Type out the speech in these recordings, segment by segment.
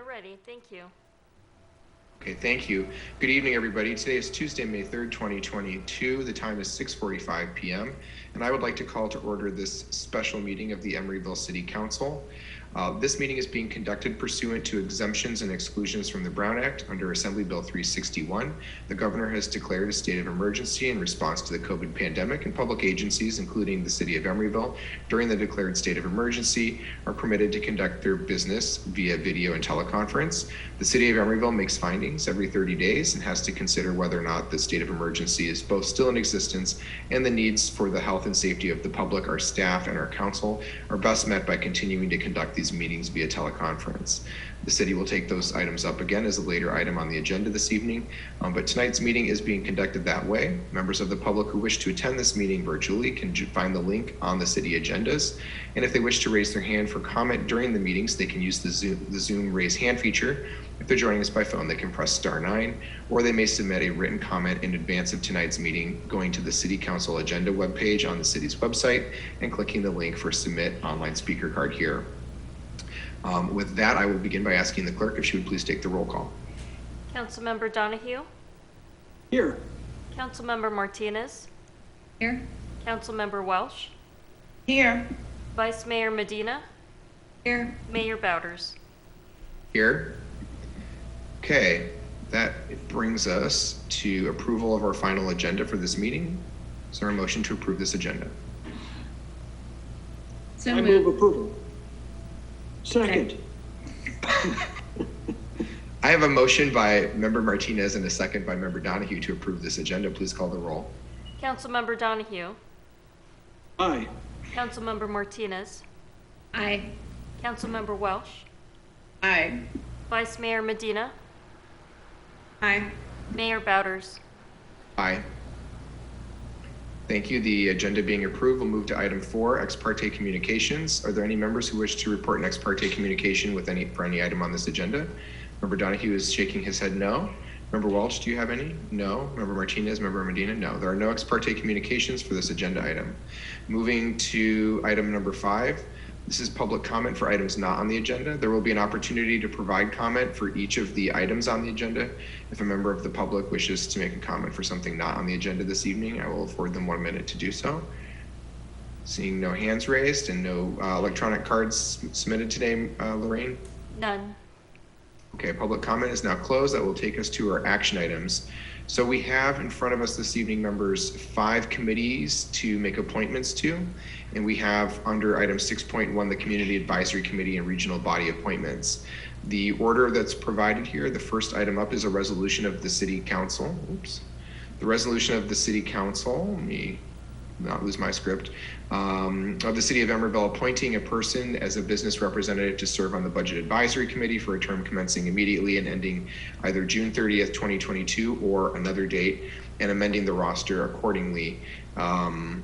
are ready. Thank you. Okay, thank you. Good evening, everybody. Today is Tuesday, May 3rd, 2022. The time is 6:45 p.m. and I would like to call to order this special meeting of the Emeryville City Council. This meeting is being conducted pursuant to exemptions and exclusions from the Brown Act under Assembly Bill 361. The governor has declared a state of emergency in response to the COVID pandemic, and public agencies, including the city of Emeryville, during the declared state of emergency, are permitted to conduct their business via video and teleconference. The city of Emeryville makes findings every 30 days and has to consider whether or not the state of emergency is both still in existence and the needs for the health and safety of the public, our staff, and our council are best met by continuing to conduct these meetings via teleconference. The city will take those items up again as a later item on the agenda this evening, but tonight's meeting is being conducted that way. Members of the public who wish to attend this meeting virtually can find the link on the city agendas, and if they wish to raise their hand for comment during the meetings, they can use the Zoom raise hand feature. If they're joining us by phone, they can press *9, or they may submit a written comment in advance of tonight's meeting, going to the City Council agenda webpage on the city's website and clicking the link for Submit Online Speaker Card here. With that, I will begin by asking the clerk if she would please take the roll call. Councilmember Donahue? Here. Councilmember Martinez? Here. Councilmember Welsh? Here. Vice Mayor Medina? Here. Mayor Bowders? Here. Okay, that brings us to approval of our final agenda for this meeting. Is there a motion to approve this agenda? So I move approval. Second. I have a motion by Member Martinez and a second by Member Donahue to approve this agenda. Please call the roll. Councilmember Donahue? Aye. Councilmember Martinez? Aye. Councilmember Welsh? Aye. Vice Mayor Medina? Aye. Mayor Bowders? Aye. Thank you. The agenda being approved, we'll move to item 4, ex parte communications. Are there any members who wish to report an ex parte communication for any item on this agenda? Member Donahue is shaking his head no. Member Welch, do you have any? No. Member Martinez, Member Medina, no. There are no ex parte communications for this agenda item. Moving to item number 5. This is public comment for items not on the agenda. There will be an opportunity to provide comment for each of the items on the agenda. If a member of the public wishes to make a comment for something not on the agenda this evening, I will afford them 1 minute to do so. Seeing no hands raised and no electronic cards submitted today, Lorraine? None. Okay, public comment is now closed. That will take us to our action items. So we have in front of us this evening, members, 5 committees to make appointments to, and we have under item 6.1, the Community Advisory Committee and Regional Body Appointments. The order that's provided here, the first item up is a resolution of the City Council. Oops. The resolution of the City Council, let me not lose my script, of the City of Emeryville appointing a person as a business representative to serve on the Budget Advisory Committee for a term commencing immediately and ending either June 30th, 2022 or another date, and amending the roster accordingly. I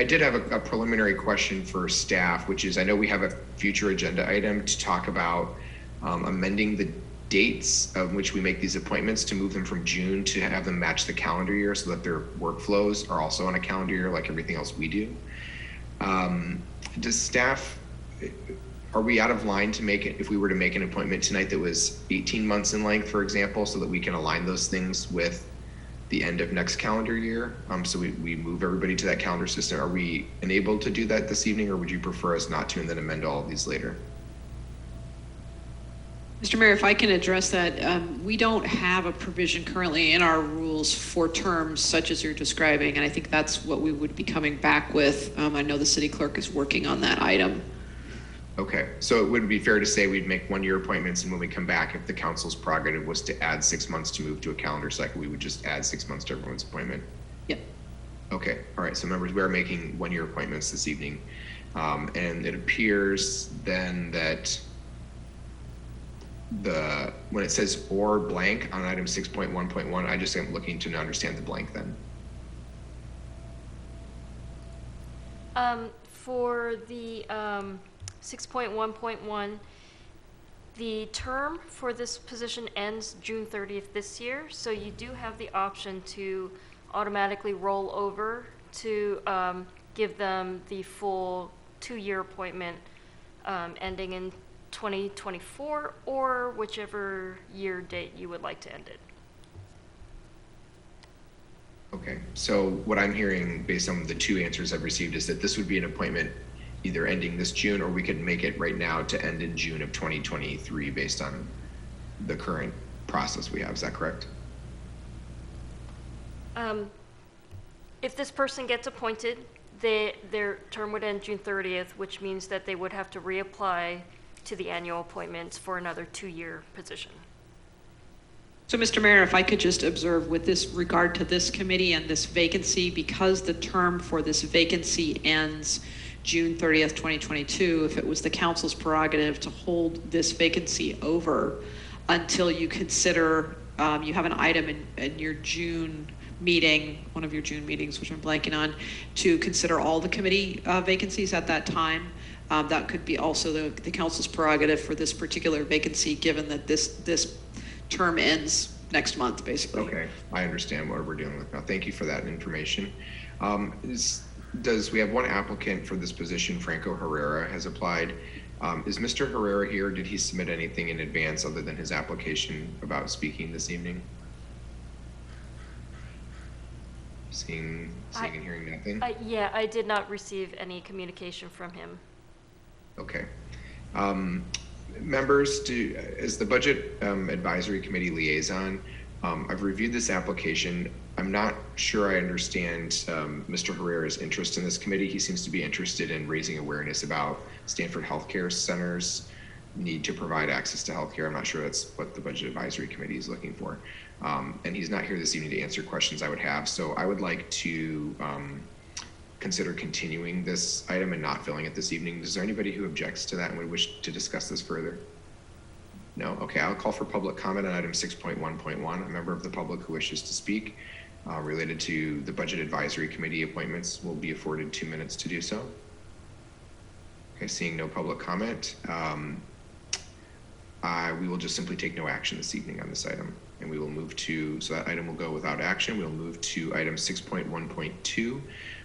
did have a preliminary question for staff, which is, I know we have a future agenda item to talk about amending the dates of which we make these appointments to move them from June to have them match the calendar year so that their workflows are also on a calendar year like everything else we do. Does staff, are we out of line to make it, if we were to make an appointment tonight that was 18 months in length, for example, so that we can align those things with the end of next calendar year? So we move everybody to that calendar system. Are we enabled to do that this evening, or would you prefer us not to and then amend all of these later? Mr. Mayor, if I can address that, we don't have a provision currently in our rules for terms such as you're describing, and I think that's what we would be coming back with. I know the city clerk is working on that item. Okay, so it would be fair to say we'd make 1-year appointments, and when we come back, if the council's prerogative was to add 6 months to move to a calendar cycle, we would just add 6 months to everyone's appointment? Yep. Okay, all right, so members, we are making 1-year appointments this evening. And it appears then that when it says or blank on item 6.1.1, I just am looking to understand the blank then. For the 6.1.1, the term for this position ends June 30th this year, so you do have the option to automatically roll over to give them the full 2-year appointment ending in 2024, or whichever year date you would like to end it. Okay, so what I'm hearing based on the two answers I've received is that this would be an appointment either ending this June, or we could make it right now to end in June of 2023 based on the current process we have. Is that correct? If this person gets appointed, their term would end June 30th, which means that they would have to reapply to the annual appointments for another 2-year position. So, Mr. Mayor, if I could just observe with this regard to this committee and this vacancy, because the term for this vacancy ends June 30th, 2022, if it was the council's prerogative to hold this vacancy over until you consider, you have an item in your June meeting, one of your June meetings, which I'm blanking on, to consider all the committee vacancies at that time. That could be also the council's prerogative for this particular vacancy, given that this term ends next month, basically. Okay, I understand what we're dealing with now. Thank you for that information. We have one applicant for this position? Franco Herrera has applied. Is Mr. Herrera here? Did he submit anything in advance other than his application about speaking this evening? Seeing and hearing nothing? Yeah, I did not receive any communication from him. Okay. Members, as the Budget Advisory Committee liaison, I've reviewed this application. I'm not sure I understand Mr. Herrera's interest in this committee. He seems to be interested in raising awareness about Stanford Healthcare Center's need to provide access to healthcare. I'm not sure that's what the Budget Advisory Committee is looking for. And he's not here this evening to answer questions I would have. So I would like to consider continuing this item and not filling it this evening. Is there anybody who objects to that and would wish to discuss this further? No? Okay, I'll call for public comment on item 6.1.1. A member of the public who wishes to speak related to the Budget Advisory Committee appointments will be afforded 2 minutes to do so. Okay, seeing no public comment, we will just simply take no action this evening on this item. And we will move to, so that item will go without action. We'll move to item 6.1.2,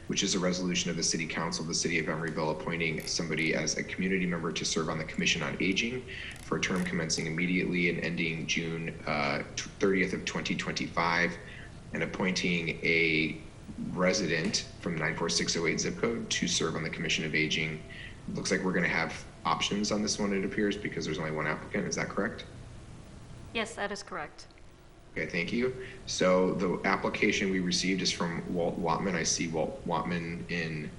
which is a resolution of the City Council of the City of Emeryville appointing somebody as a community member to serve on the Commission on Aging for a term commencing immediately and ending June 30th of 2025, and appointing a resident from 94608 zip code to serve on the Commission of Aging. It looks like we're going to have options on this one, it appears, because there's only one applicant. Is that correct? Yes, that is correct. Okay, thank you. So the application we received is from Walt Watman. I see Walt Watman in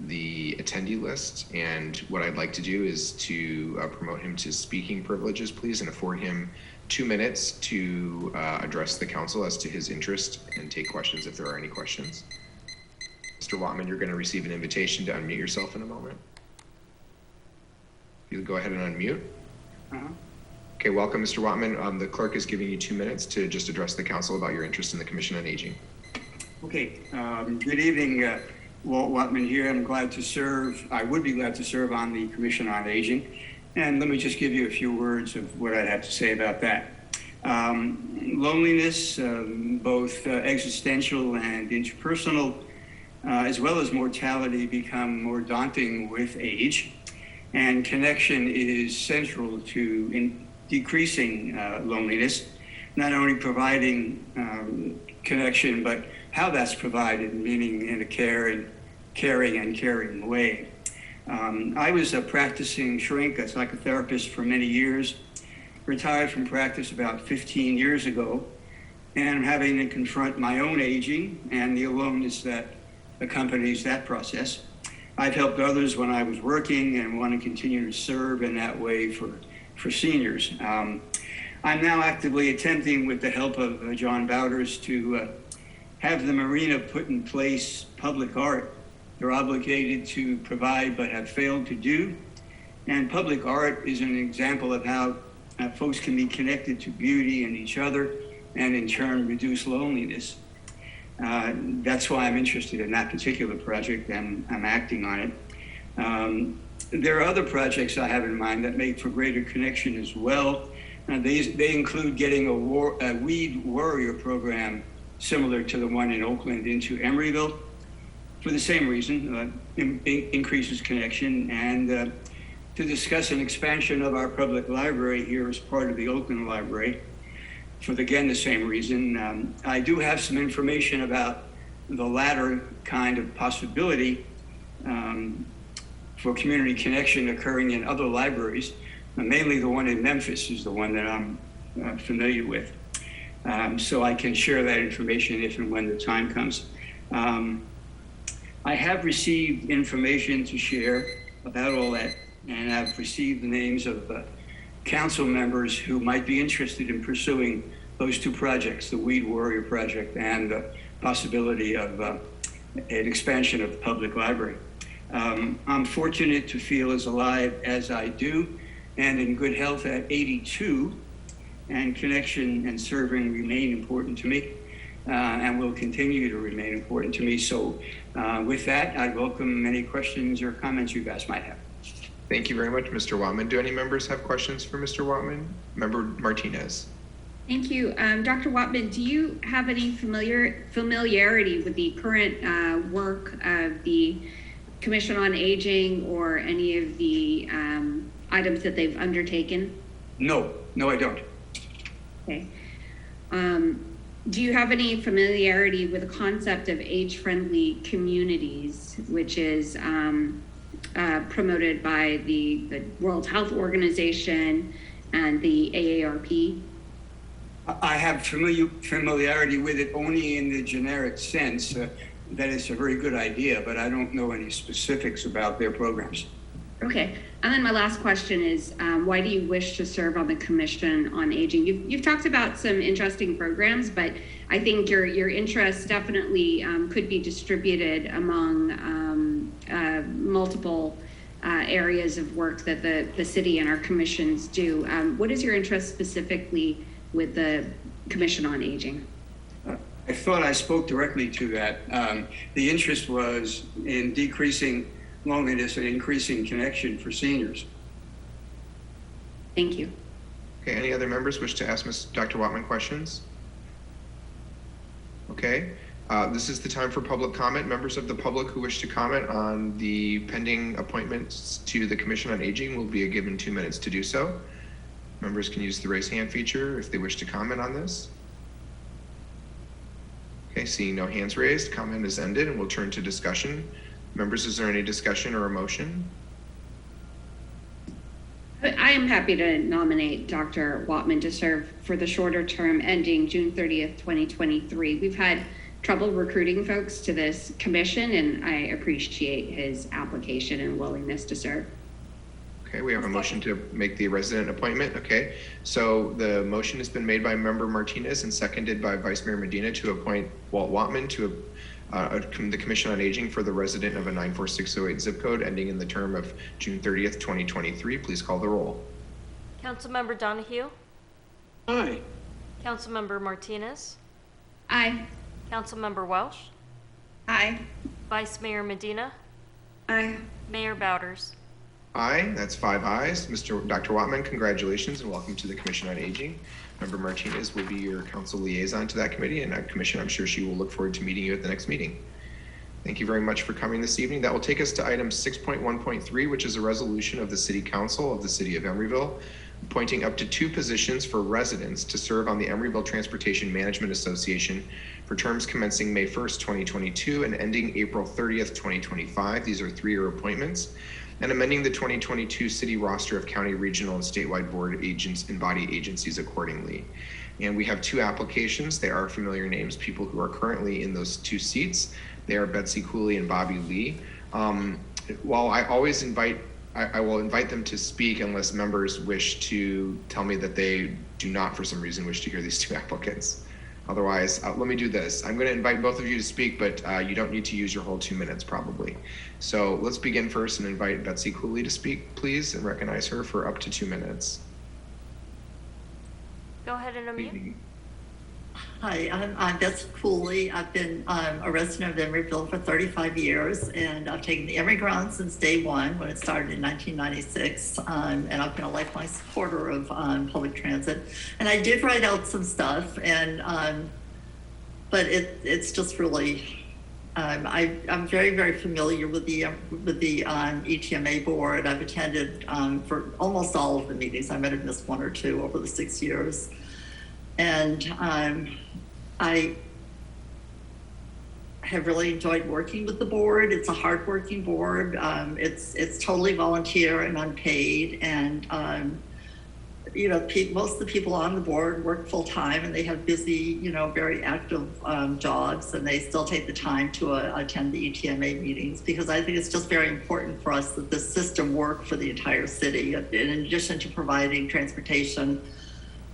the attendee list, and what I'd like to do is to promote him to speaking privileges, please, and afford him 2 minutes to address the council as to his interest and take questions if there are any questions. Mr. Watman, you're going to receive an invitation to unmute yourself in a moment. You go ahead and unmute. Okay, welcome, Mr. Watman. The clerk is giving you 2 minutes to just address the council about your interest in the Commission on Aging. Okay, good evening. Walt Watman here. I'm glad to serve. I would be glad to serve on the Commission on Aging. And let me just give you a few words of what I'd have to say about that. Loneliness, both existential and interpersonal, as well as mortality, become more daunting with age. And connection is central to decreasing loneliness, not only providing connection, but how that's provided, meaning in a caring and caring way. I was a practicing shrink, a psychotherapist for many years, retired from practice about 15 years ago, and having to confront my own aging and the aloneness that accompanies that process. I've helped others when I was working and want to continue to serve in that way for seniors. I'm now actively attempting, with the help of John Bowders, to have the marina put in place public art. They're obligated to provide but have failed to do. And public art is an example of how folks can be connected to beauty and each other, and in turn reduce loneliness. That's why I'm interested in that particular project, and I'm acting on it. There are other projects I have in mind that make for greater connection as well. They include getting a weed warrior program similar to the one in Oakland into Emeryville, for the same reason, increases connection, and to discuss an expansion of our public library here as part of the Oakland Library for, again, the same reason. I do have some information about the latter kind of possibility for community connection occurring in other libraries. Mainly the one in Memphis is the one that I'm familiar with. So I can share that information if and when the time comes. I have received information to share about all that, and I've received the names of council members who might be interested in pursuing those two projects, the Weed Warrior Project and the possibility of an expansion of the public library. I'm fortunate to feel as alive as I do and in good health at 82, and connection and serving remain important to me and will continue to remain important to me. So with that, I'd welcome any questions or comments you guys might have. Thank you very much, Mr. Wattman. Do any members have questions for Mr. Wattman? Member Martinez. Thank you. Dr. Wattman, do you have any familiarity with the current work of the Commission on Aging or any of the items that they've undertaken? No, I don't. Okay. Do you have any familiarity with the concept of age-friendly communities, which is promoted by the World Health Organization and the AARP? I have familiarity with it only in the generic sense that it's a very good idea, but I don't know any specifics about their programs. Okay, and then my last question is, why do you wish to serve on the Commission on Aging? You've talked about some interesting programs, but I think your interests definitely could be distributed among multiple areas of work that the city and our commissions do. What is your interest specifically with the Commission on Aging? I thought I spoke directly to that. The interest was in decreasing loneliness and increasing connection for seniors. Thank you. Okay, any other members wish to ask Dr. Wattman questions? Okay, this is the time for public comment. Members of the public who wish to comment on the pending appointments to the Commission on Aging will be given 2 minutes to do so. Members can use the raise hand feature if they wish to comment on this. Okay, seeing no hands raised, comment is ended and we'll turn to discussion. Members, is there any discussion or a motion? I am happy to nominate Dr. Wattman to serve for the shorter term ending June 30th, 2023. We've had trouble recruiting folks to this commission, and I appreciate his application and willingness to serve. Okay, we have a motion to make the resident appointment. Okay, so the motion has been made by Member Martinez and seconded by Vice Mayor Medina to appoint Walt Wattman to the Commission on Aging for the resident of a 94608 zip code ending in the term of June 30th, 2023. Please call the roll. Councilmember Donahue? Aye. Councilmember Martinez? Aye. Councilmember Welsh? Aye. Vice Mayor Medina? Aye. Mayor Bowders? Aye, that's 5 ayes. Dr. Wattman, congratulations and welcome to the Commission on Aging. Member Martinez will be your council liaison to that committee, and that commission, I'm sure she will look forward to meeting you at the next meeting. Thank you very much for coming this evening. That will take us to item 6.1.3, which is a resolution of the City Council of the City of Emeryville, appointing up to 2 positions for residents to serve on the Emeryville Transportation Management Association for terms commencing May 1st, 2022 and ending April 30th, 2025. These are 3-year appointments. And amending the 2022 city roster of county, regional, and statewide board agents and body agencies accordingly. And we have 2 applications. They are familiar names, people who are currently in those 2 seats. They are Betsy Cooley and Bobby Lee. While I always I will invite them to speak unless members wish to tell me that they do not, for some reason, wish to hear these 2 applicants. Otherwise, let me do this. I'm going to invite both of you to speak, but you don't need to use your whole 2 minutes probably. So let's begin first and invite Betsy Cooley to speak, please, and recognize her for up to 2 minutes. Go ahead and unmute. Hi, I'm Betsy Cooley. I've been a resident of Emeryville for 35 years, and I've taken the Emory Ground since day one when it started in 1996, and I've been a lifelong supporter of public transit. And I did write out some stuff, and but it's just really I'm very, very familiar with the ETMA board. I've attended for almost all of the meetings. I might have missed one or two over the 6 years. And I have really enjoyed working with the board. It's a hardworking board. It's totally volunteer and unpaid. And most of the people on the board work full time, and they have busy, very active jobs, and they still take the time to attend the ETMA meetings, because I think it's just very important for us that this system work for the entire city. In addition to providing transportation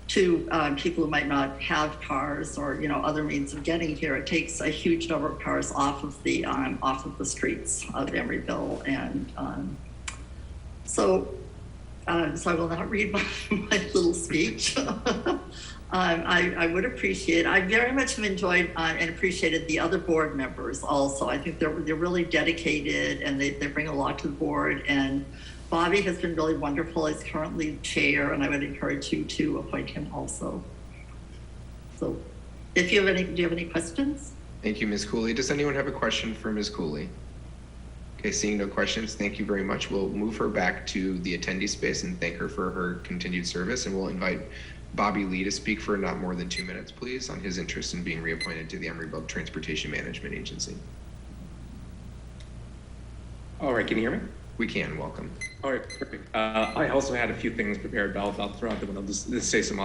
to people who might not have cars or other means of getting here, it takes a huge number of cars off of the streets of Emeryville, and so I will not read my little speech. I would appreciate. I very much have enjoyed and appreciated the other board members also. I think they're really dedicated, and they bring a lot to the board. And Bobby has been really wonderful. He's currently chair, and I would encourage you to appoint him also. So do you have any questions? Thank you, Ms. Cooley. Does anyone have a question for Ms. Cooley? Okay, seeing no questions, thank you very much. We'll move her back to the attendee space and thank her for her continued service. And we'll invite Bobby Lee to speak for not more than 2 minutes, please, on his interest in being reappointed to the Emeryville Transportation Management Agency. All right, can you hear me? We can. Welcome. All right, perfect. I also had a few things prepared, but I'll throw out them and I'll just say some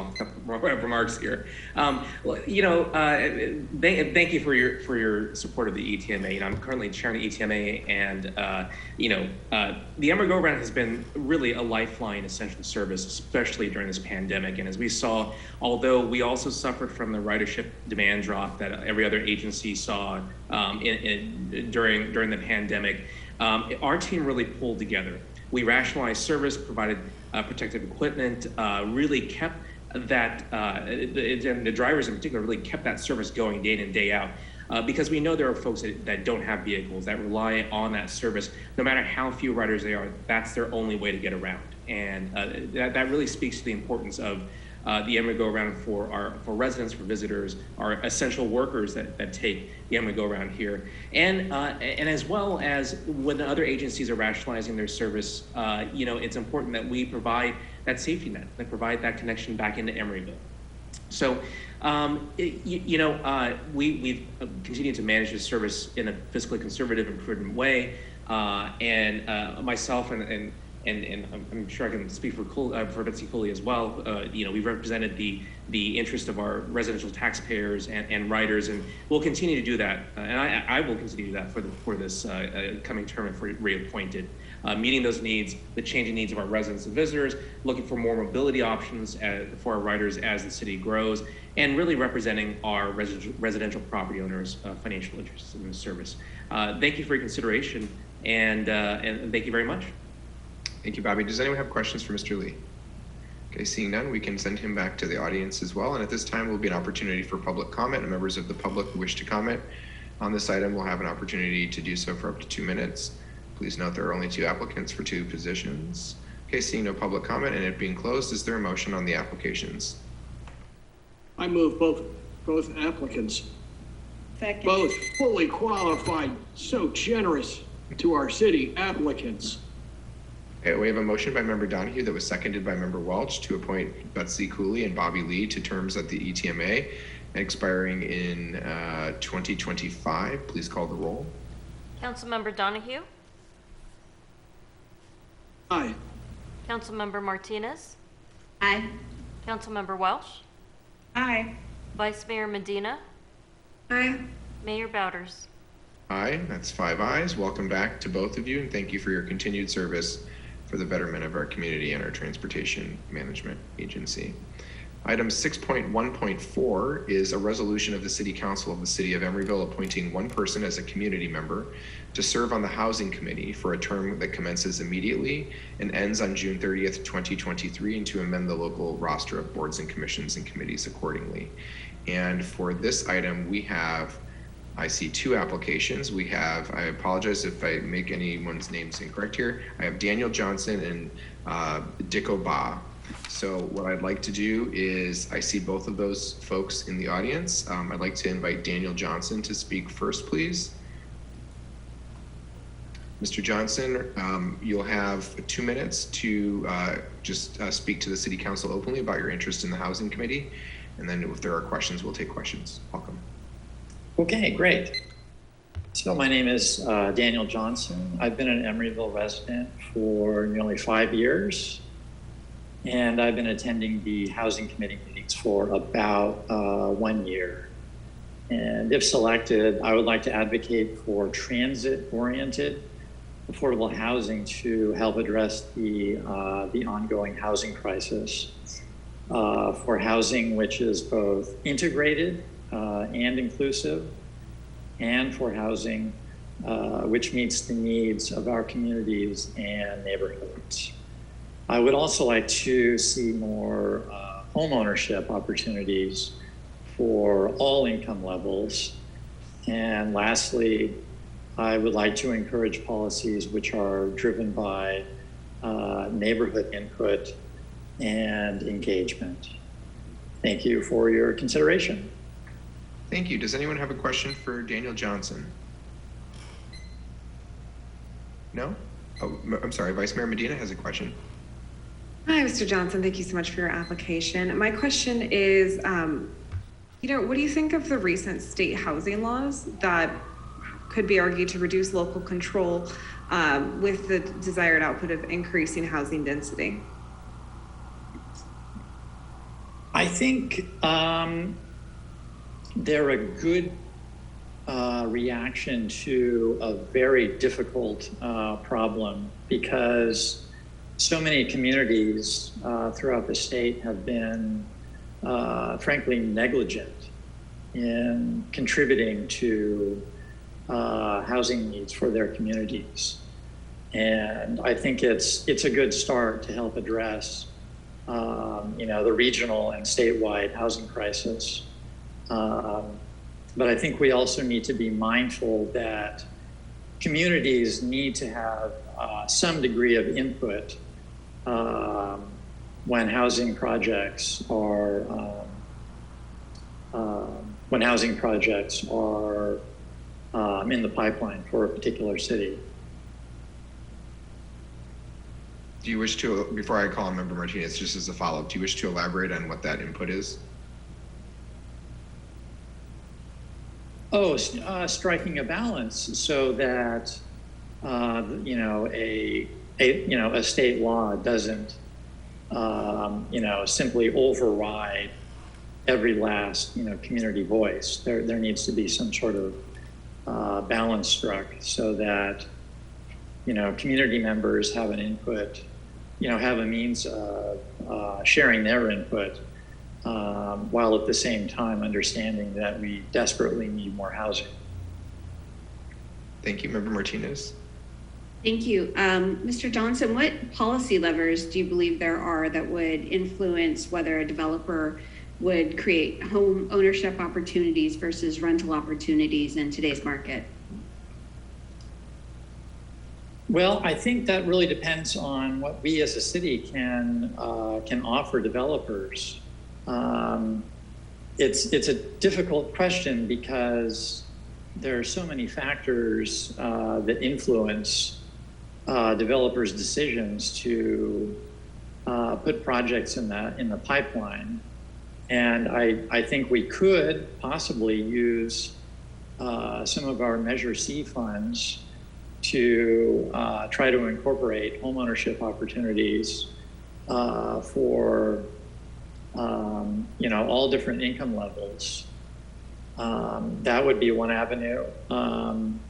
remarks here. Thank you for your support of the ETMA. I'm currently chairing the ETMA, and the Emeryville Go-Round has been really a lifeline essential service, especially during this pandemic. And as we saw, although we also suffered from the ridership demand drop that every other agency saw during the pandemic, our team really pulled together. We rationalized service, provided protective equipment, really kept that, the drivers in particular really kept that service going day in and day out, because we know there are folks that don't have vehicles, that rely on that service. No matter how few riders they are, that's their only way to get around. And that really speaks to the importance of the Emeryville Go-Around for residents, for visitors, our essential workers that take the Emeryville Go-Around here. And as well as when other agencies are rationalizing their service, it's important that we provide that safety net, that provide that connection back into Emeryville. So, we've continued to manage this service in a fiscally conservative and prudent way. Myself and I'm sure I can speak for Betsy Cooley as well. We've represented the interest of our residential taxpayers and riders, and we'll continue to do that. And I will continue to do that for this coming term if we're reappointed, meeting those needs, the changing needs of our residents and visitors, looking for more mobility options for our riders as the city grows, and really representing our residential property owners' financial interests in this service. Thank you for your consideration, and thank you very much. Thank you, Bobby. Does anyone have questions for Mr. Lee? Okay, seeing none, we can send him back to the audience as well. And at this time will be an opportunity for public comment. And members of the public who wish to comment on this item will have an opportunity to do so for up to 2 minutes. Please note there are only 2 applicants for 2 positions. Okay, seeing no public comment and it being closed, is there a motion on the applications? I move both applicants. Second. Both fully qualified, so generous to our city applicants. Okay, we have a motion by Member Donahue that was seconded by Member Welch to appoint Betsy Cooley and Bobby Lee to terms at the ETMA expiring in 2025. Please call the roll. Councilmember Donahue? Aye. Councilmember Martinez? Aye. Councilmember Welch? Aye. Vice Mayor Medina? Aye. Mayor Bowders? Aye, that's 5 ayes. Welcome back to both of you, and thank you for your continued service for the betterment of our community and our transportation management agency. Item 6.1.4 is a resolution of the City Council of the City of Emeryville appointing one person as a community member to serve on the Housing Committee for a term that commences immediately and ends on June 30th, 2023, and to amend the local roster of boards and commissions and committees accordingly. And for this item, I see 2 applications. I apologize if I make anyone's names incorrect here. I have Daniel Johnson and Dicko Ba. So what I'd like to do is, I see both of those folks in the audience. I'd like to invite Daniel Johnson to speak first, please. Mr. Johnson, you'll have 2 minutes to just speak to the City Council openly about your interest in the Housing Committee. And then if there are questions, we'll take questions. Welcome. Okay, great. So my name is Daniel Johnson. I've been an Emeryville resident for nearly 5 years. And I've been attending the Housing Committee meetings for about 1 year. And if selected, I would like to advocate for transit-oriented affordable housing to help address the ongoing housing crisis, for housing which is both integrated and inclusive, and for housing which meets the needs of our communities and neighborhoods. I would also like to see more home ownership opportunities for all income levels. And lastly, I would like to encourage policies which are driven by neighborhood input and engagement. Thank you for your consideration. Thank you. Does anyone have a question for Daniel Johnson? No? Oh, I'm sorry. Vice Mayor Medina has a question. Hi, Mr. Johnson. Thank you so much for your application. My question is, what do you think of the recent state housing laws that could be argued to reduce local control with the desired output of increasing housing density? I think they're a good reaction to a very difficult problem, because so many communities throughout the state have been frankly negligent in contributing to housing needs for their communities. And I think it's a good start to help address the regional and statewide housing crisis. But I think we also need to be mindful that communities need to have some degree of input when housing projects are in the pipeline for a particular city. Do you wish to, before I call on Member Martinez, just as a follow-up, do you wish to elaborate on what that input is? Striking a balance so that a state law doesn't simply override every last community voice. There needs to be some sort of balance struck so that community members have an input, have a means of sharing their input, while at the same time understanding that we desperately need more housing. Thank you, Member Martinez. Thank you. Mr. Johnson, what policy levers do you believe there are that would influence whether a developer would create home ownership opportunities versus rental opportunities in today's market? Well, I think that really depends on what we as a city can offer developers. It's a difficult question because there are so many factors that influence developers' decisions to put projects in the pipeline. And I think we could possibly use some of our Measure C funds to try to incorporate homeownership opportunities for all different income levels. That would be one avenue. And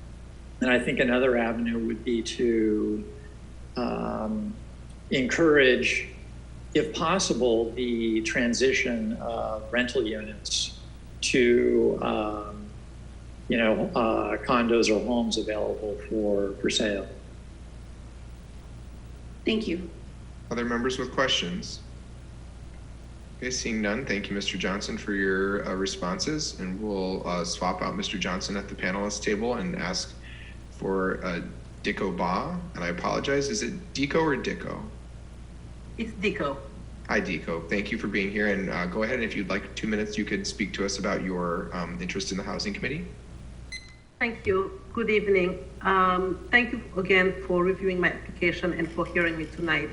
I think another avenue would be to encourage, if possible, the transition of rental units to condos or homes available for sale. Thank you. Other members with questions? Okay, seeing none, thank you, Mr. Johnson, for your responses. And we'll swap out Mr. Johnson at the panelist table and ask for Dicko Ba. And I apologize, is it Deco or Dicko? It's Deco. Hi, Deco. Thank you for being here. And go ahead, and if you'd like 2 minutes, you could speak to us about your interest in the Housing Committee. Thank you. Good evening. Thank you again for reviewing my application and for hearing me tonight.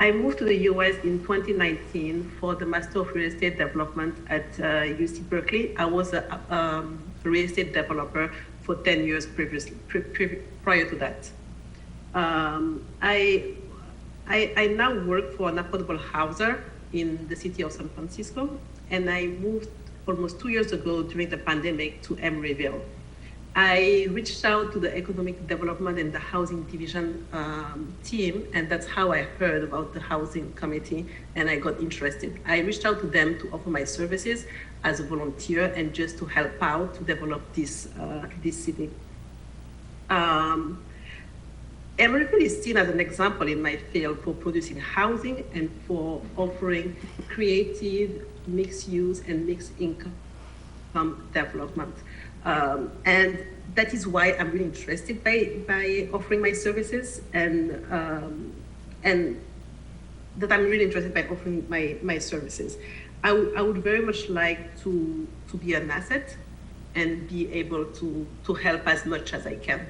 I moved to the US in 2019 for the Master of Real Estate Development at UC Berkeley. I was a real estate developer for 10 years prior to that. I now work for an affordable houser in the city of San Francisco, and I moved almost 2 years ago during the pandemic to Emeryville. I reached out to the Economic Development and the Housing Division team, and that's how I heard about the Housing Committee, and I got interested. I reached out to them to offer my services as a volunteer and just to help out to develop this city. Emeryville is seen as an example in my field for producing housing and for offering creative, mixed-use and mixed-income development. And that is why I'm really interested by offering my services, and that I'm really interested by offering my services. I would very much like to be an asset and be able to help as much as I can.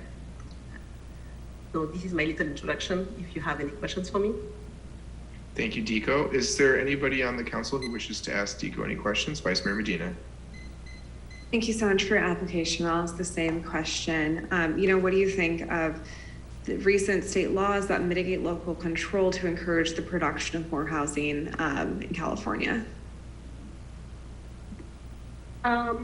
So this is my little introduction, if you have any questions for me. Thank you, Deco. Is there anybody on the council who wishes to ask Deco any questions? Vice Mayor Medina. Thank you so much for your application. I'll ask the same question. What do you think of the recent state laws that mitigate local control to encourage the production of more housing in California? I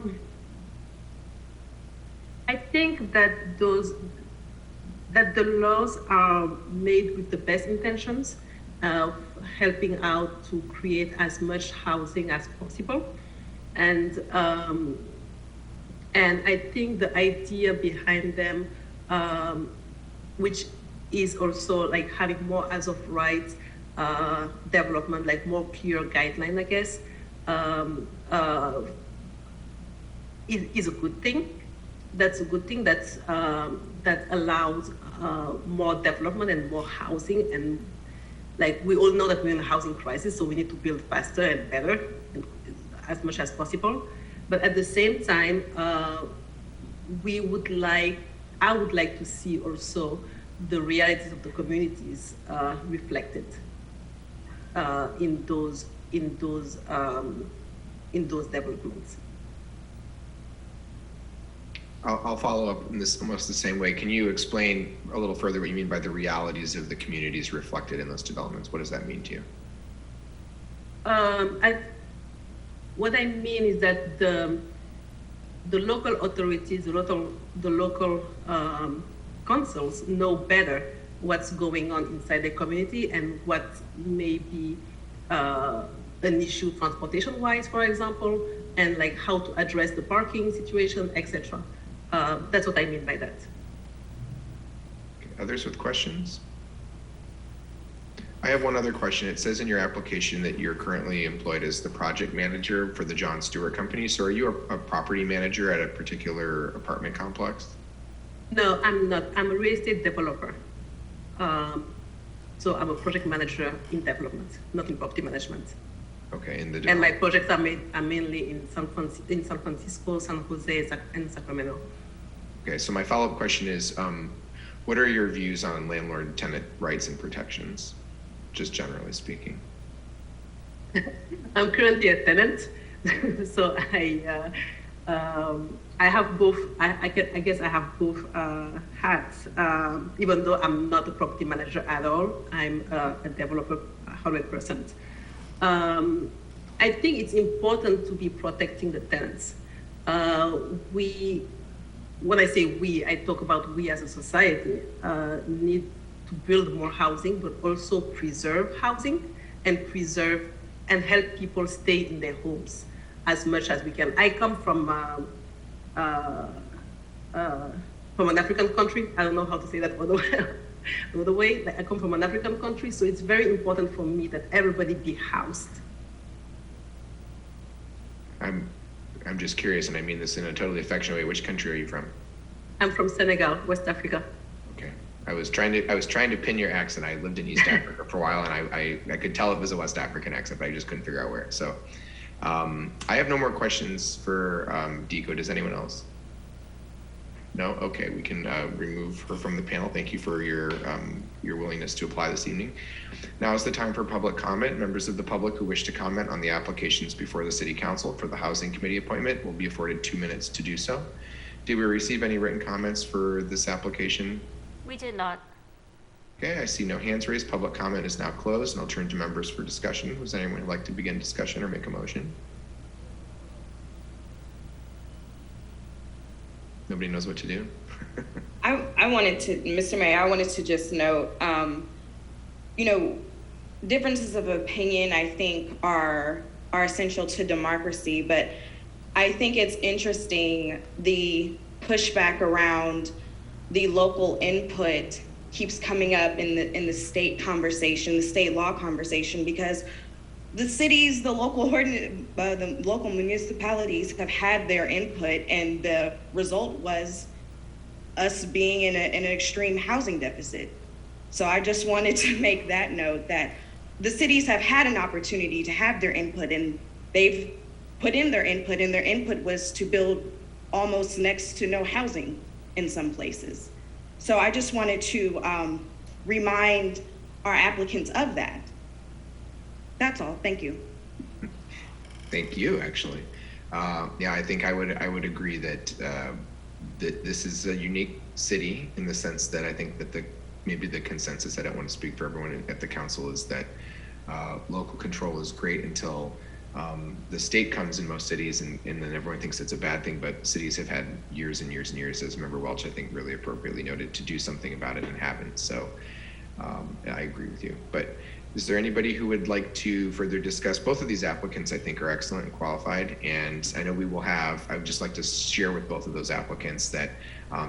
think that the laws are made with the best intentions of helping out to create as much housing as possible. And I think the idea behind them, which is also like having more as of right development, like more clear guideline, I guess, is a good thing. That's a good thing. That allows more development and more housing. And like we all know that we're in a housing crisis, so we need to build faster and better as much as possible. But at the same time, I would like to see also the realities of the communities reflected in those developments. I'll follow up in this almost the same way. Can you explain a little further what you mean by the realities of the communities reflected in those developments? What does that mean to you? What I mean is that the local authorities, the local councils know better what's going on inside the community and what may be an issue transportation-wise, for example, and like how to address the parking situation, etc. That's what I mean by that. Okay. Others with questions? I have one other question. It says in your application that you're currently employed as the project manager for the John Stewart Company. So are you a property manager at a particular apartment complex? No, I'm not. I'm a real estate developer. So I'm a project manager in development, not in property management. Okay, and my projects are mainly in San Francisco, San Jose, and Sacramento. Okay, so my follow-up question is, what are your views on landlord-tenant rights and protections, just generally speaking? I'm currently a tenant, so I have both. I guess I have both hats. Even though I'm not a property manager at all, I'm a developer 100%. I think it's important to be protecting the tenants. When I say we, I talk about we as a society need to build more housing, but also preserve housing and help people stay in their homes as much as we can. I come from an African country. I don't know how to say that other way. Like I come from an African country, so it's very important for me that everybody be housed. I'm just curious, and I mean this in a totally affectionate way. Which country are you from? I'm from Senegal, West Africa. Okay. I was trying to pin your accent. I lived in East Africa for a while, and I could tell it was a West African accent, but I just couldn't figure out where. So I have no more questions for Deco. Does anyone else? No? Okay, we can remove her from the panel. Thank you for your willingness to apply this evening. Now is the time for public comment. Members of the public who wish to comment on the applications before the City Council for the Housing Committee appointment will be afforded 2 minutes to do so. Did we receive any written comments for this application? We did not. Okay, I see no hands raised. Public comment is now closed, and I'll turn to members for discussion. Does anyone would like to begin discussion or make a motion? Nobody knows what to do. I wanted to, Mr. Mayor, I wanted to just note, differences of opinion, I think, are essential to democracy, but I think it's interesting the pushback around the local input keeps coming up in the state conversation, the state law conversation, because the cities, the local municipalities have had their input, and the result was us being in an extreme housing deficit. So I just wanted to make that note that the cities have had an opportunity to have their input, and they've put in their input, and their input was to build almost next to no housing in some places. So I just wanted to remind our applicants of that. That's all. Thank you. Thank you, actually. Yeah, I think I would agree that that this is a unique city in the sense that I think that maybe the consensus, I don't want to speak for everyone at the council, is that local control is great until the state comes in most cities, and then everyone thinks it's a bad thing, but cities have had years and years and years, as Member Welch, I think, really appropriately noted, to do something about it and haven't. So I agree with you. But is there anybody who would like to further discuss? Both of these applicants, I think, are excellent and qualified. And I know I would just like to share with both of those applicants that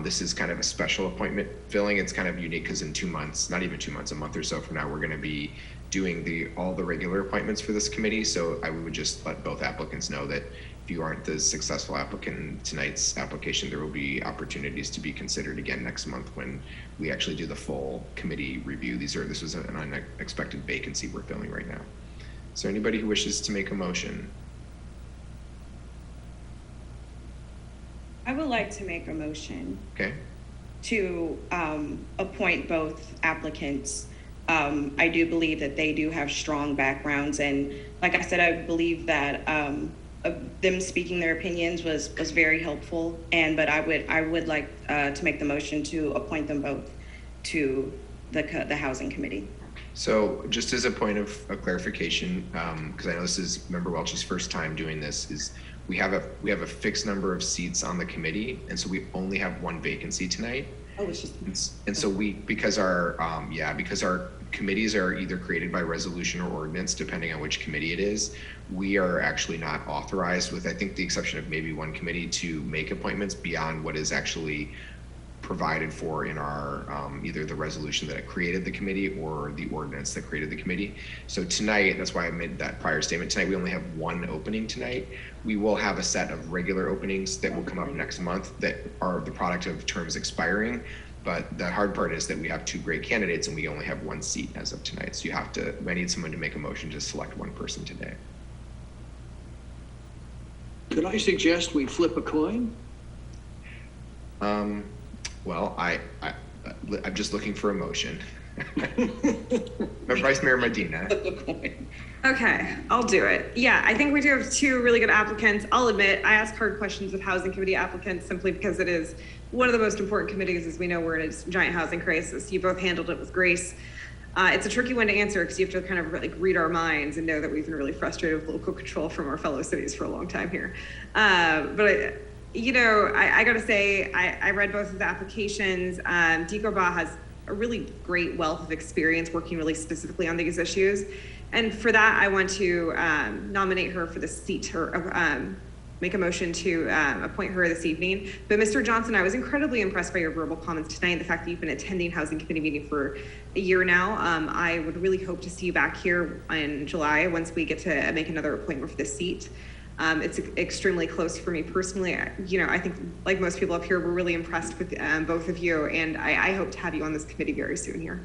this is kind of a special appointment filling. It's kind of unique because in 2 months, not even 2 months, a month or so from now, we're going to be doing all the regular appointments for this committee. So I would just let both applicants know that if you aren't the successful applicant in tonight's application, there will be opportunities to be considered again next month when we actually do the full committee review. This was an unexpected vacancy we're filling right now. Is there anybody who wishes to make a motion? I would like to make a motion. Okay. To appoint both applicants. I do believe that they do have strong backgrounds, and like I said, I believe that them speaking their opinions was very helpful. But I would like to make the motion to appoint them both to the Housing Committee. So just as a point of clarification, because I know this is Member Welch's first time doing this, is we have a fixed number of seats on the committee, and so we only have one vacancy tonight. Oh, it's just. And so because our committees are either created by resolution or ordinance, depending on which committee it is, we are actually not authorized, with I think the exception of maybe one committee, to make appointments beyond what is actually provided for in our either the resolution that created the committee or the ordinance that created the committee. So tonight, that's why I made that prior statement. Tonight, we only have one opening tonight. We will have a set of regular openings that will come up next month that are the product of terms expiring. But the hard part is that we have two great candidates and we only have one seat as of tonight. So I need someone to make a motion to select one person today. Could I suggest we flip a coin? Well, I'm just looking for a motion. Vice Mayor Medina. Okay, I'll do it. Yeah, I think we do have two really good applicants. I'll admit, I ask hard questions of Housing Committee applicants simply because it is one of the most important committees. As we know, we're in a giant housing crisis. You both handled it with grace. It's a tricky one to answer because you have to kind of like read our minds and know that we've been really frustrated with local control from our fellow cities for a long time here. I got to say, I read both of the applications. Dikoba has a really great wealth of experience working really specifically on these issues. And for that, I want to nominate her for the seat, or make a motion to appoint her this evening. But Mr. Johnson, I was incredibly impressed by your verbal comments tonight and the fact that you've been attending Housing Committee meeting for a year now. I would really hope to see you back here in July once we get to make another appointment for this seat. It's extremely close for me personally. I think like most people up here, we're really impressed with both of you, and I hope to have you on this committee very soon here.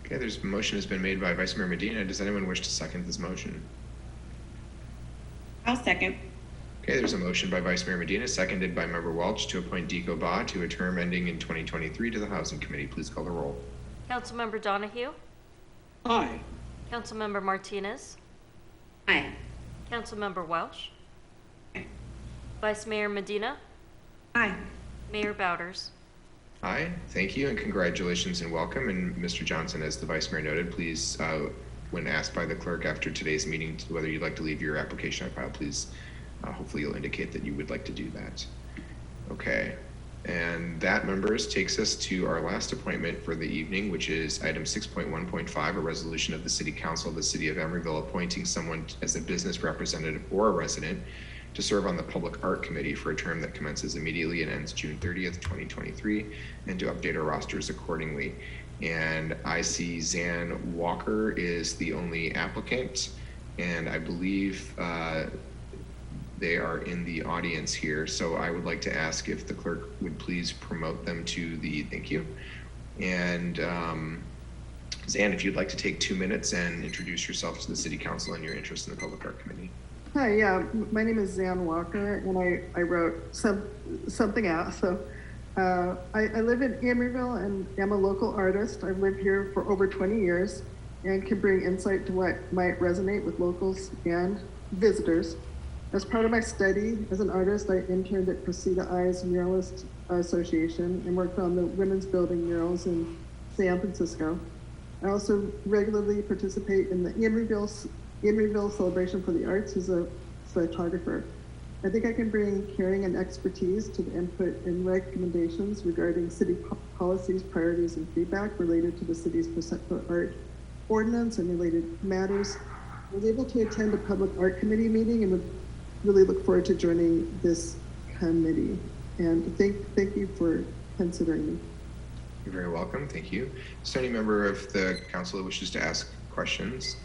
Okay, a motion has been made by Vice Mayor Medina. Does anyone wish to second this motion? I'll second. Okay, there's a motion by Vice Mayor Medina, seconded by Member Welch to appoint Deco Ba to a term ending in 2023 to the Housing Committee. Please call the roll. Councilmember Donahue? Aye. Councilmember Martinez? Aye. Councilmember Welch? Vice Mayor Medina? Aye. Mayor Bowders? Aye, thank you, and congratulations and welcome. And Mr. Johnson, as the Vice Mayor noted, please, when asked by the clerk after today's meeting whether you'd like to leave your application on file, please, hopefully you'll indicate that you would like to do that. Okay, and that, members, takes us to our last appointment for the evening, which is item 6.1.5, a resolution of the City Council of the City of Emeryville appointing someone as a business representative or a resident to serve on the Public Art Committee for a term that commences immediately and ends June 30th, 2023, and to update our rosters accordingly. And I see Zan Walker is the only applicant, and I believe they are in the audience here. So I would like to ask if the clerk would please promote them to the, thank you. And Zan, if you'd like to take 2 minutes and introduce yourself to the City Council and your interest in the Public Art Committee. Hi, yeah, my name is Zan Walker, and I wrote something out. So I live in Emeryville and am a local artist. I've lived here for over 20 years and can bring insight to what might resonate with locals and visitors. As part of my study as an artist, I interned at Proceda Eyes Muralist Association and worked on the women's building murals in San Francisco. I also regularly participate in the Emeryville Celebration for the Arts as a photographer. I think I can bring caring and expertise to the input and recommendations regarding city policies, priorities, and feedback related to the city's percent for art ordinance and related matters. I was able to attend a public art committee meeting and would really look forward to joining this committee. And thank you for considering me. You're very welcome. Thank you. Is there any member of the council that wishes to ask questions?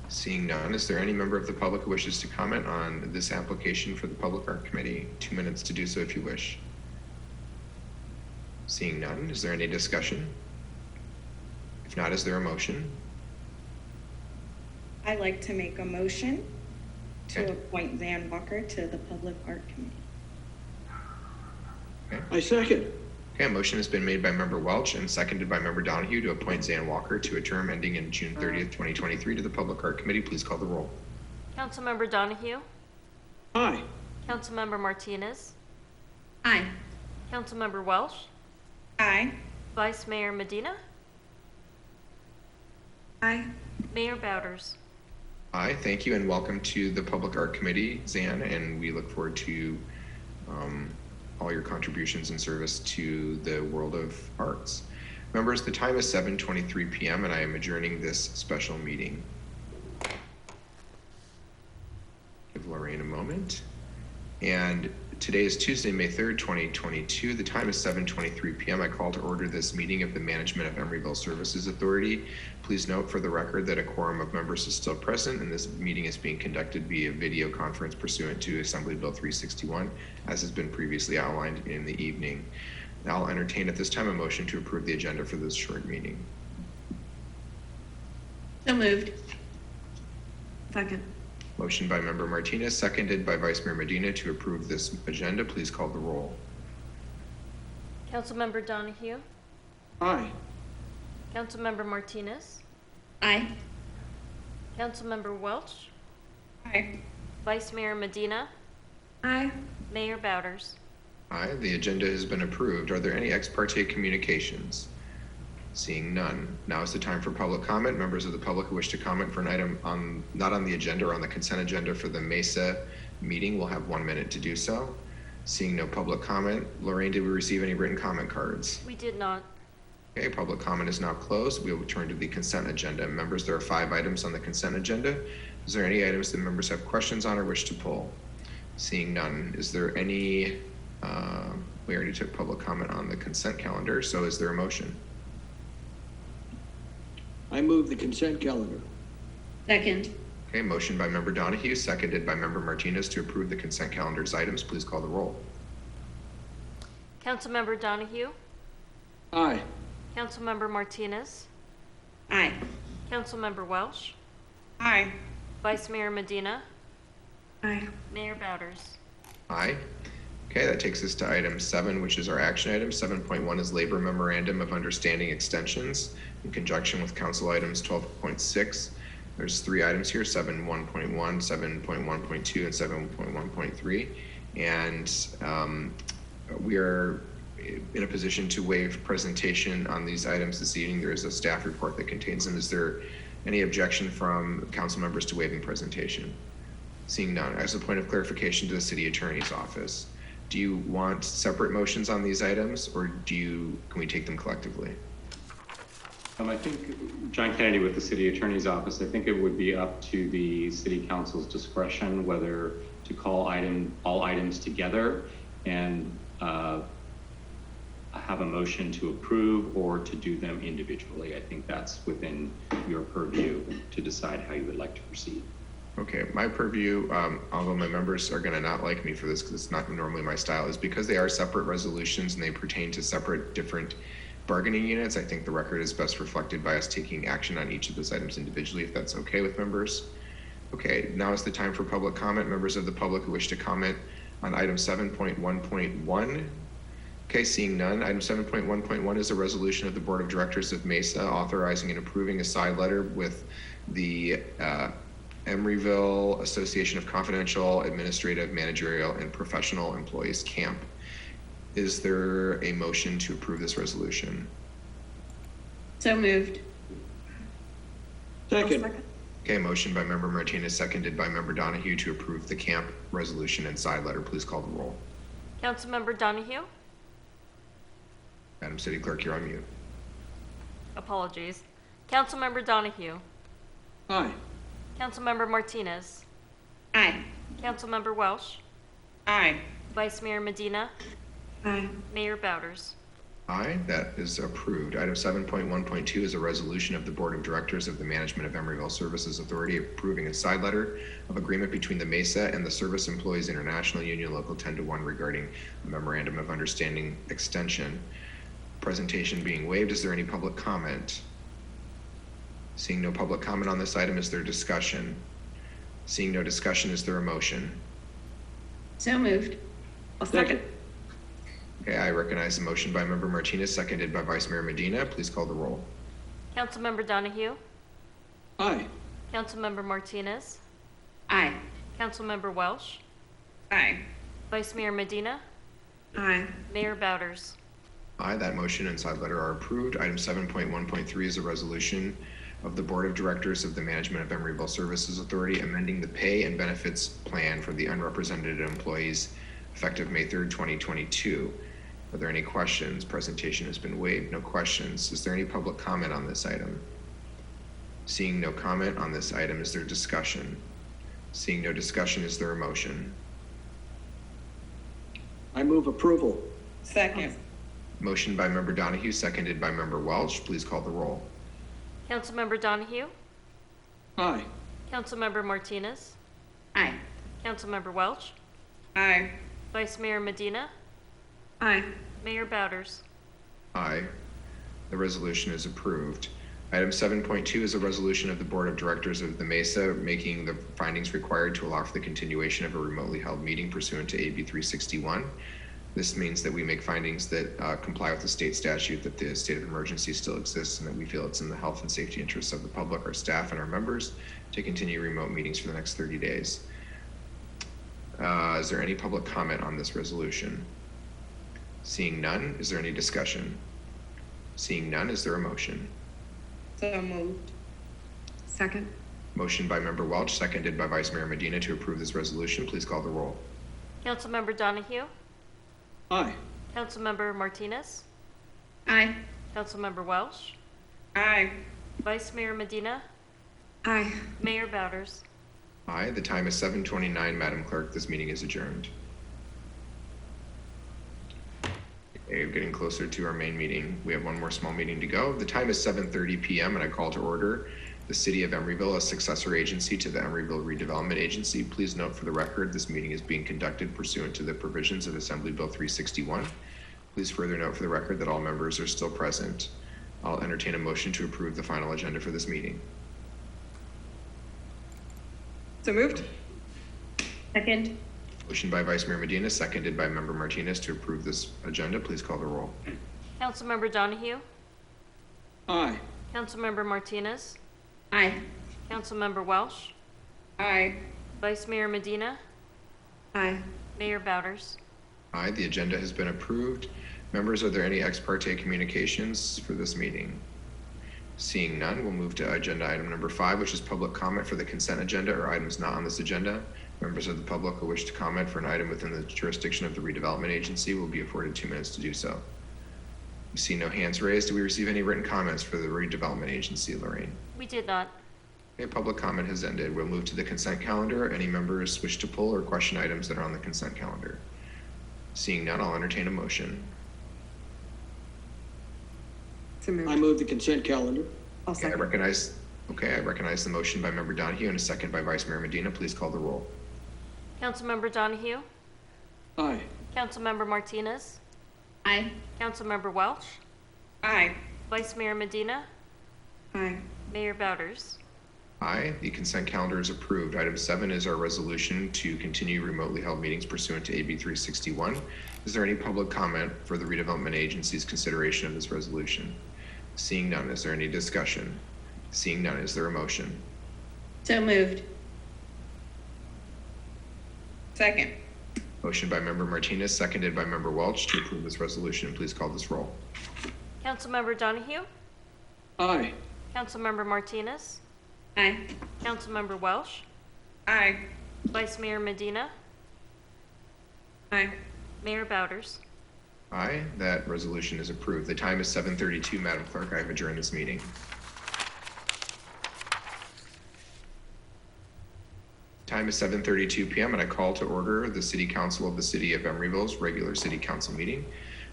Seeing none, is there any member of the public who wishes to comment on this application for the Public Art Committee? 2 minutes to do so if you wish. Seeing none, is there any discussion? If not, is there a motion? I'd like to make a motion to appoint Zan Walker to the Public Art Committee. Okay. I second. Okay, a motion has been made by Member Welch and seconded by Member Donahue to appoint Zan Walker to a term ending in June 30th, 2023 to the Public Art Committee. Please call the roll. Councilmember Donahue? Aye. Councilmember Martinez? Aye. Councilmember Welch? Aye. Vice Mayor Medina? Aye. Mayor Bowders? Aye, thank you, and welcome to the Public Art Committee, Zan, and we look forward to all your contributions and service to the world of arts. Members, the time is 7:23 p.m. and I am adjourning this special meeting. Give Lorraine a moment. And today is Tuesday, May 3rd, 2022. The time is 7:23 p.m. I call to order this meeting of the Management of Emeryville Services Authority. Please note for the record that a quorum of members is still present and this meeting is being conducted via video conference pursuant to Assembly Bill 361, as has been previously outlined in the evening. Now I'll entertain at this time a motion to approve the agenda for this short meeting. So moved. Second. Motion by Member Martinez, seconded by Vice Mayor Medina to approve this agenda. Please call the roll. Councilmember Donahue? Aye. Councilmember Martinez? Aye. Councilmember Welch? Aye. Vice Mayor Medina? Aye. Mayor Bowders? Aye, the agenda has been approved. Are there any ex parte communications? Seeing none. Now is the time for public comment. Members of the public who wish to comment for an item not on the agenda or on the consent agenda for the Mesa meeting will have 1 minute to do so. Seeing no public comment. Lorraine, did we receive any written comment cards? We did not. Okay, public comment is now closed. We will turn to the consent agenda. Members, there are 5 items on the consent agenda. Is there any items that members have questions on or wish to pull? Seeing none. Is there any, we already took public comment on the consent calendar, so is there a motion? I move the consent calendar. Second. Okay, motion by Member Donahue, seconded by Member Martinez to approve the consent calendar's items. Please call the roll. Councilmember Donahue? Aye. Councilmember Martinez? Aye. Councilmember Welch? Aye. Vice Mayor Medina? Aye. Mayor Bowders. Aye. Okay, that takes us to item 7, which is our action item. 7.1 is labor memorandum of understanding extensions in conjunction with council items 12.6. There's 3 items here, 7.1.1, 7.1.2, and 7.1.3. And we are in a position to waive presentation on these items this evening. There is a staff report that contains them. Is there any objection from council members to waiving presentation? Seeing none, as a point of clarification to the city attorney's office, do you want separate motions on these items, or can we take them collectively? I think John Kennedy with the city attorney's office, I think it would be up to the city council's discretion whether to call all items together and have a motion to approve or to do them individually. I think that's within your purview to decide how you would like to proceed. Okay, my purview, although my members are going to not like me for this because it's not normally my style, is because they are separate resolutions and they pertain to separate different bargaining units. I think the record is best reflected by us taking action on each of those items individually, if that's okay with members. Okay, now is the time for public comment. Members of the public who wish to comment on item 7.1.1. Okay, seeing none. Item 7.1.1 is a resolution of the Board of Directors of MESA authorizing and approving a side letter with the Emeryville Association of Confidential, Administrative, Managerial, and Professional Employees Camp. Is there a motion to approve this resolution? So moved. Second. Okay, motion by member Martinez, seconded by member Donahue to approve the camp resolution and side letter. Please call the roll. Councilmember Donahue? Madam City Clerk, you're on mute. Apologies. Councilmember Donahue? Aye. Councilmember Martinez? Aye. Councilmember Welsh? Aye. Vice Mayor Medina? Aye. Mayor Bowders. Aye, that is approved. Item 7.1.2 is a resolution of the Board of Directors of the Management of Emeryville Services Authority approving a side letter of agreement between the MESA and the Service Employees International Union Local 10-1 regarding a memorandum of understanding extension. Presentation being waived. Is there any public comment? Seeing no public comment on this item, is there discussion? Seeing no discussion, is there a motion? So moved. Second. Okay, I recognize the motion by member Martinez, seconded by Vice Mayor Medina. Please call the roll. Councilmember Donahue? Aye. Councilmember Martinez? Aye. Councilmember Welsh? Aye. Vice Mayor Medina? Aye. Mayor Bowders. Aye, that motion and side letter are approved. Item 7.1.3 is a resolution of the Board of Directors of the Management of Emeryville Services Authority amending the pay and benefits plan for the unrepresented employees effective May 3rd, 2022. Are there any questions? Presentation has been waived. No questions. Is there any public comment on this item? Seeing no comment on this item, is there discussion? Seeing no discussion, is there a motion? I move approval. Second. Motion by member Donahue, seconded by member Welch. Please call the roll. Councilmember Donahue? Aye. Councilmember Martinez? Aye. Councilmember Welch? Aye. Vice Mayor Medina? Aye. Mayor Bowders. Aye. The resolution is approved. Item 7.2 is a resolution of the Board of Directors of the MESA making the findings required to allow for the continuation of a remotely held meeting pursuant to AB 361. This means that we make findings that comply with the state statute, that the state of emergency still exists, and that we feel it's in the health and safety interests of the public, our staff, and our members to continue remote meetings for the next 30 days. Is there any public comment on this resolution? Seeing none, is there any discussion? Seeing none, is there a motion? So moved. Second. Motion by member Welch, seconded by Vice Mayor Medina to approve this resolution. Please call the roll. Councilmember Donahue? Aye. Councilmember Martinez? Aye. Councilmember Welsh? Aye. Vice Mayor Medina? Aye. Mayor Bowders. Aye. The time is 7:29, Madam Clerk. This meeting is adjourned. Okay, we're getting closer to our main meeting. We have one more small meeting to go. The time is 7:30 p.m. and I call to order the City of Emeryville, a successor agency to the Emeryville Redevelopment Agency. Please note for the record, this meeting is being conducted pursuant to the provisions of Assembly Bill 361. Please further note for the record that all members are still present. I'll entertain a motion to approve the final agenda for this meeting. So moved. Second. Motion by Vice Mayor Medina, seconded by Member Martinez to approve this agenda. Please call the roll. Councilmember Donahue? Aye. Councilmember Martinez? Aye. Councilmember Welsh? Aye. Vice Mayor Medina? Aye. Mayor Bowders? Aye, the agenda has been approved. Members, are there any ex parte communications for this meeting? Seeing none, we'll move to agenda item number 5, which is public comment for the consent agenda or items not on this agenda. Members of the public who wish to comment for an item within the jurisdiction of the redevelopment agency will be afforded 2 minutes to do so. We see no hands raised. Do we receive any written comments for the redevelopment agency, Lorraine? We did not. Okay, public comment has ended. We'll move to the consent calendar. Any members wish to pull or question items that are on the consent calendar? Seeing none, I'll entertain a motion. So moved. I move the consent calendar. I'll Okay, I second. recognize the motion by Member Donahue and a second by Vice Mayor Medina. Please call the roll. Councilmember Donahue? Aye. Councilmember Martinez? Aye. Councilmember Welch? Aye. Vice Mayor Medina? Aye. Mayor Bowders? Aye, the consent calendar is approved. Item 7 is our resolution to continue remotely held meetings pursuant to AB 361. Is there any public comment for the redevelopment agency's consideration of this resolution? Seeing none, is there any discussion? Seeing none, is there a motion? So moved. Second. Motion by Member Martinez, seconded by Member Welch to approve this resolution. Please call this roll. Councilmember Donahue? Aye. Councilmember Martinez? Aye. Councilmember Welsh? Aye. Vice Mayor Medina? Aye. Mayor Bowders? Aye, that resolution is approved. The time is 7:32. Madam Clerk, I have adjourned this meeting. Time is 7:32 p.m. and I call to order the City Council of the City of Emeryville's regular City Council meeting.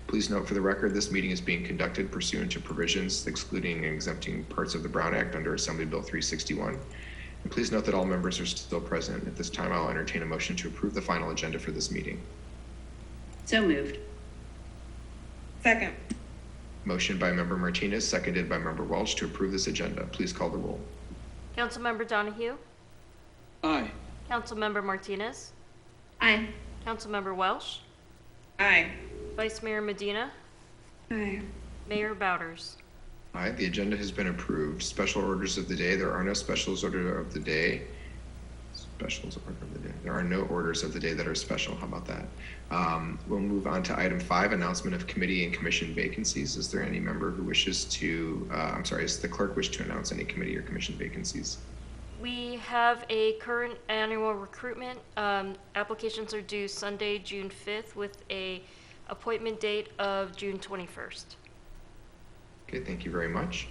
Please note for the record, this meeting is being conducted pursuant to provisions excluding and exempting parts of the Brown Act under Assembly Bill 361. And please note that all members are still present. At this time, I'll entertain a motion to approve the final agenda for this meeting. So moved. Second. Motion by Member Martinez, seconded by Member Welch to approve this agenda. Please call the roll. Councilmember Donahue? Aye. Councilmember Martinez? Aye. Councilmember Welsh? Aye. Vice Mayor Medina? Aye. Mayor Bowders? Aye, the agenda has been approved. Special orders of the day. There are no specials order of the day. Specials order of the day. There are no orders of the day that are special. How about that? We'll move on to item 5, announcement of committee and commission vacancies. Is there any member who wishes to, does the clerk wish to announce any committee or commission vacancies? We have a current annual recruitment. Applications are due Sunday, June 5th with a appointment date of June 21st. Okay, thank you very much.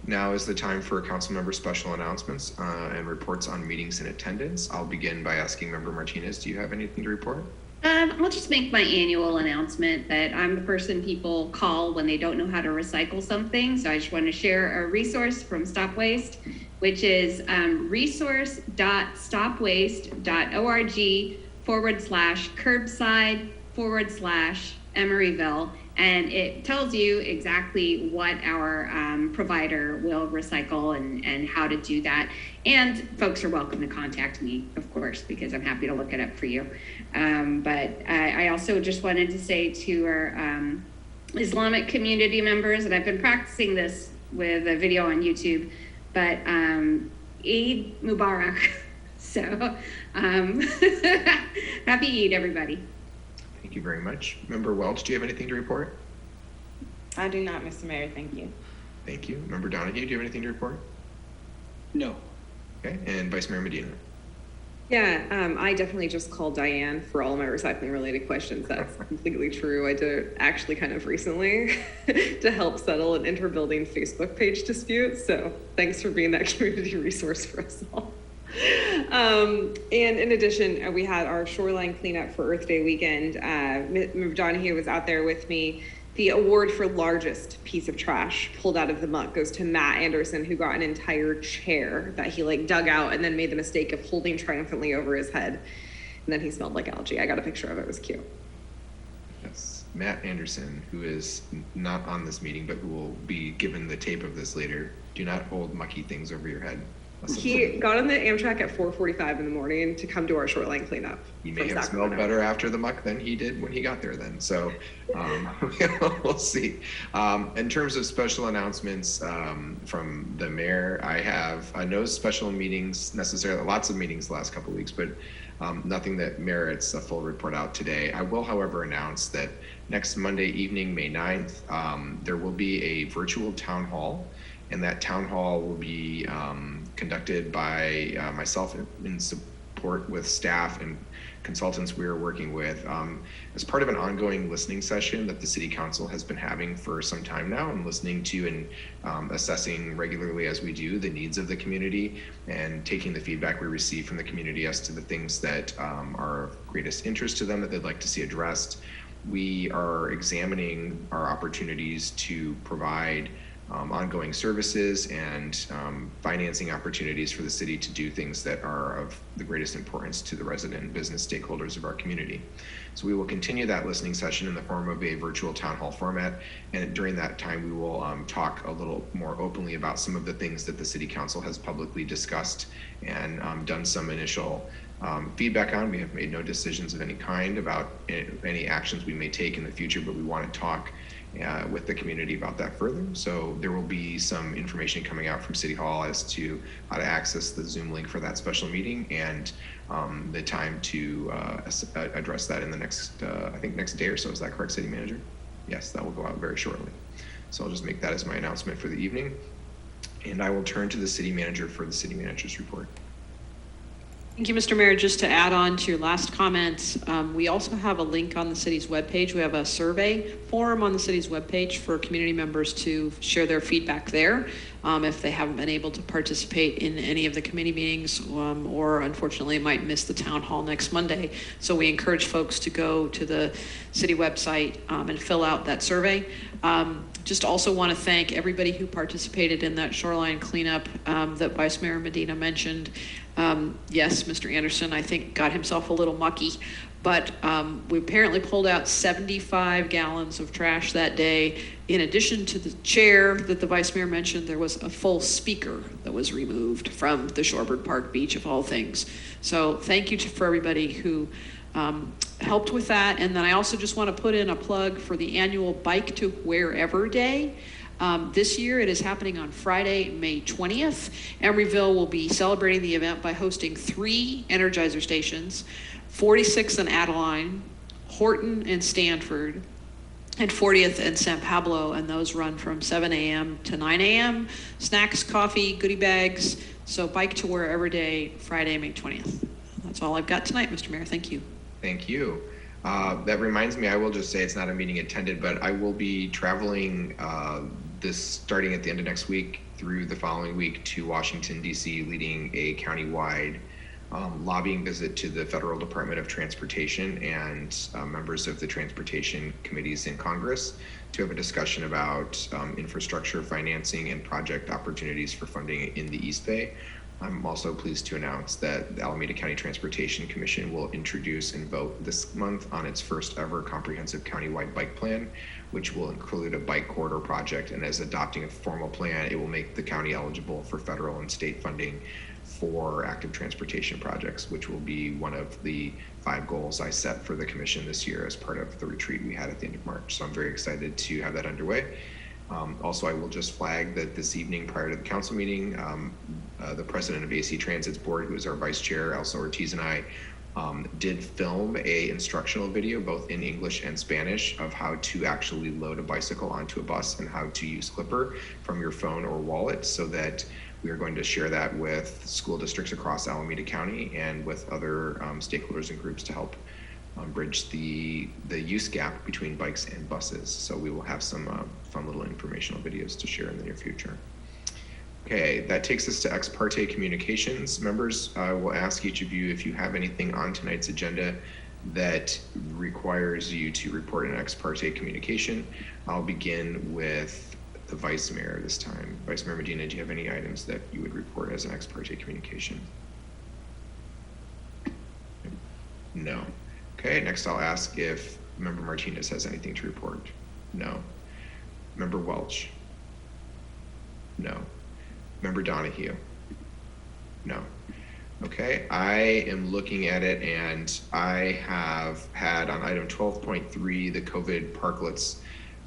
Now is the time for council member special announcements and reports on meetings and attendance. I'll begin by asking Member Martinez, do you have anything to report? I'll just make my annual announcement that I'm the person people call when they don't know how to recycle something. So I just want to share a resource from Stop Waste, which is resource.stopwaste.org/curbside/Emeryville. And it tells you exactly what our provider will recycle and how to do that. And folks are welcome to contact me, of course, because I'm happy to look it up for you. But I also just wanted to say to our Islamic community members, and I've been practicing this with a video on YouTube, but Eid Mubarak. So happy Eid, everybody. Thank you very much. Member Welch, do you have anything to report? I do not, Mr. Mayor. Thank you. Thank you. Member Donahue, do you have anything to report? No. Okay, and Vice Mayor Medina. Yeah, I definitely just called Diane for all of my recycling related questions. That's completely true. I did it actually kind of recently to help settle an interbuilding Facebook page dispute. So thanks for being that community resource for us all. And in addition, we had our Shoreline Cleanup for Earth Day weekend. Member Donahue was out there with me. The award for largest piece of trash pulled out of the muck goes to Matt Anderson, who got an entire chair that he dug out and then made the mistake of holding triumphantly over his head. And then he smelled like algae. I got a picture of it. It was cute. Yes, Matt Anderson, who is not on this meeting, but who will be given the tape of this later. Do not hold mucky things over your head. He got on the Amtrak at 4:45 in the morning to come to our Shoreline Cleanup. He may have smelled better after the muck than he did when he got there then. So we'll see. In terms of special announcements from the mayor, I have no special meetings necessarily, lots of meetings the last couple of weeks, but nothing that merits a full report out today. I will, however, announce that next Monday evening, May 9th, there will be a virtual town hall, and that town hall will be conducted by myself in support with staff and consultants we are working with as part of an ongoing listening session that the City Council has been having for some time now, and listening to and assessing regularly as we do the needs of the community and taking the feedback we receive from the community as to the things that are of greatest interest to them that they'd like to see addressed. We are examining our opportunities to provide ongoing services and financing opportunities for the city to do things that are of the greatest importance to the resident and business stakeholders of our community. So we will continue that listening session in the form of a virtual town hall format, and during that time we will talk a little more openly about some of the things that the City Council has publicly discussed and done some initial feedback on. We have made no decisions of any kind about any actions we may take in the future, but we want to talk with the community about that further. So there will be some information coming out from City Hall as to how to access the Zoom link for that special meeting, and the time to address that in the next, I think next day or so. Is that correct, City Manager? Yes, that will go out very shortly. So I'll just make that as my announcement for the evening. And I will turn to the City Manager for the City Manager's report. Thank you, Mr. Mayor. Just to add on to your last comments, we also have a link on the city's webpage. We have a survey form on the city's webpage for community members to share their feedback there if they haven't been able to participate in any of the committee meetings or unfortunately might miss the town hall next Monday. So we encourage folks to go to the city website and fill out that survey. Just also want to thank everybody who participated in that shoreline cleanup that Vice Mayor Medina mentioned. Yes, Mr. Anderson, I think, got himself a little mucky, but we apparently pulled out 75 gallons of trash that day. In addition to the chair that the Vice Mayor mentioned, there was a full speaker that was removed from the Shorebird Park Beach, of all things. So thank you for everybody who helped with that. And then I also just want to put in a plug for the annual Bike to Wherever Day. This year it is happening on Friday, May 20th. Emeryville will be celebrating the event by hosting 3 Energizer stations, 46th and Adeline, Horton and Stanford, and 40th and San Pablo, and those run from 7 a.m. to 9 a.m. Snacks, coffee, goodie bags. So Bike to Wherever Day, Friday, May 20th. That's all I've got tonight, Mr. Mayor. Thank you. Thank you. That reminds me, I will just say it's not a meeting attended, but I will be traveling this starting at the end of next week through the following week to Washington, D.C., leading a countywide lobbying visit to the Federal Department of Transportation and members of the transportation committees in Congress to have a discussion about infrastructure financing and project opportunities for funding in the East Bay. I'm also pleased to announce that the Alameda County Transportation Commission will introduce and vote this month on its first ever comprehensive countywide bike plan, which will include a bike corridor project. And as adopting a formal plan, it will make the county eligible for federal and state funding for active transportation projects, which will be one of the 5 goals I set for the commission this year as part of the retreat we had at the end of March. So I'm very excited to have that underway. Also, I will just flag that this evening prior to the council meeting, the president of AC Transit's board, who is our vice chair, Elsa Ortiz, and I did film a instructional video, both in English and Spanish, of how to actually load a bicycle onto a bus and how to use Clipper from your phone or wallet, so that we are going to share that with school districts across Alameda County and with other stakeholders and groups to help bridge the use gap between bikes and buses. So we will have some fun little informational videos to share in the near future. Okay, that takes us to ex parte communications. Members, I will ask each of you if you have anything on tonight's agenda that requires you to report an ex parte communication. I'll begin with the Vice Mayor this time. Vice Mayor Medina, do you have any items that you would report as an ex parte communication? No. Okay, next I'll ask if Member Martinez has anything to report. No. Member Welch? No. Member Donahue? Okay, I am looking at it and I have had on item 12.3, the COVID parklets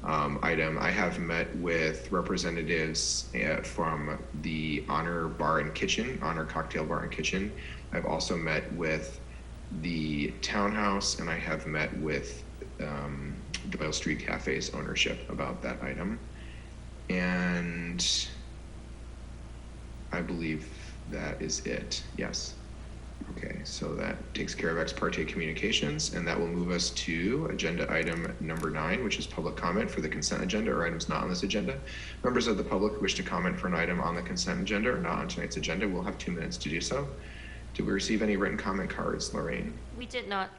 item, I have met with representatives from the Honor Bar and Kitchen, Honor Cocktail Bar and Kitchen. I've also met with the Townhouse, and I have met with Doyle Street Cafes ownership about that item. And I believe that is it. Yes. Okay, so that takes care of ex parte communications, and that will move us to agenda item number 9, which is public comment for the consent agenda or items not on this agenda. Members of the public who wish to comment for an item on the consent agenda or not on tonight's agenda will have 2 minutes to do so. Did we receive any written comment cards, Lorraine? We did not.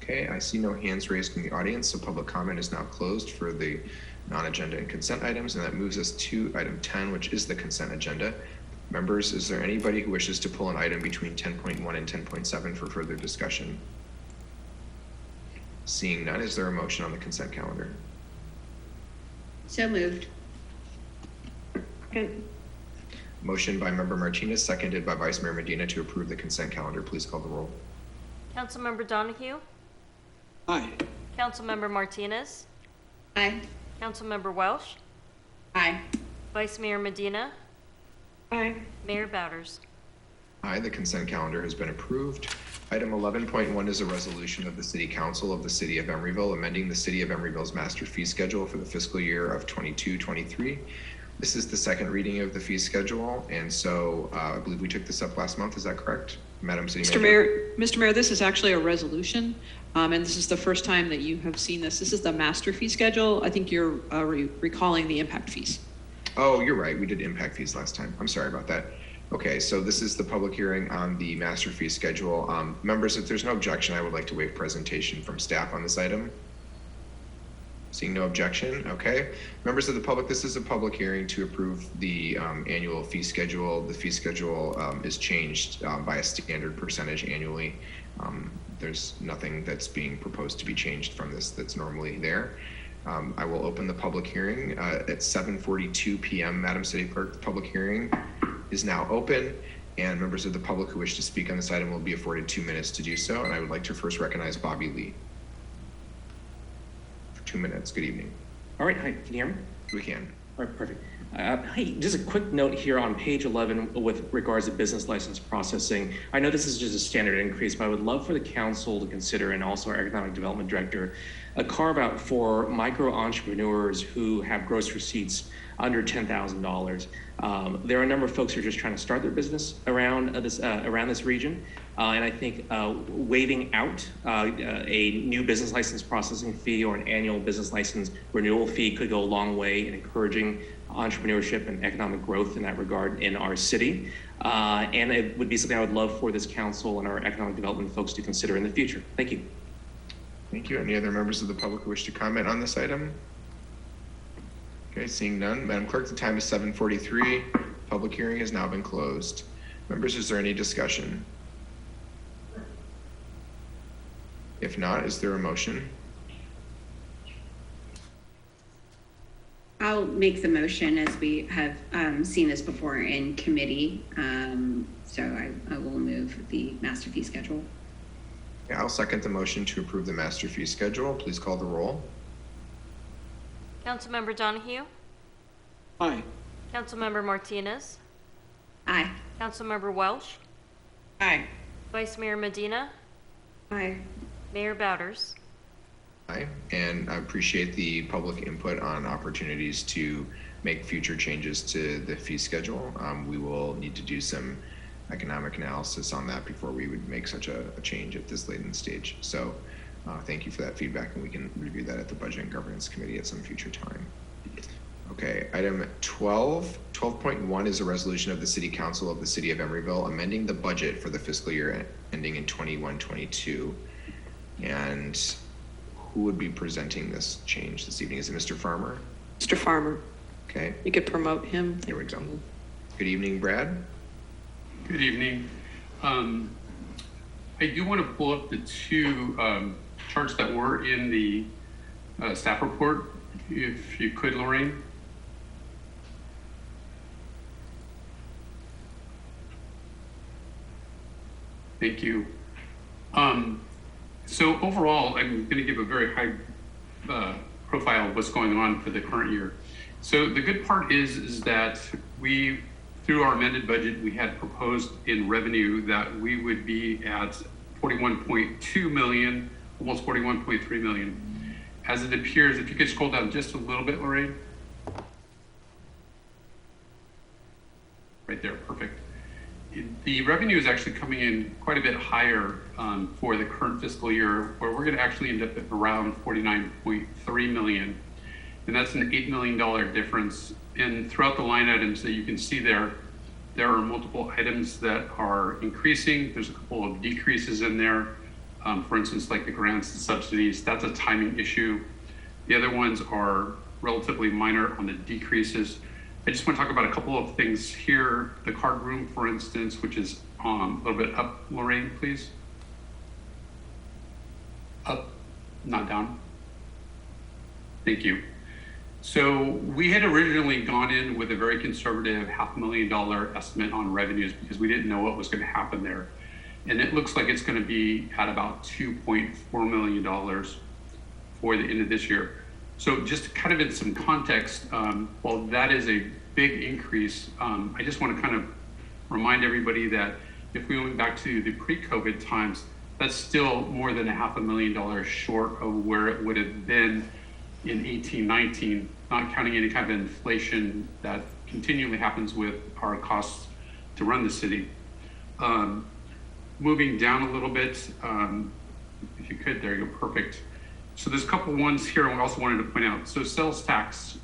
Okay, I see no hands raised in the audience, so public comment is now closed for the non-agenda and consent items, and that moves us to item 10, which is the consent agenda. Members, is there anybody who wishes to pull an item between 10.1 and 10.7 for further discussion? Seeing none, is there a motion on the consent calendar? So moved. Motion by Member Martinez, seconded by Vice Mayor Medina to approve the consent calendar. Please call the roll. Councilmember Donahue? Aye. Councilmember Martinez? Aye. Councilmember Welsh? Aye. Vice Mayor Medina? Aye. Mayor Bowders? Aye, the consent calendar has been approved. Item 11.1 is a resolution of the City Council of the City of Emeryville amending the City of Emeryville's master fee schedule for the fiscal year of 22-23. This is the second reading of the fee schedule, and so I believe we took this up last month. Is that correct, Madam City Manager? Mr. Mayor, this is actually a resolution, and this is the first time that you have seen this. This is the master fee schedule. I think you're recalling the impact fees. Oh, you're right. We did impact fees last time. I'm sorry about that. Okay, so this is the public hearing on the master fee schedule. Members, if there's no objection, I would like to waive presentation from staff on this item. Seeing no objection, okay. Members of the public, this is a public hearing to approve the annual fee schedule. The fee schedule is changed by a standard percentage annually. There's nothing that's being proposed to be changed from this that's normally there. I will open the public hearing at 7:42 p.m. Madam City Clerk, the public hearing is now open, and members of the public who wish to speak on this item will be afforded 2 minutes to do so. And I would like to first recognize Bobby Lee. For 2 minutes. Good evening. All right, hi, can you hear me? We can. All right, perfect. Hey, just a quick note here on page 11 with regards to business license processing. I know this is just a standard increase, but I would love for the council to consider, and also our economic development director, a carve out for micro entrepreneurs who have gross receipts under $10,000. There are a number of folks who are just trying to start their business around this region, and I think waiving out a new business license processing fee or an annual business license renewal fee could go a long way in encouraging entrepreneurship and economic growth in that regard in our city. And it would be something I would love for this council and our economic development folks to consider in the future. Thank you. Thank you. Any other members of the public who wish to comment on this item? Okay, seeing none. Madam Clerk, the time is 7:43. Public hearing has now been closed. Members, is there any discussion? If not, is there a motion? I'll make the motion as we have seen this before in committee. So I will move the master fee schedule. Yeah, I'll second the motion to approve the master fee schedule. Please call the roll. Councilmember Donahue? Aye. Councilmember Martinez? Aye. Councilmember Welsh? Aye. Vice Mayor Medina? Aye. Mayor Bowders? Aye, and I appreciate the public input on opportunities to make future changes to the fee schedule. We will need to do some economic analysis on that before we would make such a change at this late in the stage. So thank you for that feedback, and we can review that at the Budget and Governance Committee at some future time. Okay, item 12.1 is a resolution of the City Council of the City of Emeryville amending the budget for the fiscal year ending in 21-22. And who would be presenting this change this evening? Is it Mr. Farmer? Mr. Farmer. Okay. You could promote him. Here we go. Good evening, Brad. Good evening. I do want to pull up the two charts that were in the staff report, if you could, Lorraine. Thank you. So overall, I'm going to give a very high profile of what's going on for the current year. So the good part is that we, through our amended budget, we had proposed in revenue that we would be at 41.2 million, almost 41.3 million. As it appears, if you could scroll down just a little bit, Lorraine. Right there, perfect. The revenue is actually coming in quite a bit higher for the current fiscal year, where we're going to actually end up at around 49.3 million. And that's an $8 million difference. And throughout the line items that you can see there are multiple items that are increasing. There's a couple of decreases in there. For instance, like the grants and subsidies, that's a timing issue. The other ones are relatively minor on the decreases. I just want to talk about a couple of things here. The card room, for instance, which is a little bit up, Lorraine, please. Up, not down. Thank you. So we had originally gone in with a very conservative $500,000 estimate on revenues because we didn't know what was going to happen there. And it looks like it's going to be at about $2.4 million for the end of this year. So just kind of in some context, while that is a big increase, I just want to kind of remind everybody that if we went back to the pre-COVID times, that's still more than $500,000 short of where it would have been in 18-19, not counting any kind of inflation that continually happens with our costs to run the city. Moving down a little bit, if you could, there you go, perfect. So there's a couple ones here I also wanted to point out. So sales tax,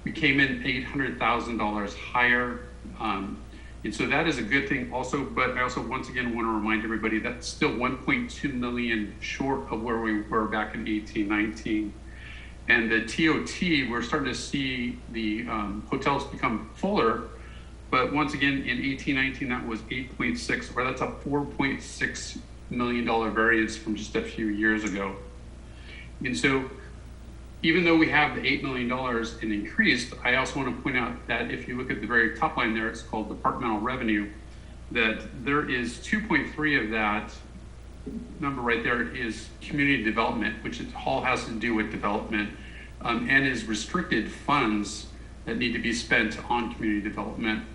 we came in $800,000 higher. And so that is a good thing also, but I also once again want to remind everybody that's still 1.2 million short of where we were back in 18-19. And the TOT, we're starting to see the hotels become fuller, but once again in 18-19 that was 8.6, or that's a $4.6 million variance from just a few years ago. And so even though we have the $8 million in increased, I also want to point out that if you look at the very top line there, it's called Departmental Revenue, that there is 2.3 of that number right there is community development, which all has to do with development, and is restricted funds that need to be spent on community development.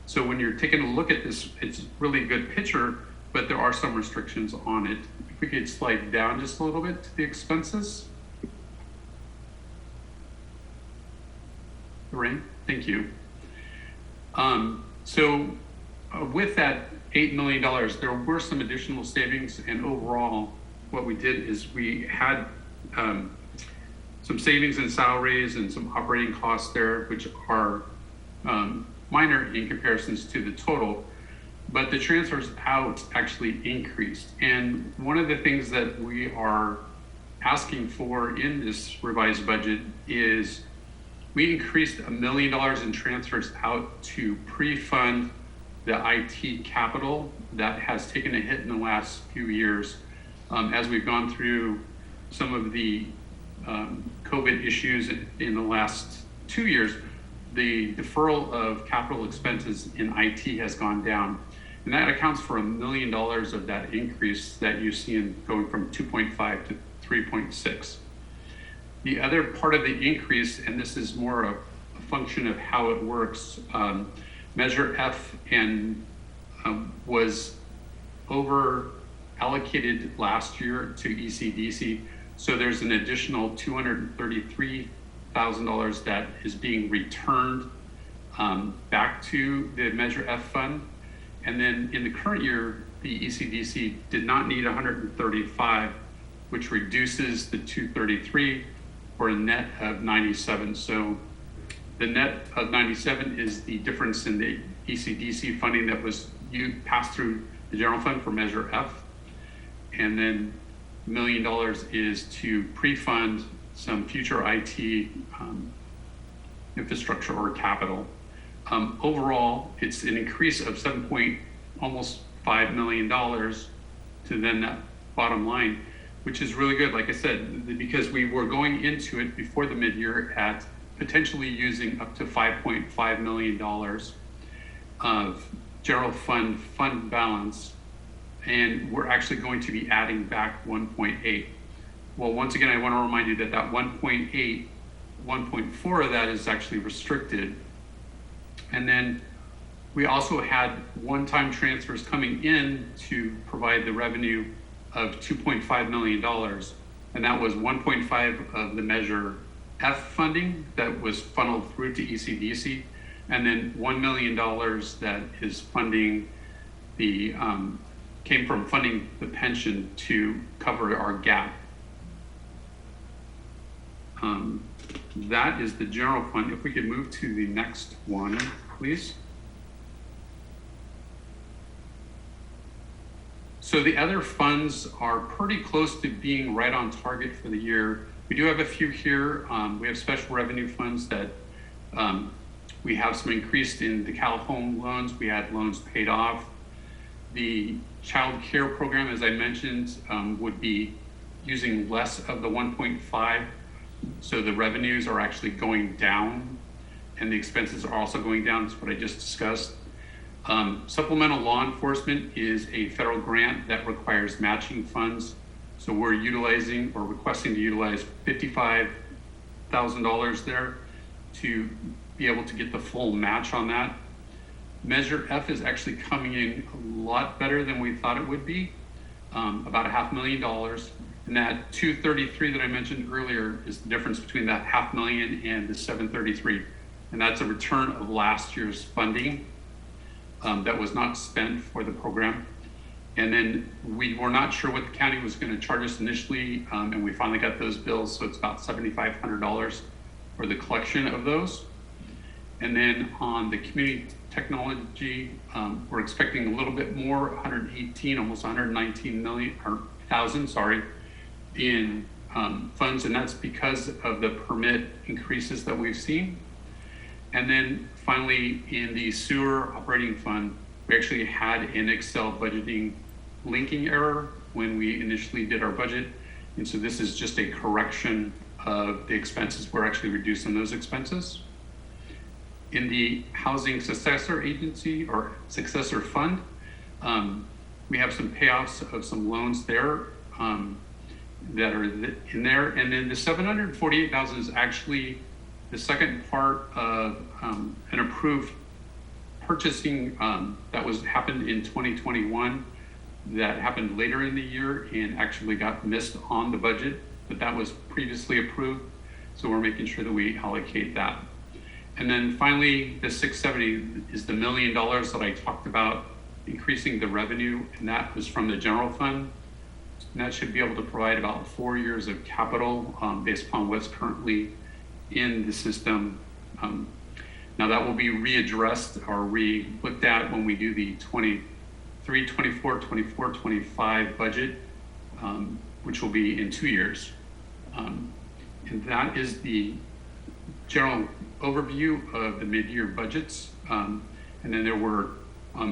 So when you're taking a look at this, it's really a good picture, but there are some restrictions on it. If we could slide down just a little bit to the expenses. Lorraine, thank you. With that $8 million, there were some additional savings, and overall, what we did is we had some savings in salaries and some operating costs there, which are minor in comparisons to the total, but the transfers out actually increased. And one of the things that we are asking for in this revised budget is we increased $1 million in transfers out to pre-fund the IT capital that has taken a hit in the last few years as we've gone through some of the COVID issues in the last 2 years. The deferral of capital expenses in IT has gone down, and that accounts for $1 million of that increase that you see in going from 2.5 to 3.6. The other part of the increase, and this is more a function of how it works, Measure F was over allocated last year to ECDC. So there's an additional $233,000 that is being returned back to the Measure F fund. And then in the current year, the ECDC did not need 135, which reduces the 233 for a net of 97. So the net of 97 is the difference in the ECDC funding that was passed through the general fund for Measure F. And then $1 million is to pre-fund some future IT infrastructure or capital. Overall, it's an increase of almost $5 million to then that bottom line, which is really good, like I said, because we were going into it before the mid-year at potentially using up to $5.5 million of general fund balance, and we're actually going to be adding back 1.8. Well, once again, I want to remind you that 1.8, 1.4 of that is actually restricted. And then we also had one-time transfers coming in to provide the revenue of $2.5 million. And that was 1.5 of the Measure F funding that was funneled through to ECDC. And then $1 million that is funding the, came from funding the pension to cover our gap. That is the general fund. If we could move to the next one, please. So the other funds are pretty close to being right on target for the year. We do have a few here. We have special revenue funds that we have some increased in the Cal Home loans. We had loans paid off. The child care program, as I mentioned, would be using less of the 1.5. So the revenues are actually going down and the expenses are also going down. That's what I just discussed. Supplemental law enforcement is a federal grant that requires matching funds. So we're utilizing or requesting to utilize $55,000 there to be able to get the full match on that. Measure F is actually coming in a lot better than we thought it would be, about $500,000. And that 233 that I mentioned earlier is the difference between that $500,000 and the 733. And that's a return of last year's funding that was not spent for the program. And then we were not sure what the county was going to charge us initially, and we finally got those bills. So it's about $7,500 for the collection of those. And then on the community technology, we're expecting a little bit more, 118, almost 119,000, sorry, in funds, and that's because of the permit increases that we've seen. And then finally, in the sewer operating fund, we actually had an Excel budgeting linking error when we initially did our budget. And so this is just a correction of the expenses. We're actually reducing those expenses. In the Housing Successor Agency or Successor Fund, we have some payoffs of some loans there that are in there. And then the $748,000 is actually the second part of an approved purchasing that happened in 2021 that happened later in the year and actually got missed on the budget, but that was previously approved. So we're making sure that we allocate that. And then finally, the 670 is the $1 million that I talked about increasing the revenue, and that was from the general fund. And that should be able to provide about 4 years of capital based upon what's currently in the system. Now that will be readdressed or re-looked at when we do the 23, 24, 24, 25 budget, which will be in 2 years. And that is the general overview of the mid-year budgets. And then there were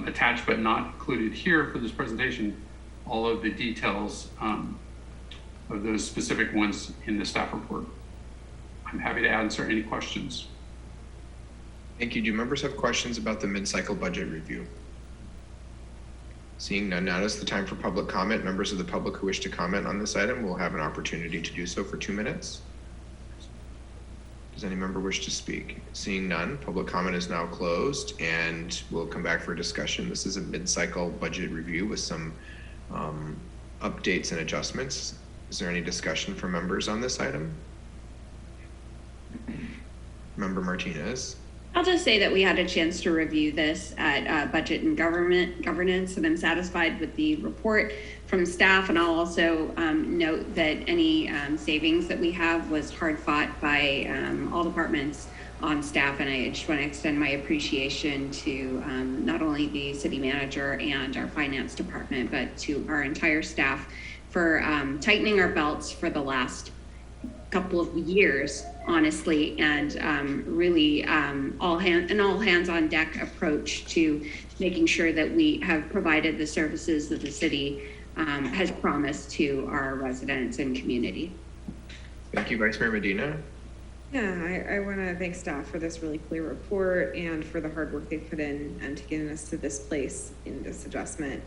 attached but not included here for this presentation, all of the details of those specific ones in the staff report. I'm happy to answer any questions. Thank you. Do members have questions about the mid-cycle budget review? Seeing none, now is the time for public comment. Members of the public who wish to comment on this item will have an opportunity to do so for 2 minutes. Does any member wish to speak? Seeing none, public comment is now closed and we'll come back for discussion. This is a mid-cycle budget review with some updates and adjustments. Is there any discussion from members on this item? Member Martinez. I'll just say that we had a chance to review this at Budget and Governance, and I'm satisfied with the report from staff. And I'll also note that any savings that we have was hard fought by all departments on staff. And I just want to extend my appreciation to not only the city manager and our finance department, but to our entire staff for tightening our belts for the last couple of years, honestly, and really all hands on deck approach to making sure that we have provided the services that the city has promised to our residents and community. Thank you, Vice Mayor Medina. Yeah, I want to thank staff for this really clear report and for the hard work they put in to getting us to this place in this adjustment.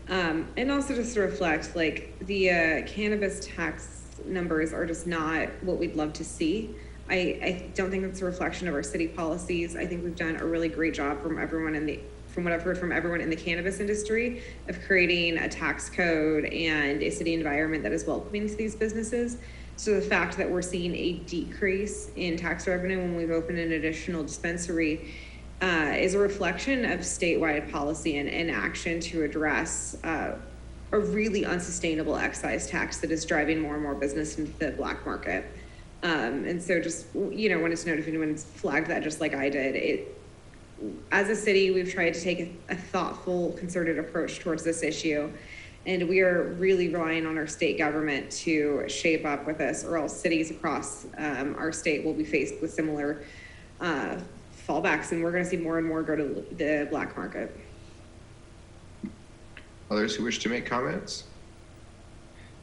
And also just to reflect, like the cannabis tax numbers are just not what we'd love to see. I don't think it's a reflection of our city policies. I think we've done a really great job from what I've heard from everyone in the cannabis industry of creating a tax code and a city environment that is welcoming to these businesses. So the fact that we're seeing a decrease in tax revenue when we've opened an additional dispensary is a reflection of statewide policy and action to address a really unsustainable excise tax that is driving more and more business into the black market. And so just, wanted to note if anyone's flagged that just like I did, as a city, we've tried to take a thoughtful, concerted approach towards this issue. And we are really relying on our state government to shape up with us, or else cities across our state will be faced with similar fallbacks, and we're going to see more and more go to the black market. Others who wish to make comments?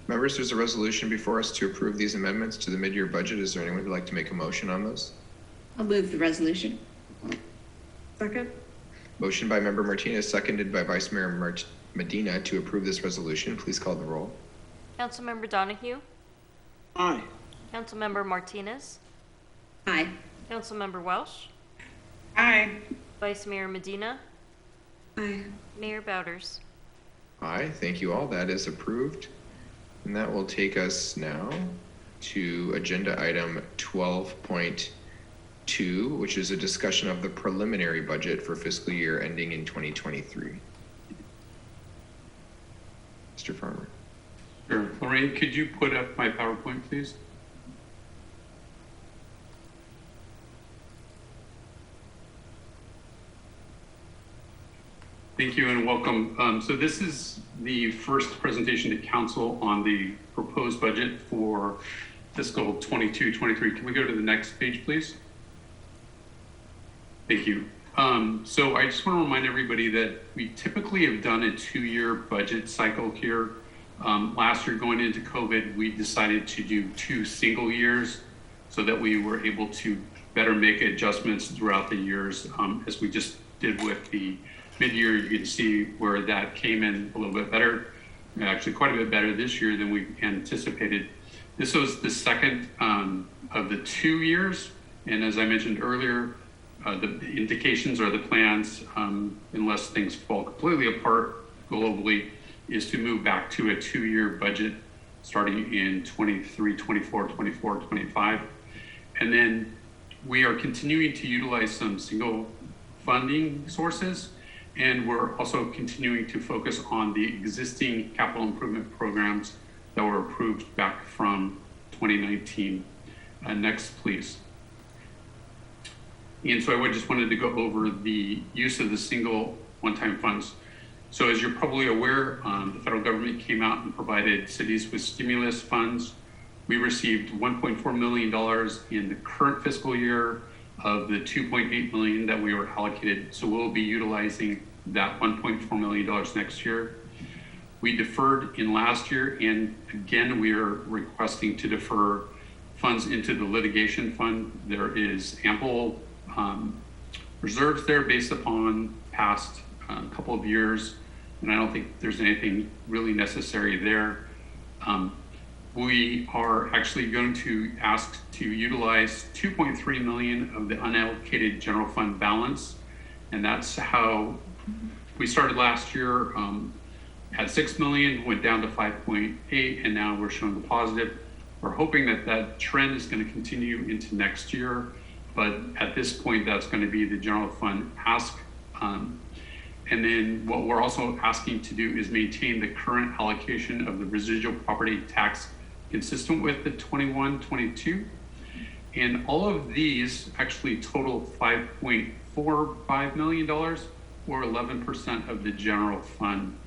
Members, there's a resolution before us to approve these amendments to the mid-year budget. Is there anyone who'd like to make a motion on those? I'll move the resolution. Second. Motion by Member Martinez, seconded by Vice Mayor Medina to approve this resolution. Please call the roll. Councilmember Donahue? Aye. Councilmember Martinez? Aye. Councilmember Welsh? Aye. Vice Mayor Medina? Aye. Mayor Bowders? Aye, thank you all. That is approved. And that will take us now to agenda item 12.2, which is a discussion of the preliminary budget for fiscal year ending in 2023. Mr. Farmer. Sure. Lorraine, could you put up my PowerPoint, please? Thank you and welcome. So this is the first presentation to council on the proposed budget for fiscal 22-23. Can we go to the next page, please? Thank you. So I just want to remind everybody that we typically have done a 2-year budget cycle here. Last year, going into COVID, we decided to do 2 single years so that we were able to better make adjustments throughout the years. As we just did with the mid-year, you can see where that came in a little bit better, actually quite a bit better this year than we anticipated. This was the second of the 2 years. And as I mentioned earlier, the indications or the plans, unless things fall completely apart globally, is to move back to a 2-year budget starting in 23, 24, 24, 25. And then we are continuing to utilize some single funding sources. And we're also continuing to focus on the existing capital improvement programs that were approved back from 2019. Next, please. And so I just wanted to go over the use of the single one-time funds. So as you're probably aware, the federal government came out and provided cities with stimulus funds. We received $1.4 million in the current fiscal year of the $2.8 million that we were allocated. So we'll be utilizing that $1.4 million next year. We deferred in last year, and again, we are requesting to defer funds into the litigation fund. There is ample reserves there based upon past couple of years, and I don't think there's anything really necessary there. We are actually going to ask to utilize 2.3 million of the unallocated general fund balance, and that's how we started last year at 6 million, went down to 5.8, and now we're showing the positive. We're hoping that that trend is going to continue into next year, but at this point, that's going to be the general fund ask. And then what we're also asking to do is maintain the current allocation of the residual property tax consistent with the 21-22. And all of these actually total $5.45 million, or 11% of the general fund.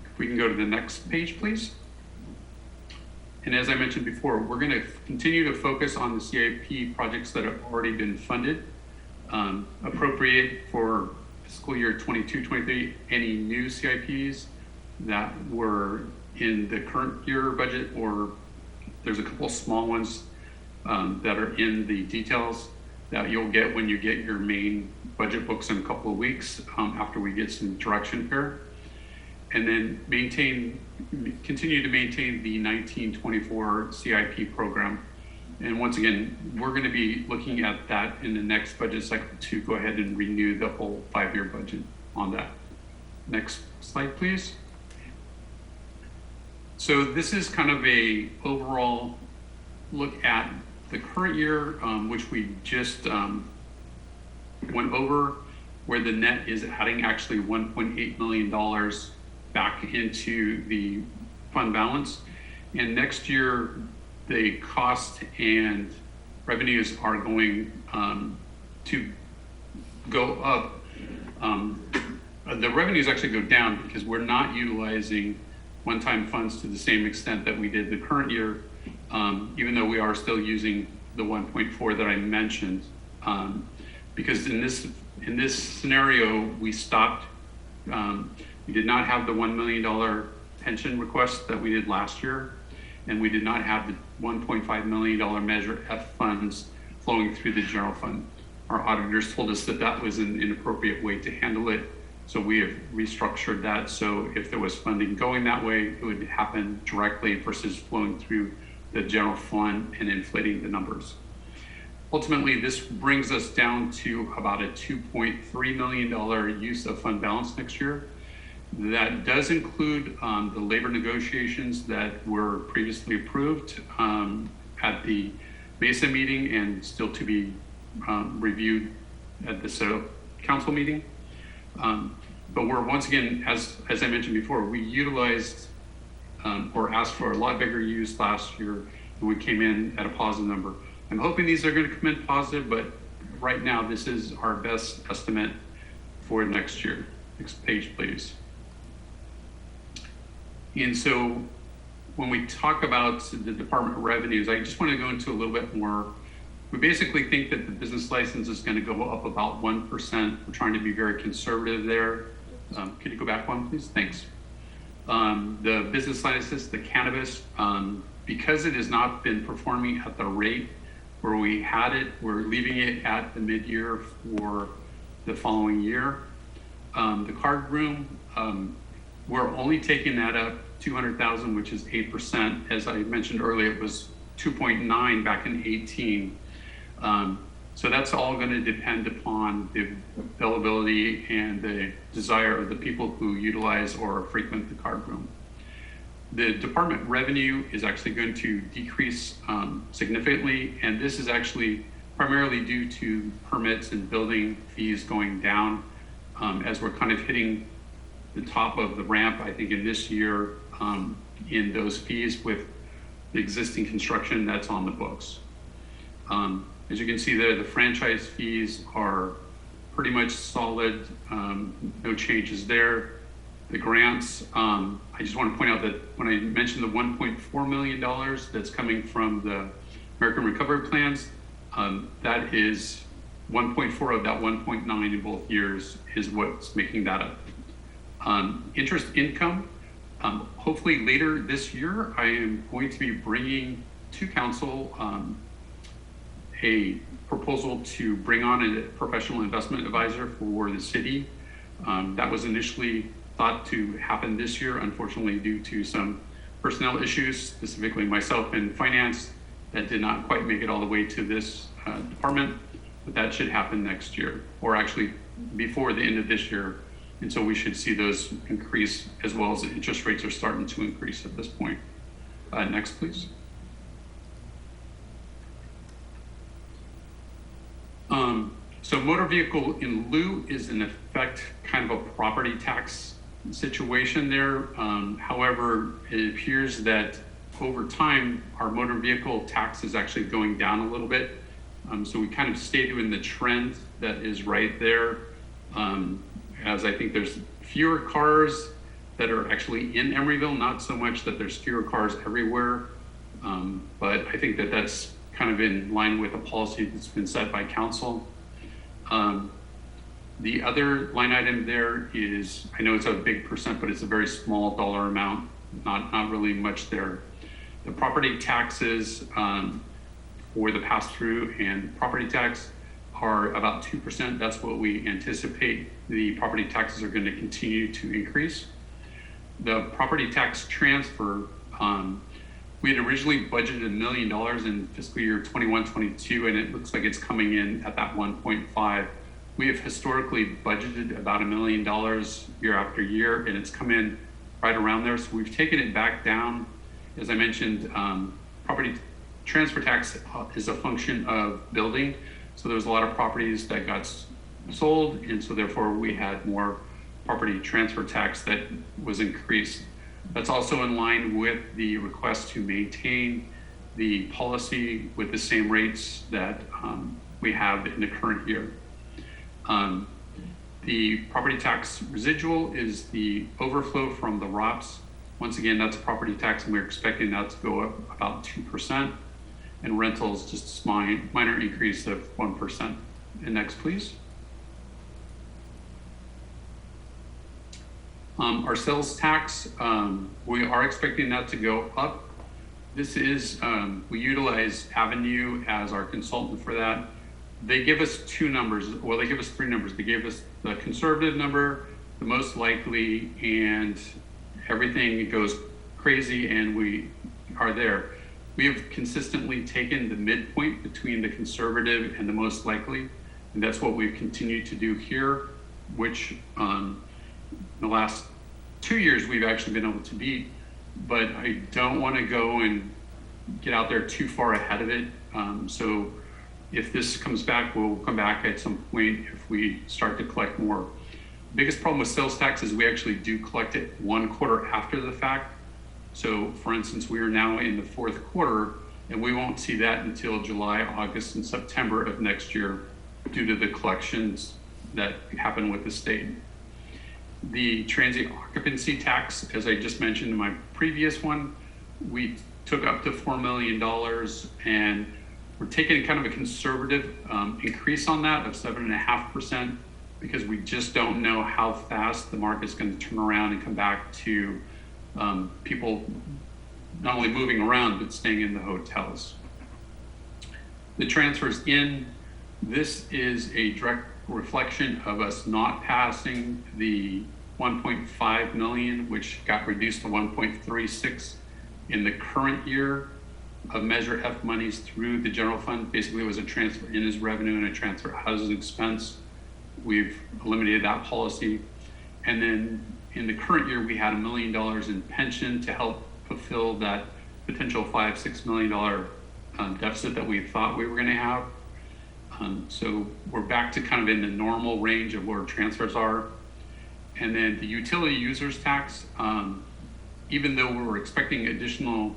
If we can go to the next page, please. And as I mentioned before, we're going to continue to focus on the CIP projects that have already been funded, appropriate for fiscal year 22-23, any new CIPs that were in the current year budget, or there's a couple of small ones that are in the details that you'll get when you get your main budget books in a couple of weeks after we get some direction here. And then continue to maintain the 1924 CIP program. And once again, we're going to be looking at that in the next budget cycle to go ahead and renew the whole 5-year budget on that. Next slide, please. So this is kind of a overall look at the current year, which we just went over, where the net is adding actually $1.8 million back into the fund balance. And next year, the cost and revenues are going to go up. The revenues actually go down because we're not utilizing one-time funds to the same extent that we did the current year, even though we are still using the 1.4 that I mentioned. Because in this scenario, we stopped. We did not have the $1 million pension request that we did last year, and we did not have the $1.5 million Measure F funds flowing through the general fund. Our auditors told us that that was an inappropriate way to handle it, so we have restructured that. So if there was funding going that way, it would happen directly versus flowing through the general fund and inflating the numbers. Ultimately, this brings us down to about a $2.3 million use of fund balance next year. That does include the labor negotiations that were previously approved at the Mesa meeting and still to be reviewed at the council meeting. But we're once again, as I mentioned before, we utilized or asked for a lot bigger use last year, and we came in at a positive number. I'm hoping these are going to come in positive, but right now this is our best estimate for next year. Next page, please. And so when we talk about the Department of Revenues, I just want to go into a little bit more. We basically think that the business license is going to go up about 1%. We're trying to be very conservative there. Could you go back one, please? Thanks. The business license, the cannabis, because it has not been performing at the rate where we had it, we're leaving it at the mid-year for the following year. The card room, we're only taking that up 200,000, which is 8%. As I mentioned earlier, it was 2.9 back in 18. So that's all going to depend upon the availability and the desire of the people who utilize or frequent the card room. The Department Revenue is actually going to decrease significantly, and this is actually primarily due to permits and building fees going down as we're kind of hitting the top of the ramp, I think, in this year in those fees with the existing construction that's on the books. As you can see there, the franchise fees are pretty much solid, no changes there. The grants, I just want to point out that when I mentioned the $1.4 million that's coming from the American Recovery Plans, that is 1.4 of that 1.9 in both years is what's making that up. Interest income, hopefully later this year, I am going to be bringing to council a proposal to bring on a professional investment advisor for the city. That was initially thought to happen this year, unfortunately, due to some personnel issues, specifically myself in finance, that did not quite make it all the way to this department, but that should happen next year, or actually before the end of this year. And so we should see those increase, as well as the interest rates are starting to increase at this point. Next, please. So motor vehicle in lieu is in effect kind of a property tax situation there. However, it appears that over time, our motor vehicle tax is actually going down a little bit. So we kind of stay doing the trend that is right there. As I think there's fewer cars that are actually in Emeryville, not so much that there's fewer cars everywhere. But I think that that's kind of in line with a policy that's been set by council. The other line item there is, I know it's a big percent, but it's a very small dollar amount, not really much there. The property taxes for the pass-through and property tax are about 2%. That's what we anticipate the property taxes are going to continue to increase. The property tax transfer, we had originally budgeted $1 million in fiscal year 21-22, and it looks like it's coming in at that 1.5. We have historically budgeted about $1 million year after year, and it's come in right around there. So we've taken it back down. As I mentioned, property transfer tax is a function of building. So there's a lot of properties that got sold, and so therefore we had more property transfer tax that was increased. That's also in line with the request to maintain the policy with the same rates that we have in the current year. The property tax residual is the overflow from the ROPS. Once again, that's property tax, and we're expecting that to go up about 2%. And rentals, just a minor increase of 1%. And next, please. Our sales tax, we are expecting that to go up. This is, we utilize Avenue as our consultant for that. They give us two numbers. Well, they give us three numbers. They gave us the conservative number, the most likely, and everything goes crazy, and we are there. We have consistently taken the midpoint between the conservative and the most likely, and that's what we've continued to do here, which the last 2 years we've actually been able to beat, but I don't want to go and get out there too far ahead of it. So if this comes back, we'll come back at some point if we start to collect more. The biggest problem with sales tax is we actually do collect it 1 quarter after the fact. So for instance, we are now in the 4th quarter, and we won't see that until July, August, and September of next year due to the collections that happen with the state. The transient occupancy tax, as I just mentioned in my previous one, we took up to $4 million, and we're taking kind of a conservative increase on that of 7.5%, because we just don't know how fast the market's going to turn around and come back to people not only moving around, but staying in the hotels. The transfers in, this is a direct reflection of us not passing the 1.5 million, which got reduced to 1.36 in the current year of Measure F monies through the general fund. Basically, it was a transfer in as revenue and a transfer out as expense. We've eliminated that policy. And then in the current year, we had $1 million in pension to help fulfill that potential $5-6 million deficit that we thought we were going to have. So we're back to kind of in the normal range of where transfers are. And then the utility users tax, even though we were expecting additional,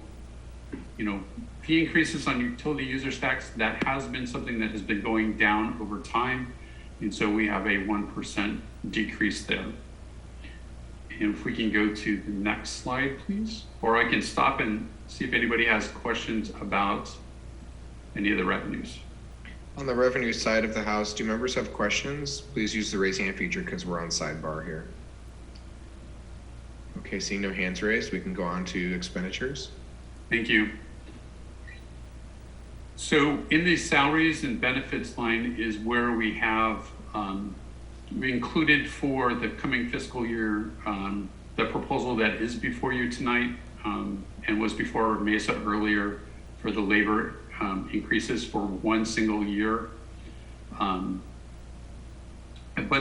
fee increases on utility users tax, that has been something that has been going down over time. And so we have a 1% decrease there. And if we can go to the next slide, please. Or I can stop and see if anybody has questions about any of the revenues. On the revenue side of the house, do members have questions? Please use the raise hand feature because we're on sidebar here. Okay, seeing no hands raised, we can go on to expenditures. Thank you. So in the salaries and benefits line is where we have we included for the coming fiscal year the proposal that is before you tonight and was before Mesa earlier for the labor increases for 1 single year. But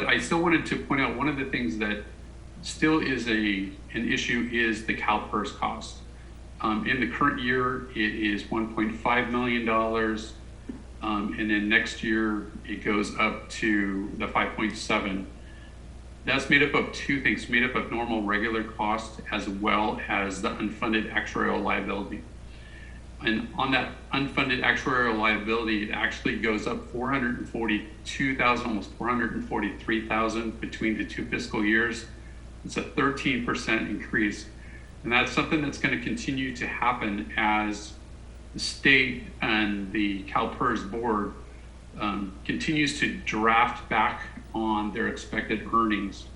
I still wanted to point out one of the things that still is an issue is the Calpers cost. In the current year, it is $1.5 million. And then next year, it goes up to the 5.7. That's made up of two things, made up of normal regular cost as well as the unfunded actuarial liability. And on that unfunded actuarial liability, it actually goes up $442,000, almost $443,000 between the two fiscal years. It's a 13% increase. And that's something that's going to continue to happen as the state and the Calpers board continues to draft back on their expected earnings.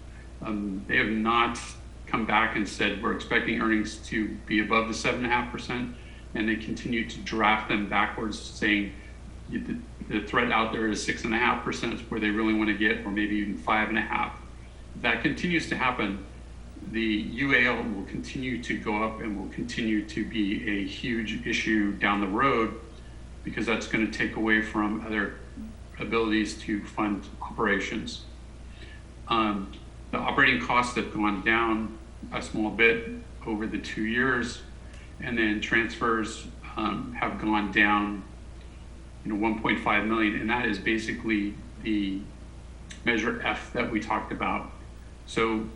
They have not come back and said we're expecting earnings to be above the 7.5%. and they continue to draft them backwards, saying the threat out there is 6.5% where they really want to get, or maybe even 5.5%. If that continues to happen, the UAL will continue to go up and will continue to be a huge issue down the road, because that's going to take away from other abilities to fund operations. The operating costs have gone down a small bit over the 2 years, and then transfers have gone down 1.5 million, and that is basically the measure F that we talked about. So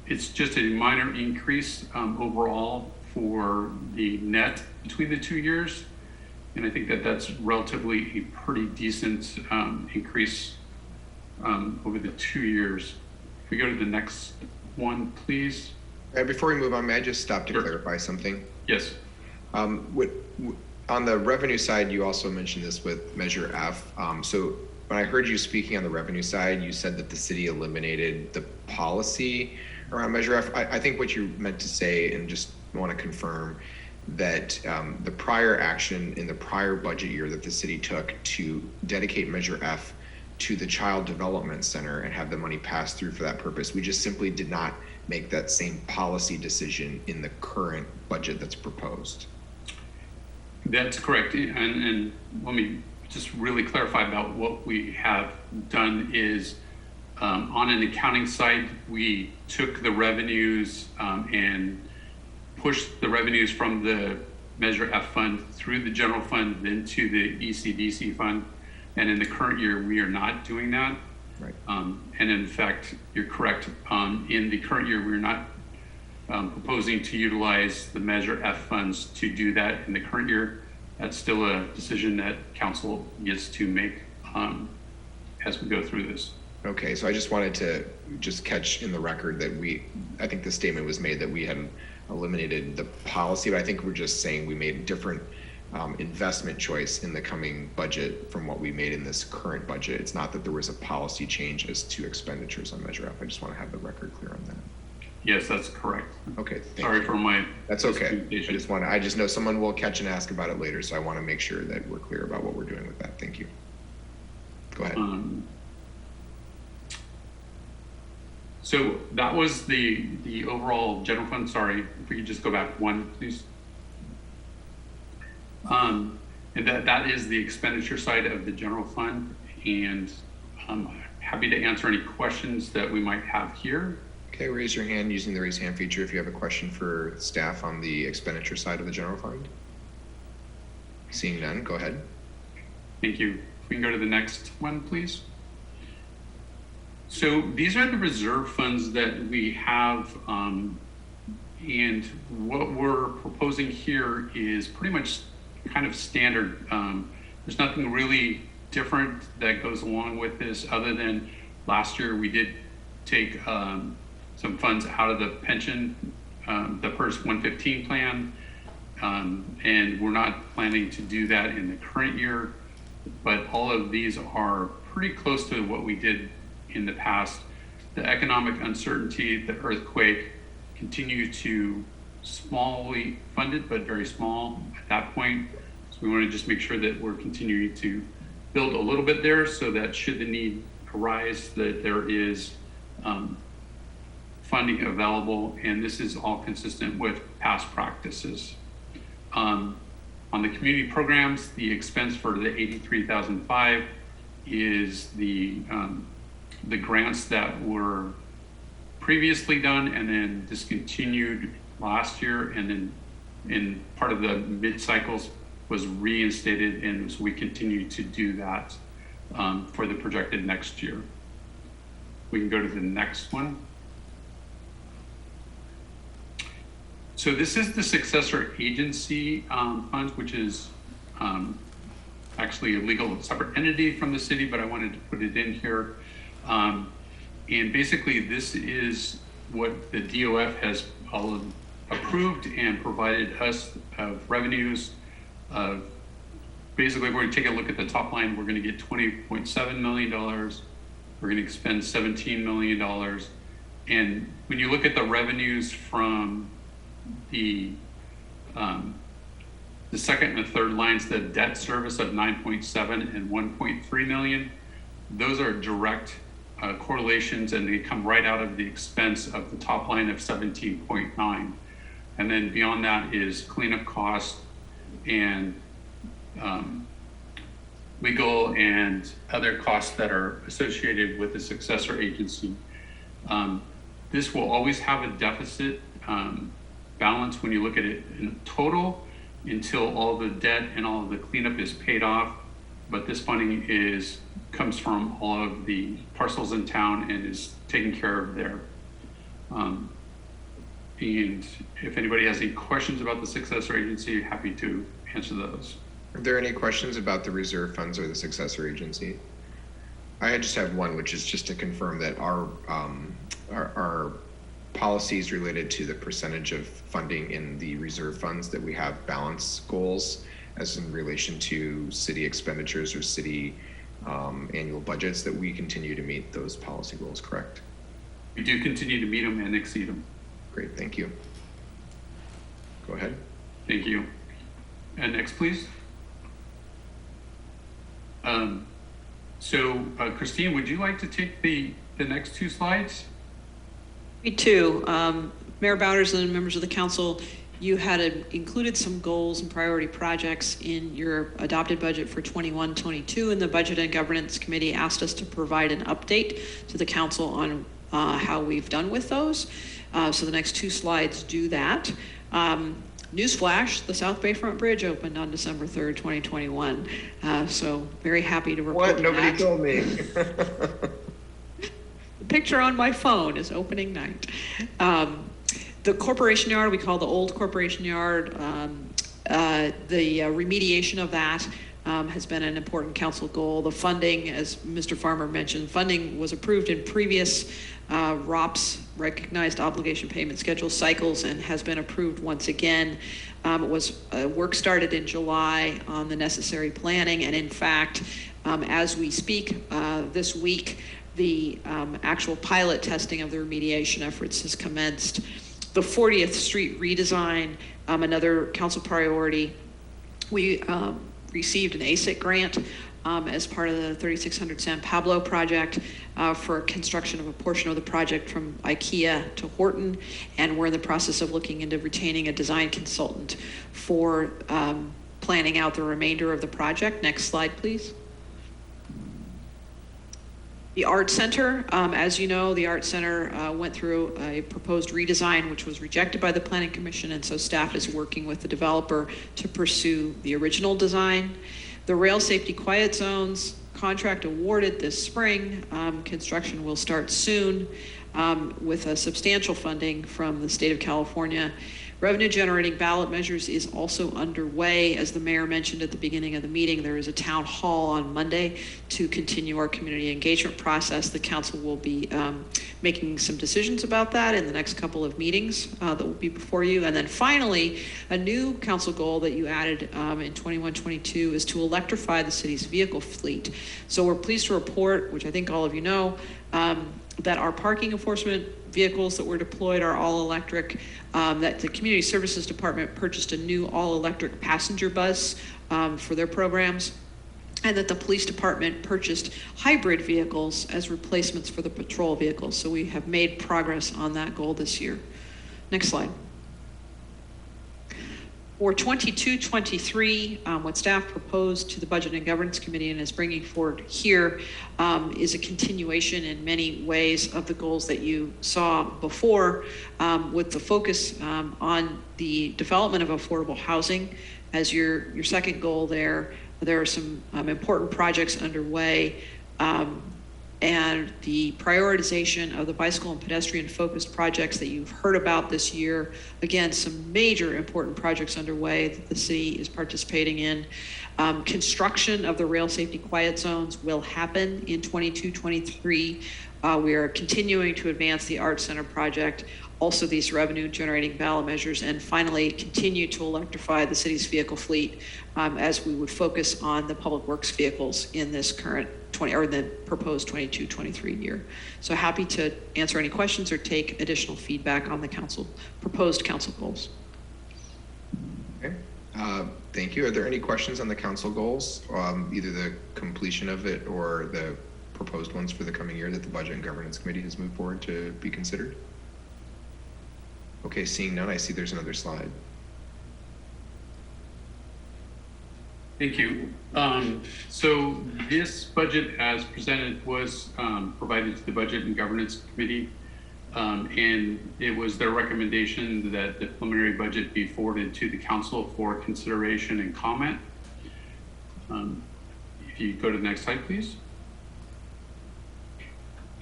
it's just a minor increase overall for the net between the 2 years, and I think that that's relatively a pretty decent increase over the 2 years. If we go to the next one, please. Before we move on, may I just stop to clarify something? Yes. On the revenue side, you also mentioned this with Measure F. So when I heard you speaking on the revenue side, you said that the city eliminated the policy around Measure F. I think what you meant to say, and just want to confirm, that the prior action in the prior budget year that the city took to dedicate Measure F to the Child Development Center and have the money pass through for that purpose, we just simply did not make that same policy decision in the current budget that's proposed. That's correct. And let me just really clarify about what we have done is on an accounting side, we took the revenues and pushed the revenues from the Measure F fund through the general fund, then to the ECDC fund. And in the current year, we are not doing that. Right. And in fact, you're correct. In the current year, we're not proposing to utilize the Measure F funds to do that in the current year. That's still a decision that council gets to make as we go through this. Okay, so I just wanted to just catch in the record that I think the statement was made that we hadn't eliminated the policy, but I think we're just saying we made a different investment choice in the coming budget from what we made in this current budget. It's not that there was a policy change as to expenditures on Measure F. I just want to have the record clear on that. Yes, that's correct. Okay. Sorry for my. That's okay. I just know someone will catch and ask about it later, so I want to make sure that we're clear about what we're doing with that. Thank you. Go ahead. So that was the overall general fund. Sorry, if we could just go back one, please. And that is the expenditure side of the general fund, and I'm happy to answer any questions that we might have here. Okay, raise your hand using the raise hand feature if you have a question for staff on the expenditure side of the general fund. Seeing none, go ahead. Thank you. We can go to the next one, please. So these are the reserve funds that we have, and what we're proposing here is pretty much kind of standard. There's nothing really different that goes along with this, other than last year we did take some funds out of the pension, the PERS 115 plan, and we're not planning to do that in the current year, but all of these are pretty close to what we did in the past. The economic uncertainty, the earthquake, continue to smallly funded, but very small at that point. So we want to just make sure that we're continuing to build a little bit there, so that should the need arise, that there is funding available, and this is all consistent with past practices. On the community programs, the expense for the $83,005 is the grants that were previously done and then discontinued last year, and then in part of the mid-cycles was reinstated, and so we continue to do that for the projected next year. We can go to the next one. So this is the successor agency funds, which is actually a legal separate entity from the city, but I wanted to put it in here. And basically this is what the DOF has approved and provided us of revenues. Basically, we're going to take a look at the top line. We're going to get $20.7 million. We're going to expend $17 million. And when you look at the revenues from the The second and the third lines, the debt service of 9.7 and 1.3 million, those are direct correlations, and they come right out of the expense of the top line of 17.9. And then beyond that is cleanup cost and legal and other costs that are associated with the successor agency. This will always have a deficit balance when you look at it in total until all the debt and all of the cleanup is paid off. But this funding comes from all of the parcels in town and is taken care of there. And if anybody has any questions about the successor agency, happy to answer those. Are there any questions about the reserve funds or the successor agency? I just have one, which is just to confirm that our policies related to the percentage of funding in the reserve funds, that we have balance goals as in relation to city expenditures or city annual budgets, that we continue to meet those policy goals, correct? We do continue to meet them and exceed them. Great, thank you. Go ahead. Thank you. And next, please. Christine, would you like to take the next two slides? Me too. Mayor Bowders and members of the council, you had included some goals and priority projects in your adopted budget for 21-22, and the Budget and Governance Committee asked us to provide an update to the council on how we've done with those. So the next two slides do that. Newsflash, the South Bayfront Bridge opened on December 3rd, 2021. So very happy to report What? Nobody that. told me. The picture on my phone is opening night. The Corporation Yard, we call the old Corporation Yard, the remediation of that has been an important council goal. The funding, as Mr. Farmer mentioned, funding was approved in previous ROPS, recognized obligation payment schedule cycles, and has been approved once again. Work started in July on the necessary planning, and in fact, as we speak this week, the actual pilot testing of the remediation efforts has commenced. The 40th Street redesign, another council priority. We received an ASIC grant as part of the 3600 San Pablo project for construction of a portion of the project from IKEA to Horton, and we're in the process of looking into retaining a design consultant for planning out the remainder of the project. Next slide, please. The Art Center, as you know, the Art Center went through a proposed redesign, which was rejected by the Planning Commission, and so staff is working with the developer to pursue the original design. The Rail Safety Quiet Zones contract awarded this spring. Construction will start soon with a substantial funding from the state of California. Revenue generating ballot measures is also underway. As the mayor mentioned at the beginning of the meeting, there is a town hall on Monday to continue our community engagement process. The council will be making some decisions about that in the next couple of meetings that will be before you. And then finally, a new council goal that you added in 21-22 is to electrify the city's vehicle fleet. So we're pleased to report, which I think all of you know, that our parking enforcement vehicles that were deployed are all electric, that the Community Services Department purchased a new all-electric passenger bus for their programs, and that the police department purchased hybrid vehicles as replacements for the patrol vehicles. So we have made progress on that goal this year. Next slide. For 22-23, what staff proposed to the Budget and Governance Committee and is bringing forward here is a continuation in many ways of the goals that you saw before, with the focus on the development of affordable housing as your second goal there. There are some important projects underway, and the prioritization of the bicycle and pedestrian focused projects that you've heard about this year. Again, some major important projects underway that the city is participating in. Construction of the rail safety quiet zones will happen in 22-23. We are continuing to advance the Art Center project, also these revenue generating ballot measures, and finally continue to electrify the city's vehicle fleet as we would focus on the public works vehicles in this current the proposed 22-23 year. So happy to answer any questions or take additional feedback on the proposed council goals. Okay. Thank you. Are there any questions on the council goals, either the completion of it or the proposed ones for the coming year that the Budget and Governance Committee has moved forward to be considered? Okay, seeing none, I see there's another slide. Thank you. So this budget as presented was provided to the Budget and Governance Committee, and it was their recommendation that the preliminary budget be forwarded to the council for consideration and comment. If you go to the next slide, please.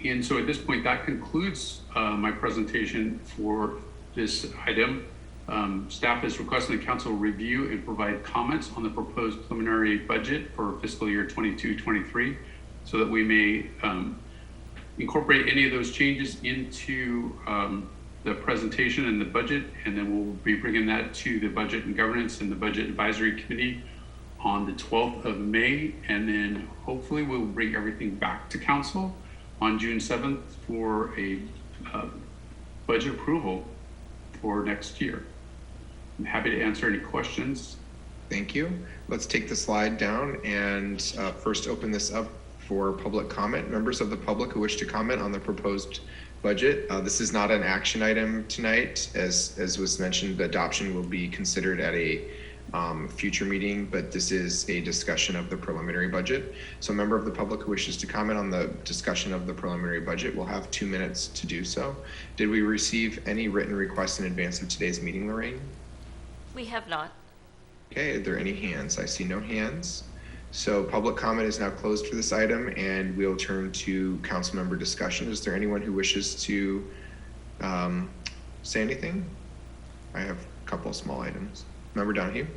And so at this point, that concludes my presentation for this item. Staff is requesting the council review and provide comments on the proposed preliminary budget for fiscal year 22-23 so that we may incorporate any of those changes into the presentation and the budget, and then we'll be bringing that to the Budget and Governance and the Budget Advisory Committee on the 12th of May, and then hopefully we'll bring everything back to council on June 7th for a budget approval for next year. I'm happy to answer any questions. Thank you. Let's take the slide down and first open this up for public comment. Members of the public who wish to comment on the proposed budget. This is not an action item tonight. As was mentioned, adoption will be considered at a future meeting, but this is a discussion of the preliminary budget. So a member of the public who wishes to comment on the discussion of the preliminary budget will have 2 minutes to do so. Did we receive any written requests in advance of today's meeting, Lorraine? We have not. Okay, are there any hands? I see no hands. So public comment is now closed for this item, and we'll turn to council member discussion. Is there anyone who wishes to say anything? I have a couple of small items. Member Donahue?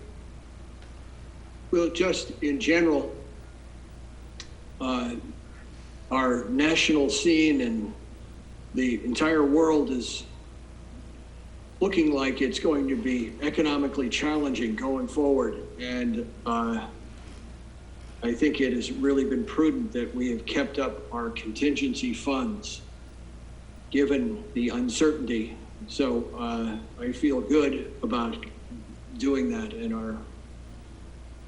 Well, just in general, our national scene and the entire world is looking like it's going to be economically challenging going forward. And I think it has really been prudent that we have kept up our contingency funds given the uncertainty. So I feel good about doing that, and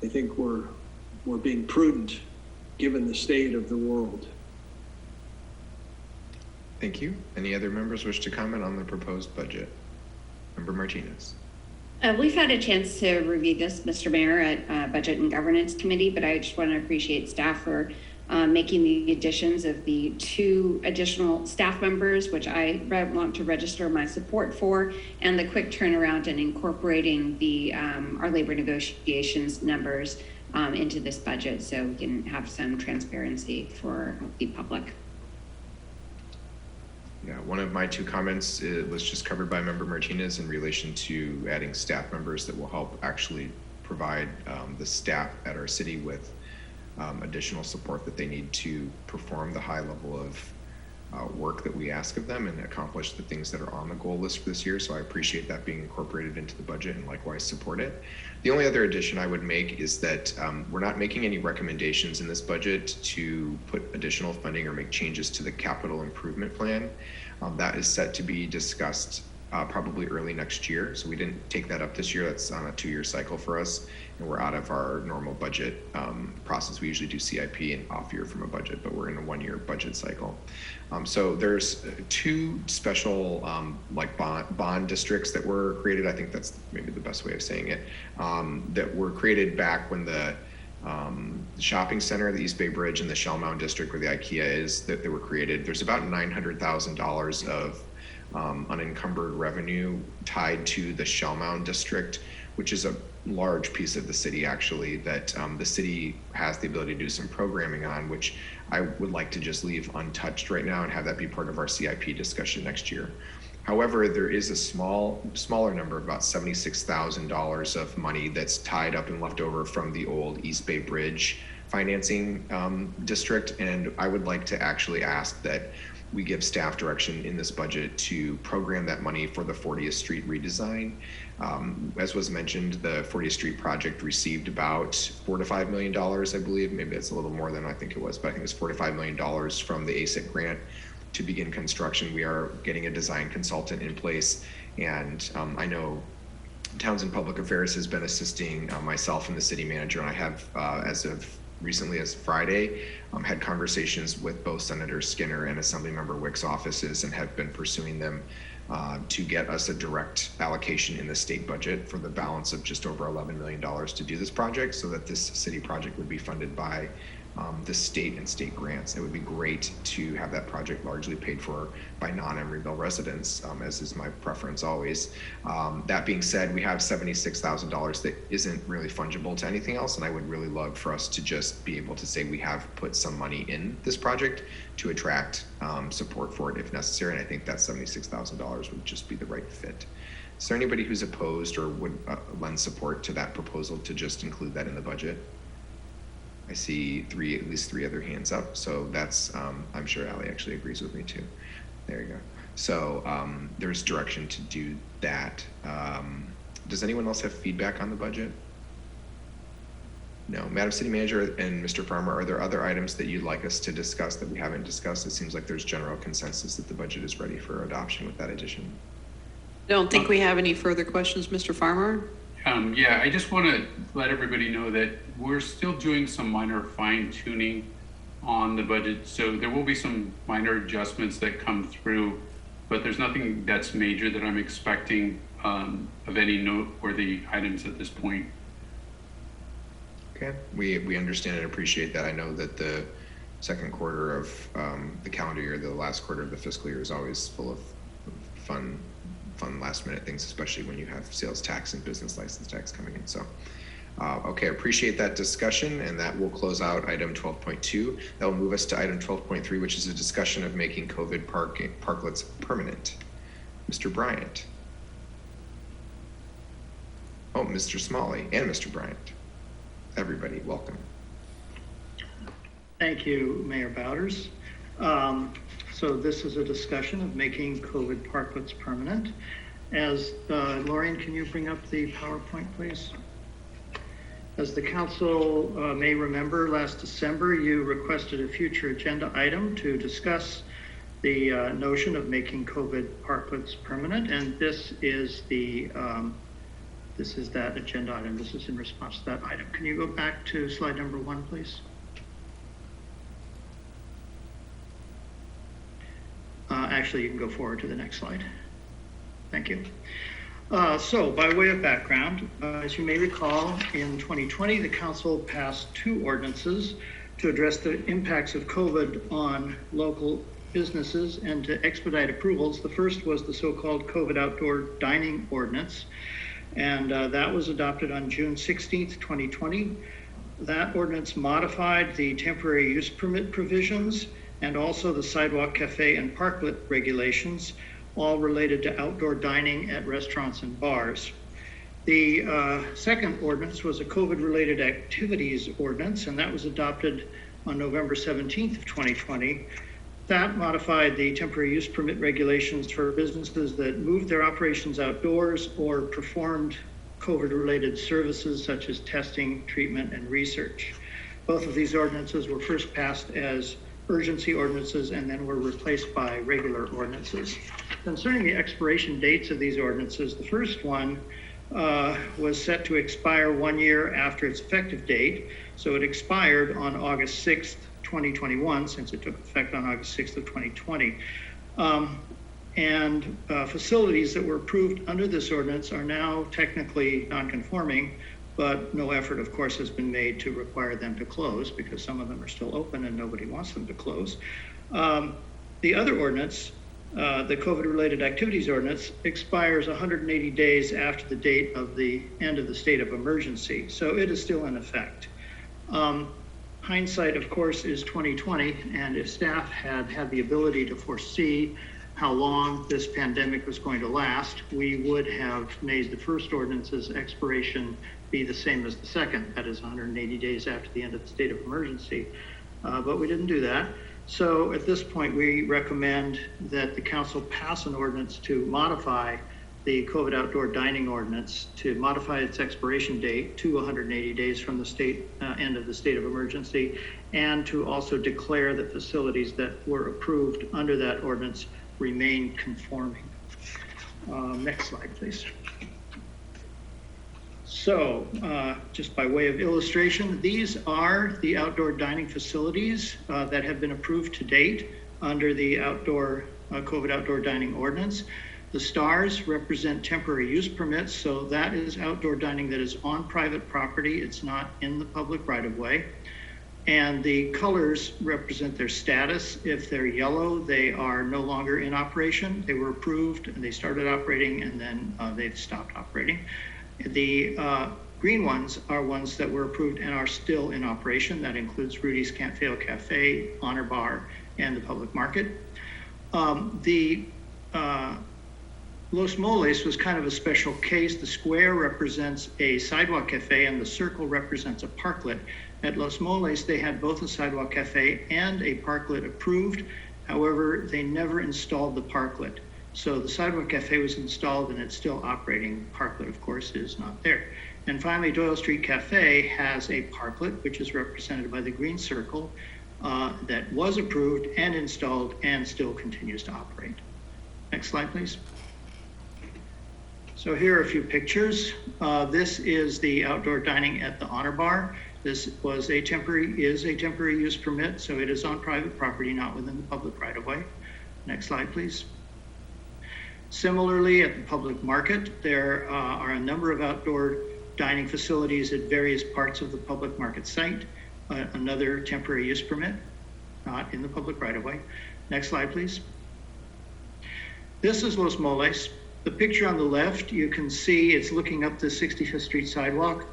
I think we're being prudent given the state of the world. Thank you. Any other members wish to comment on the proposed budget? Member Martinez. We've had a chance to review this, Mr. Mayor, at Budget and Governance Committee, but I just want to appreciate staff for making the additions of the 2 additional staff members, which I want to register my support for, and the quick turnaround and incorporating the our labor negotiations numbers into this budget so we can have some transparency for the public. Yeah, one of my 2 comments was just covered by Member Martinez in relation to adding staff members that will help actually provide the staff at our city with additional support that they need to perform the high level of work that we ask of them and accomplish the things that are on the goal list for this year. So I appreciate that being incorporated into the budget and likewise support it. The only other addition I would make is that we're not making any recommendations in this budget to put additional funding or make changes to the capital improvement plan. That is set to be discussed probably early next year. So we didn't take that up this year. That's on a 2-year cycle for us. And we're out of our normal budget process. We usually do CIP and off year from a budget, but we're in a 1-year budget cycle. So there's 2 special like bond districts that were created. I think that's maybe the best way of saying it, that were created back when the shopping center, the East Bay Bridge, and the Shell Mound district where the IKEA is, that they were created. There's about $900,000 of unencumbered revenue tied to the Shell Mound district, which is a large piece of the city actually that the city has the ability to do some programming on, which I would like to just leave untouched right now and have that be part of our CIP discussion next year. However, there is a smaller number, about $76,000 of money that's tied up and left over from the old East Bay Bridge financing district, and I would like to actually ask that we give staff direction in this budget to program that money for the 40th Street redesign. As was mentioned, the 40th Street project received about $4 to $5 million, I believe. Maybe it's a little more than I think it was, but I think it's $4 to $5 million from the ASIC grant to begin construction. We are getting a design consultant in place, and I know Townsend Public Affairs has been assisting myself and the city manager, and I have, as of recently as Friday, had conversations with both Senator Skinner and Assemblymember Wick's offices, and have been pursuing them to get us a direct allocation in the state budget for the balance of just over $11 million to do this project, so that this city project would be funded by the state and state grants. It would be great to have that project largely paid for by non-Emeryville residents, as is my preference always. That being said, we have $76,000 that isn't really fungible to anything else, and I would really love for us to just be able to say we have put some money in this project to attract support for it if necessary, and I think that $76,000 would just be the right fit. Is there anybody who's opposed or would lend support to that proposal to just include that in the budget? I see at least three other hands up. So that's, I'm sure Allie actually agrees with me too. There you go. So there's direction to do that. Does anyone else have feedback on the budget? No. Madam City Manager and Mr. Farmer, are there other items that you'd like us to discuss that we haven't discussed? It seems like there's general consensus that the budget is ready for adoption with that addition. I don't think we have any further questions, Mr. Farmer. Yeah, I just want to let everybody know that we're still doing some minor fine tuning on the budget. So there will be some minor adjustments that come through, but there's nothing that's major that I'm expecting of any noteworthy items at this point. Okay, we understand and appreciate that. I know that the second quarter of the calendar year, the last quarter of the fiscal year, is always full of fun last minute things, especially when you have sales tax and business license tax coming in. So, okay, appreciate that discussion, and that will close out item 12.2. That will move us to item 12.3, which is a discussion of making COVID parklets permanent. Mr. Bryant. Oh, Mr. Smalley and Mr. Bryant. Everybody, welcome. Thank you, Mayor Bowders. So this is a discussion of making COVID parklets permanent. As Lauren, can you bring up the PowerPoint, please? As the council may remember, last December, you requested a future agenda item to discuss the notion of making COVID parklets permanent, and this is that agenda item. This is in response to that item. Can you go back to slide number 1, please? Actually, you can go forward to the next slide. Thank you. So by way of background, as you may recall, in 2020, the council passed 2 ordinances to address the impacts of COVID on local businesses and to expedite approvals. The first was the so-called COVID outdoor dining ordinance, and that was adopted on June 16th, 2020. That ordinance modified the temporary use permit provisions and also the Sidewalk Cafe and Parklet regulations, all related to outdoor dining at restaurants and bars. The second ordinance was a COVID-related activities ordinance, and that was adopted on November 17th of 2020. That modified the temporary use permit regulations for businesses that moved their operations outdoors or performed COVID-related services such as testing, treatment, and research. Both of these ordinances were first passed as urgency ordinances and then were replaced by regular ordinances. Concerning the expiration dates of these ordinances, the first one was set to expire 1 year after its effective date. So it expired on August 6th, 2021, since it took effect on August 6th of 2020. Facilities that were approved under this ordinance are now technically non-conforming, but no effort, of course, has been made to require them to close because some of them are still open and nobody wants them to close. The other ordinance, the COVID-related activities ordinance, expires 180 days after the date of the end of the state of emergency, so it is still in effect. Hindsight, of course, is 2020, and if staff had the ability to foresee how long this pandemic was going to last, we would have made the first ordinance's expiration be the same as the second, that is 180 days after the end of the state of emergency. But we didn't do that. So at this point, we recommend that the council pass an ordinance to modify the COVID outdoor dining ordinance, to modify its expiration date to 180 days from the end of the state of emergency, and to also declare that facilities that were approved under that ordinance remain conforming. Next slide, please. So just by way of illustration, these are the outdoor dining facilities that have been approved to date under the outdoor COVID outdoor dining ordinance. The stars represent temporary use permits, so that is outdoor dining that is on private property. It's not in the public right of way. And the colors represent their status. If they're yellow, they are no longer in operation. They were approved and they started operating, and then they've stopped operating. The green ones are ones that were approved and are still in operation. That includes Rudy's Can't Fail Cafe, Honor Bar, and the Public Market. Los Moles was kind of a special case. The square represents a Sidewalk Cafe and the circle represents a parklet. At Los Moles, they had both a Sidewalk Cafe and a parklet approved. However, they never installed the parklet. So the Sidewalk Cafe was installed and it's still operating. Parklet, of course, is not there. And finally, Doyle Street Cafe has a parklet, which is represented by the green circle, that was approved and installed and still continues to operate. Next slide, please. So here are a few pictures. This is the outdoor dining at the Honor Bar. This is a temporary use permit, so it is on private property, not within the public right of way. Next slide, please. Similarly, at the Public Market, there are a number of outdoor dining facilities at various parts of the Public Market site. Another temporary use permit, not in the public right of way. Next slide, please. This is Los Moles. The picture on the left, you can see it's looking up the 65th Street sidewalk.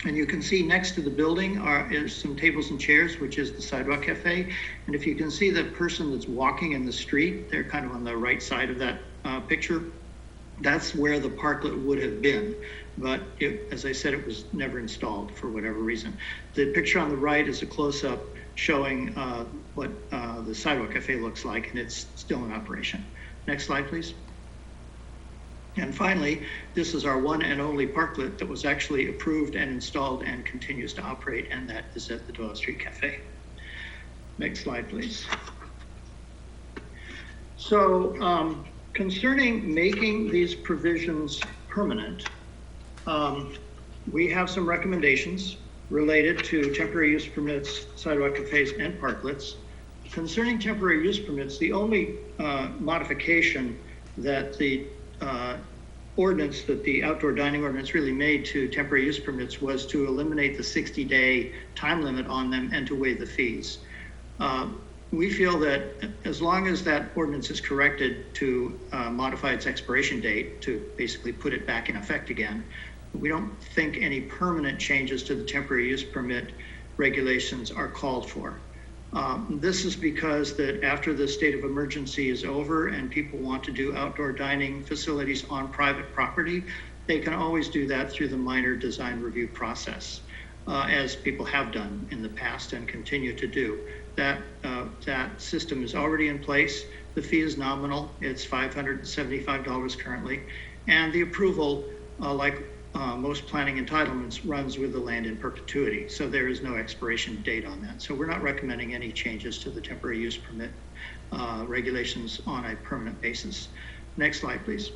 And you can see next to the building is some tables and chairs, which is the Sidewalk Cafe. And if you can see the person that's walking in the street, they're kind of on the right side of that picture. That's where the parklet would have been. But as I said, it was never installed for whatever reason. The picture on the right is a close-up showing what the Sidewalk Cafe looks like, and it's still in operation. Next slide, please. And finally, this is our one and only parklet that was actually approved and installed and continues to operate, and that is at the Doyle Street Cafe. Next slide, please. So concerning making these provisions permanent, we have some recommendations related to temporary use permits, sidewalk cafes, and parklets. Concerning temporary use permits, the only modification that the ordinance, that the outdoor dining ordinance really made to temporary use permits was to eliminate the 60-day time limit on them and to waive the fees. We feel that as long as that ordinance is corrected to modify its expiration date to basically put it back in effect again, we don't think any permanent changes to the temporary use permit regulations are called for. This is because that after the state of emergency is over and people want to do outdoor dining facilities on private property, they can always do that through the minor design review process, as people have done in the past and continue to do. That system is already in place. The fee is nominal. It's $575 currently. And the approval, like most planning entitlements, runs with the land in perpetuity. So there is no expiration date on that. So we're not recommending any changes to the temporary use permit regulations on a permanent basis. Next slide, please.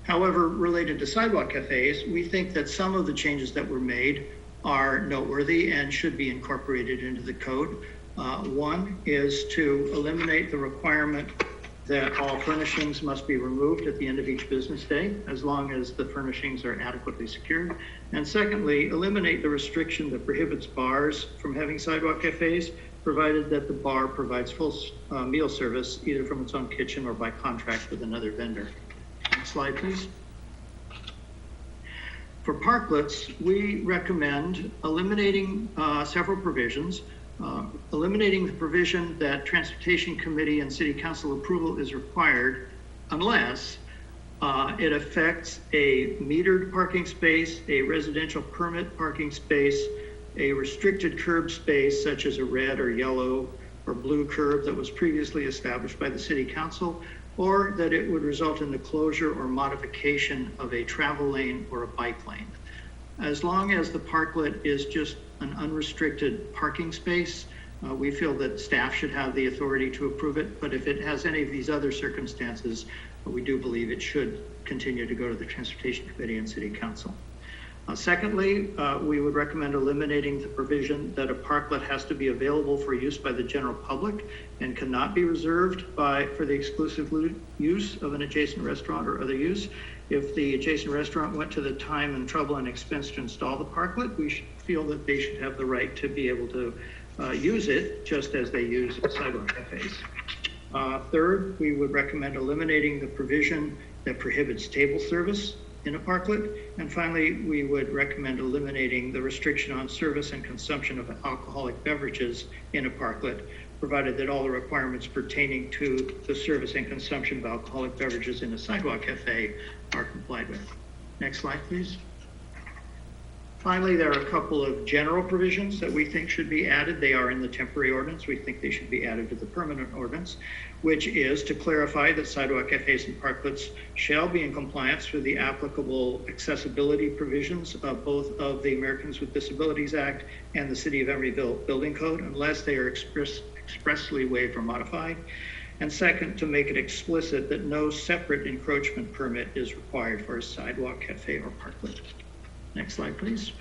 However, related to sidewalk cafes, we think that some of the changes that were made are noteworthy and should be incorporated into the code. One is to eliminate the requirement that all furnishings must be removed at the end of each business day, as long as the furnishings are adequately secured. And secondly, eliminate the restriction that prohibits bars from having sidewalk cafes, provided that the bar provides full meal service, either from its own kitchen or by contract with another vendor. Next slide, please. For parklets, we recommend eliminating several provisions. Eliminating the provision that Transportation Committee and City Council approval is required unless it affects a metered parking space, a residential permit parking space, a restricted curb space such as a red or yellow or blue curb that was previously established by the City Council, or that it would result in the closure or modification of a travel lane or a bike lane. As long as the parklet is just an unrestricted parking space, We feel that staff should have the authority to approve it, but if it has any of these other circumstances, we do believe it should continue to go to the Transportation Committee and City Council. Secondly, we would recommend eliminating the provision that a parklet has to be available for use by the general public and cannot be reserved for the exclusive use of an adjacent restaurant or other use. If the adjacent restaurant went to the time and trouble and expense to install the parklet, we feel that they should have the right to be able to use it just as they use sidewalk cafes. Third, we would recommend eliminating the provision that prohibits table service in a parklet. And finally, we would recommend eliminating the restriction on service and consumption of alcoholic beverages in a parklet, provided that all the requirements pertaining to the service and consumption of alcoholic beverages in a sidewalk cafe are complied with. Next slide, please. Finally, there are a couple of general provisions that we think should be added. They are in the temporary ordinance. We think they should be added to the permanent ordinance, which is to clarify that sidewalk cafes and parklets shall be in compliance with the applicable accessibility provisions of both of the Americans with Disabilities Act and the City of Emeryville Building Code, unless they are expressly waived or modified. And second, to make it explicit that no separate encroachment permit is required for a sidewalk cafe or parklet. Next slide, please.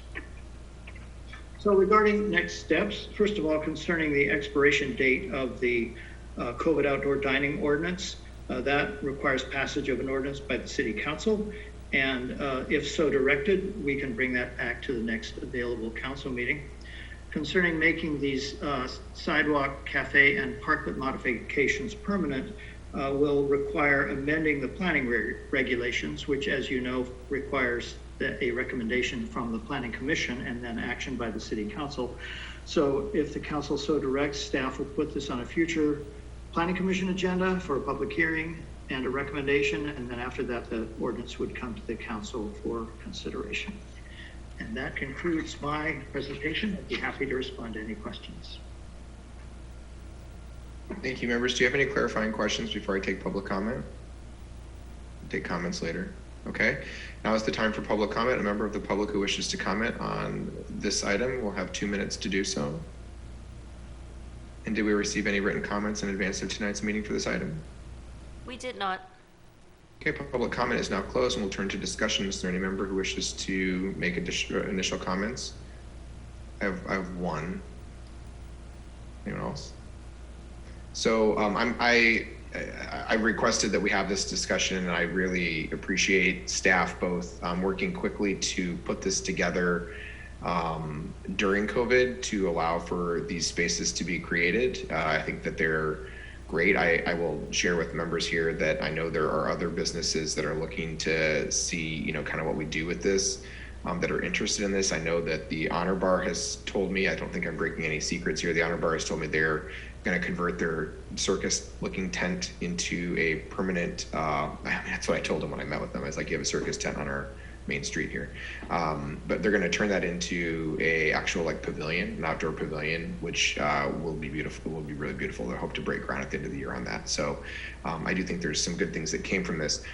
So regarding next steps, first of all, concerning the expiration date of the COVID outdoor dining ordinance, that requires passage of an ordinance by the City Council. And if so directed, we can bring that back to the next available council meeting. Concerning making these sidewalk, cafe, and parklet modifications permanent, will require amending the planning regulations, which, as you know, requires a recommendation from the Planning Commission and then action by the City Council. So if the council so directs, staff will put this on a future Planning Commission agenda for a public hearing and a recommendation, and then after that, the ordinance would come to the council for consideration. And that concludes my presentation. I'd be happy to respond to any questions. Thank you, members. Do you have any clarifying questions before I take public comment? I'll take comments later. Okay, now is the time for public comment. A member of the public who wishes to comment on this item will have 2 minutes to do so. And did we receive any written comments in advance of tonight's meeting for this item? We did not. Okay, public comment is now closed and we'll turn to discussion. Is there any member who wishes to make initial comments? I have one. Anyone else? So I requested that we have this discussion, and I really appreciate staff both working quickly to put this together during COVID to allow for these spaces to be created. I think that they're great. I will share with members here that I know there are other businesses that are looking to see, kind of what we do with this, that are interested in this. I know that the Honor Bar has told me, I don't think I'm breaking any secrets here, the Honor Bar has told me they're going to convert their circus-looking tent into a permanent, that's what I told them when I met with them. I was like, you have a circus tent on our main street here. But they're going to turn that into a actual pavilion, an outdoor pavilion, which will be beautiful, will be really beautiful. I hope to break ground at the end of the year on that. So I do think there's some good things that came from this.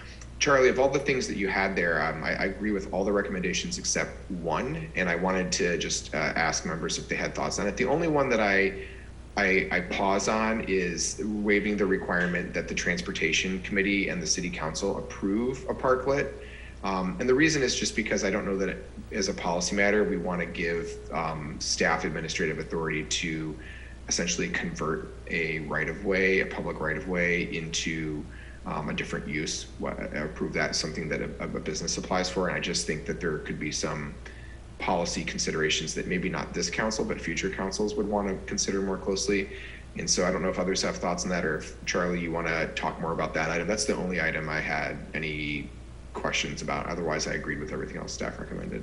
Charlie, of all the things that you had there, I agree with all the recommendations except one, and I wanted to just ask members if they had thoughts on it. The only one that I pause on is waiving the requirement that the Transportation Committee and the City Council approve a parklet. And the reason is just because I don't know that as a policy matter, we want to give staff administrative authority to essentially convert a right-of-way, a public right-of-way, into a different use. Approve that as something that a business applies for. And I just think that there could be some policy considerations that maybe not this council, but future councils would want to consider more closely. And so I don't know if others have thoughts on that, or if Charlie, you want to talk more about that item. That's the only item I had any questions about. Otherwise, I agreed with everything else staff recommended.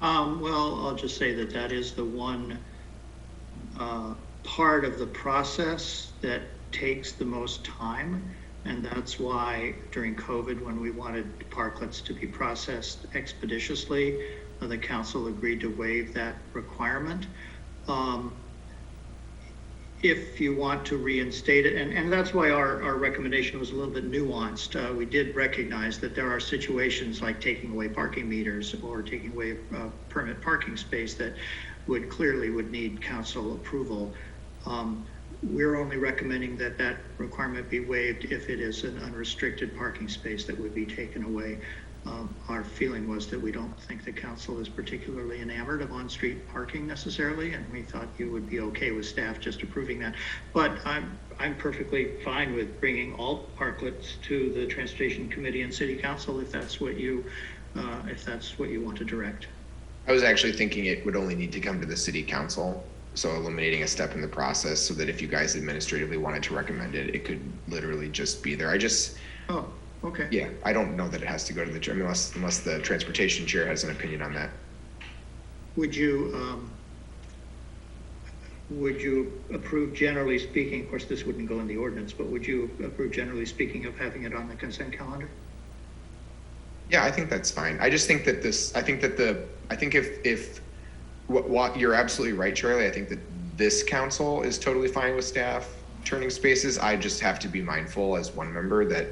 Well, I'll just say that that is the one part of the process that takes the most time. And that's why during COVID, when we wanted parklets to be processed expeditiously, the council agreed to waive that requirement. If you want to reinstate it, and that's why our recommendation was a little bit nuanced. We did recognize that there are situations like taking away parking meters or taking away permit parking space that clearly would need council approval. We're only recommending that that requirement be waived if it is an unrestricted parking space that would be taken away. Our feeling was that we don't think the council is particularly enamored of on-street parking necessarily, and we thought you would be okay with staff just approving that. But I'm perfectly fine with bringing all parklets to the Transportation Committee and City Council if that's what you want to direct. I was actually thinking it would only need to come to the City Council, so eliminating a step in the process, so that if you guys administratively wanted to recommend it, it could literally just be there. Oh. Okay. Yeah, I don't know that it has to go to the chair unless the transportation chair has an opinion on that. Would you approve, generally speaking, of course this wouldn't go in the ordinance, but would you approve, generally speaking, of having it on the consent calendar? Yeah, I think that's fine. I just think that what you're absolutely right, Charlie. I think that this council is totally fine with staff turning spaces. I just have to be mindful as one member that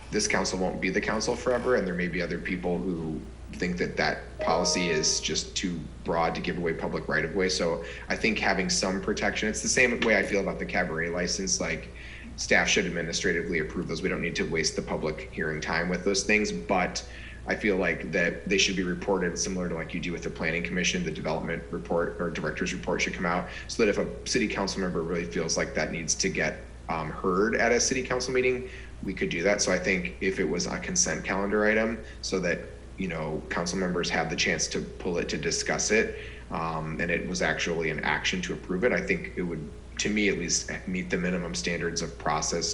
this council won't be the council forever, and there may be other people who think that that policy is just too broad to give away public right of way. So I think having some protection, it's the same way I feel about the cabaret license, like staff should administratively approve those. We don't need to waste the public hearing time with those things, but I feel like that they should be reported similar to like you do with the planning commission. The development report or director's report should come out, so that if a city council member really feels like that needs to get heard at a city council meeting, we could do that. So I think if it was a consent calendar item, so that, you know, council members have the chance to pull it to discuss it, and it was actually an action to approve it, I think it would, to me at least, meet the minimum standards of process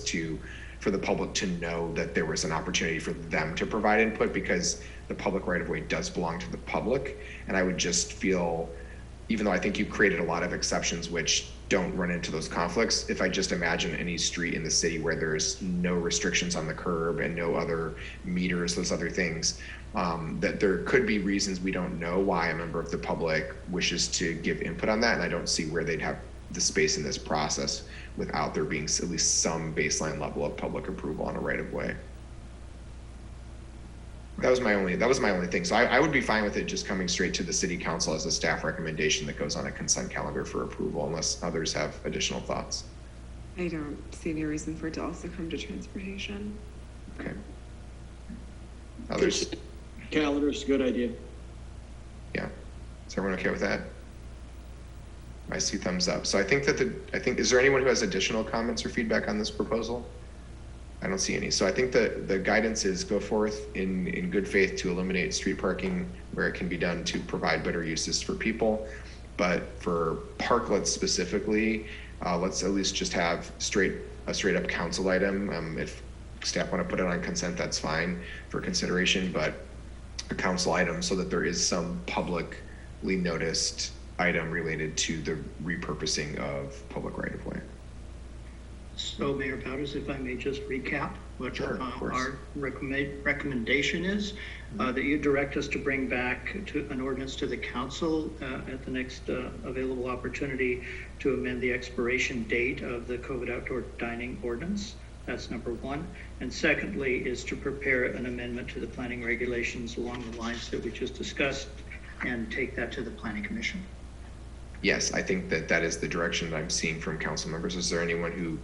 for the public to know that there was an opportunity for them to provide input, because the public right of way does belong to the public. And I would just feel, even though I think you created a lot of exceptions which don't run into those conflicts, if I just imagine any street in the city where there's no restrictions on the curb and no other meters, those other things, that there could be reasons we don't know why a member of the public wishes to give input on that. And I don't see where they'd have the space in this process without there being at least some baseline level of public approval on a right of way. That was my only thing. So I would be fine with it just coming straight to the city council as a staff recommendation that goes on a consent calendar for approval, unless others have additional thoughts. I don't see any reason for it to also come to transportation. Okay. Others? Calendar is a good idea. Yeah. Is everyone okay with that? I see thumbs up. So I think is there anyone who has additional comments or feedback on this proposal? I don't see any. So I think the guidance is go forth in good faith to eliminate street parking where it can be done to provide better uses for people. But for parklets specifically, let's at least just have a straight up council item. If staff want to put it on consent, that's fine for consideration, but a council item so that there is some publicly noticed item related to the repurposing of public right of way. So, Mayor Bowders, if I may just recap what Sure, our recommendation is, that you direct us to bring back an ordinance to the council at the next available opportunity to amend the expiration date of the COVID outdoor dining ordinance. That's number one. And secondly is to prepare an amendment to the planning regulations along the lines that we just discussed and take that to the planning commission. Yes, I think that is the direction I'm seeing from council members. Is there anyone who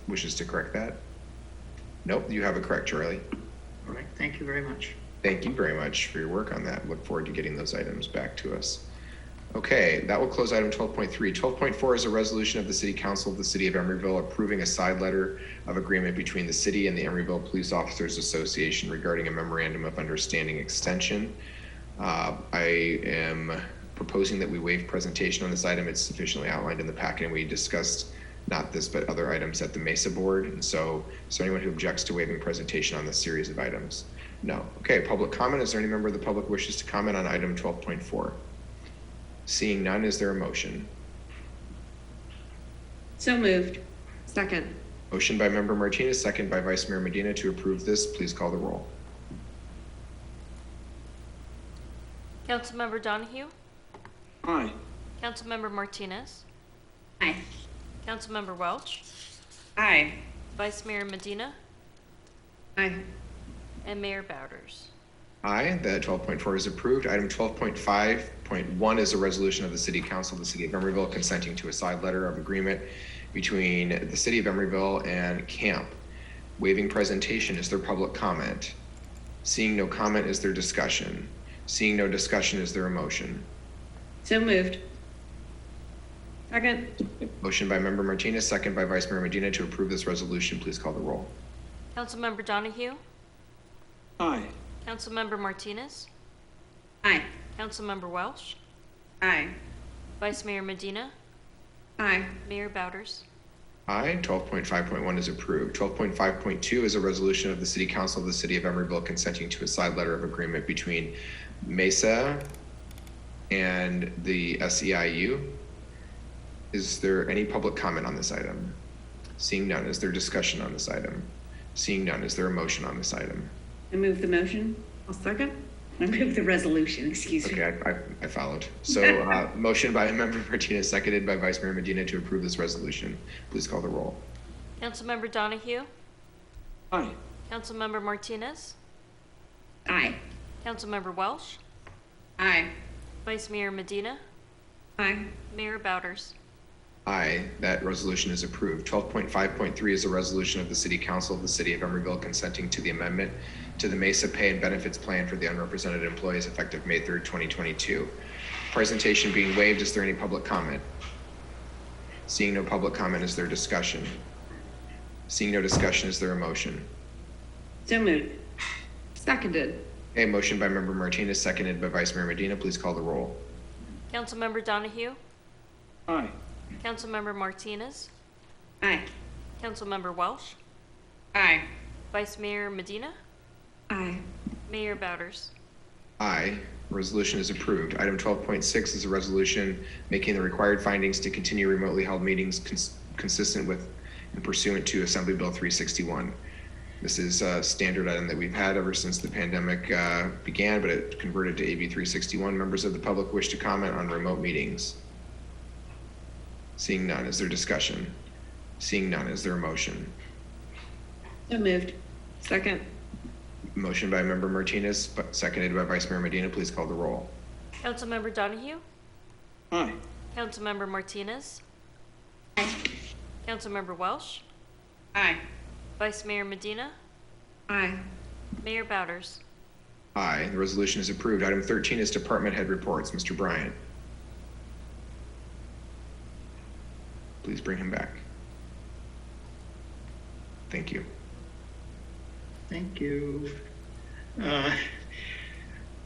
wishes to correct that? Nope, you have it correct, Charlie. All right, thank you very much. Thank you very much for your work on that. Look forward to getting those items back to us. Okay, that will close item 12.3. 12.4 is a resolution of the City Council of the City of Emeryville approving a side letter of agreement between the city and the Emeryville Police Officers Association regarding a memorandum of understanding extension. I am proposing that we waive presentation on this item. It's sufficiently outlined in the packet, and we discussed not this but other items at the Mesa board. And so is there anyone who objects to waiving presentation on this series of items? No. Okay, public comment. Is there any member of the public wishes to comment on item 12.4? Seeing none, is there a motion? So moved. Second. Motion by member Martinez, second by Vice Mayor Medina to approve this. Please call the roll. Councilmember Donahue? Aye. Councilmember Martinez? Aye. Councilmember Welch? Aye. Vice Mayor Medina? Aye. And Mayor Bowders? Aye, that 12.4 is approved. Item 12.5.1 is a resolution of the City Council of the City of Emeryville consenting to a side letter of agreement between the City of Emeryville and CAMP. Waiving presentation, is there public comment? Seeing no comment, is there discussion? Seeing no discussion, is there a motion? So moved. Second. Motion by Member Martinez, second by Vice Mayor Medina to approve this resolution. Please call the roll. Councilmember Donahue? Aye. Councilmember Martinez? Aye. Councilmember Welsh? Aye. Vice Mayor Medina? Aye. Mayor Bowders? Aye. 12.5.1 is approved. 12.5.2 is a resolution of the City Council of the City of Emeryville consenting to a side letter of agreement between MESA and the SEIU. Is there any public comment on this item? Seeing none, is there discussion on this item? Seeing none, is there a motion on this item? I move the motion. I'll second. I move the resolution, excuse me. Okay, I followed. So motion by Member Martinez, seconded by Vice Mayor Medina to approve this resolution. Please call the roll. Councilmember Donahue? Aye. Councilmember Martinez? Aye. Councilmember Welsh? Aye. Vice Mayor Medina? Aye. Mayor Bowders? Aye, that resolution is approved. 12.5.3 is a resolution of the City Council of the City of Emeryville consenting to the amendment to the MESA Pay and Benefits Plan for the unrepresented employees effective May 3rd, 2022. Presentation being waived, is there any public comment? Seeing no public comment, is there discussion? Seeing no discussion, is there a motion? So moved. Seconded. A motion by Member Martinez, seconded by Vice Mayor Medina. Please call the roll. Councilmember Donahue? Aye. Councilmember Martinez? Aye. Councilmember Welsh? Aye. Vice Mayor Medina? Aye. Mayor Bowders? Aye. Resolution is approved. Item 12.6 is a resolution making the required findings to continue remotely held meetings consistent with and pursuant to Assembly Bill 361. This is a standard item that we've had ever since the pandemic began, but it converted to AB 361. Members of the public wish to comment on remote meetings? Seeing none, is there discussion? Seeing none, is there a motion? So moved. Second. Motion by Member Martinez, seconded by Vice Mayor Medina. Please call the roll. Councilmember Donahue? Aye. Councilmember Martinez? Aye. Councilmember Welsh? Aye. Vice Mayor Medina? Aye. Mayor Bowders? Aye, the resolution is approved. Item 13 is department head reports. Mr. Bryant. Please bring him back. Thank you. Thank you.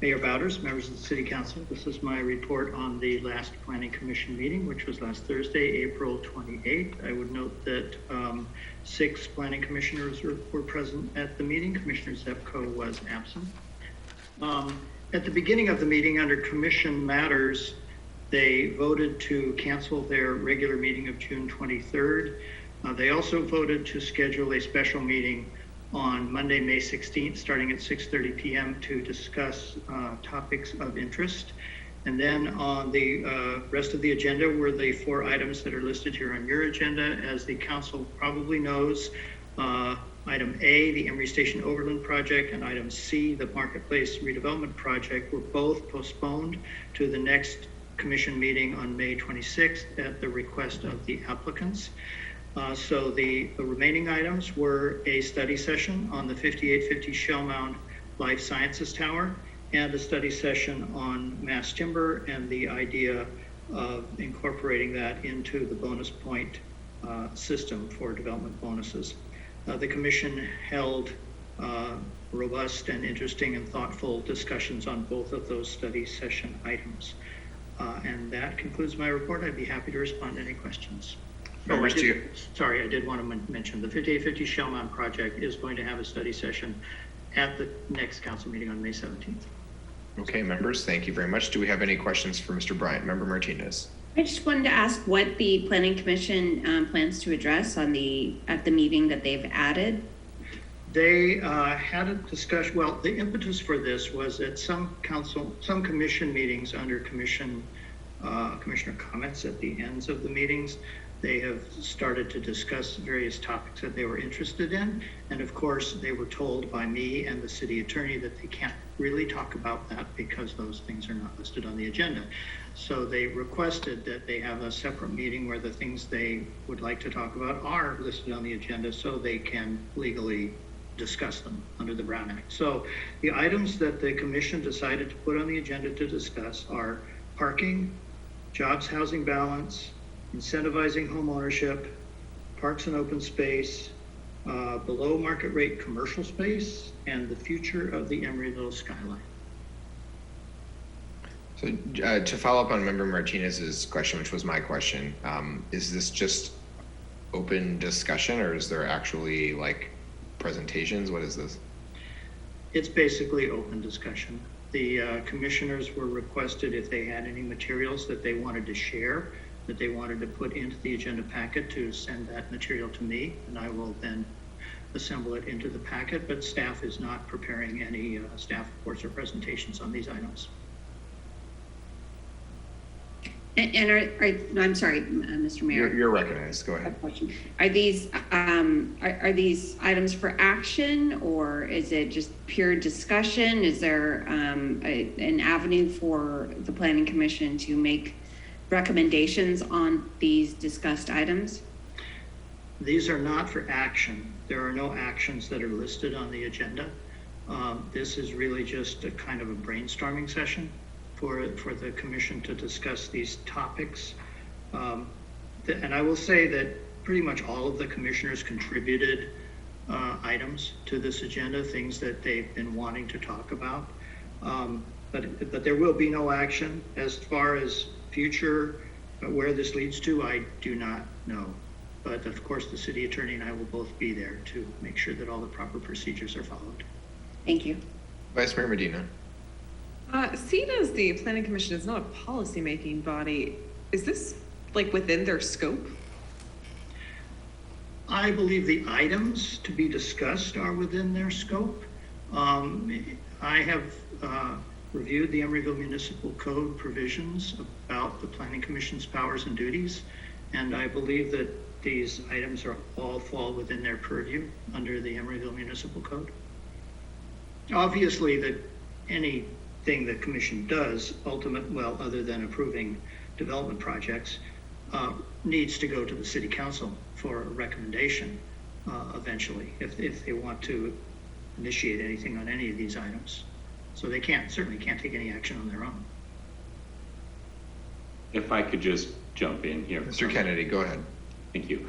Mayor Bowders, members of the City Council, this is my report on the last Planning Commission meeting, which was last Thursday, April 28th. I would note that 6 Planning Commissioners were present at the meeting. Commissioner Zepko was absent. At the beginning of the meeting, under Commission Matters, they voted to cancel their regular meeting of June 23rd. They also voted to schedule a special meeting on Monday, May 16th, starting at 6:30 p.m. to discuss topics of interest. And then on the rest of the agenda were the 4 items that are listed here on your agenda. As the council probably knows, item A, the Emery Station Overland Project, and item C, the Marketplace Redevelopment Project, were both postponed to the next commission meeting on May 26th at the request of the applicants. So the remaining items were a study session on the 5850 Shell Mound Life Sciences Tower and a study session on mass timber and the idea of incorporating that into the bonus point system for development bonuses. The commission held robust and interesting and thoughtful discussions on both of those study session items. And that concludes my report. I'd be happy to respond to any questions. Sorry, I did want to mention the 5850 Shell Mound project is going to have a study session at the next council meeting on May 17th. Okay, members, thank you very much. Do we have any questions for Mr. Bryant? Member Martinez. I just wanted to ask what the Planning Commission plans to address on at the meeting that they've added. They had a discussion. Well, the impetus for this was at some commission meetings under commissioner comments at the ends of the meetings. They have started to discuss various topics that they were interested in. And of course, they were told by me and the city attorney that they can't really talk about that because those things are not listed on the agenda. So they requested that they have a separate meeting where the things they would like to talk about are listed on the agenda so they can legally discuss them under the Brown Act. So the items that the commission decided to put on the agenda to discuss are parking, jobs, housing balance, incentivizing home ownership, parks and open space, below market rate commercial space, and the future of the Emeryville skyline. So to follow up on Member Martinez's question, which was my question, is this just open discussion or is there actually like presentations? What is this? It's basically open discussion. The commissioners were requested if they had any materials that they wanted to share, that they wanted to put into the agenda packet, to send that material to me, and I will then assemble it into the packet, but staff is not preparing any staff reports or presentations on these items. And I'm sorry, Mr. Mayor. You're recognized. Go ahead. Are these items for action, or is it just pure discussion? Is there an avenue for the Planning Commission to make recommendations on these discussed items? These are not for action. There are no actions that are listed on the agenda. This is really just a kind of a brainstorming session for the commission to discuss these topics. And I will say that pretty much all of the commissioners contributed items to this agenda, things that they've been wanting to talk about. But there will be no action. As far as future, where this leads to, I do not know. But of course, the city attorney and I will both be there to make sure that all the proper procedures are followed. Thank you. Vice Mayor Medina. Seen as the Planning Commission is not a policy-making body, is this like within their scope? I believe the items to be discussed are within their scope. I have reviewed the Emeryville Municipal Code provisions about the Planning Commission's powers and duties, and I believe that these items are all fall within their purview under the Emeryville Municipal Code. Obviously, that anything the commission does, other than approving development projects, needs to go to the city council for a recommendation eventually, if they want to initiate anything on any of these items. So they certainly can't take any action on their own. If I could just jump in here. Mr. Kennedy, go ahead. Thank you.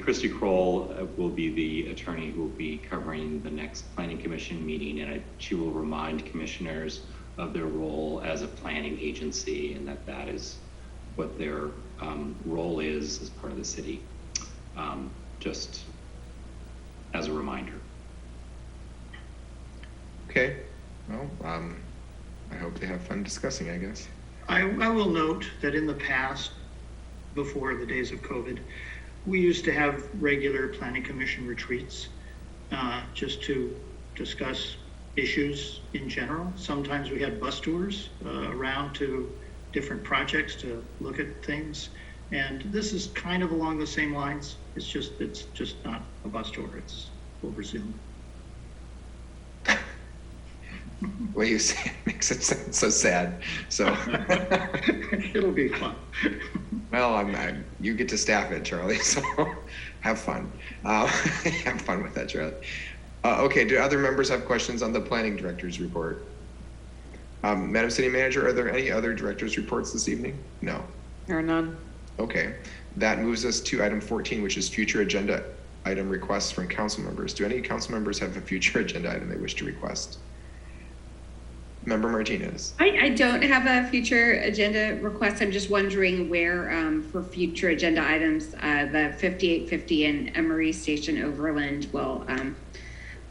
Christy Kroll will be the attorney who will be covering the next Planning Commission meeting, and she will remind commissioners of their role as a planning agency and that is what their role is as part of the city, just as a reminder. Okay. Well, I hope they have fun discussing, I guess. I will note that in the past, before the days of COVID, we used to have regular Planning Commission retreats just to discuss issues in general. Sometimes we had bus tours around to different projects to look at things. And this is kind of along the same lines. It's just not a bus tour. It's over Zoom. The way you say it makes it sound so sad. So it'll be fun. Well, you get to staff it, Charlie. So have fun. Have fun with that, Charlie. Okay. Do other members have questions on the planning director's report? Madam City Manager, are there any other director's reports this evening? No. There are none. Okay. That moves us to item 14, which is future agenda item requests from council members. Do any council members have a future agenda item they wish to request? Member Martinez. I don't have a future agenda request. I'm just wondering where for future agenda items, the 5850 and Emery Station Overland will,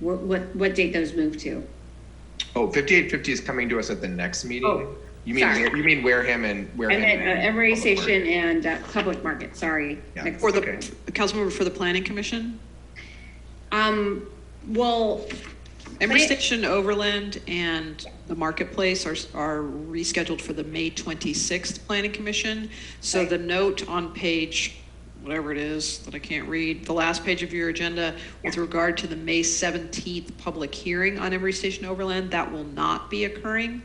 what date those move to? Oh, 5850 is coming to us at the next meeting. Oh, you mean Wareham and Wareham and Emery Station and Public Market. Sorry. Yeah. For the council member for the Planning Commission. Well, Emery Station, Overland, and the Marketplace are rescheduled for the May 26th Planning Commission. So the note on page whatever it is that I can't read, the last page of your agenda with regard to the May 17th public hearing on Emery Station Overland, that will not be occurring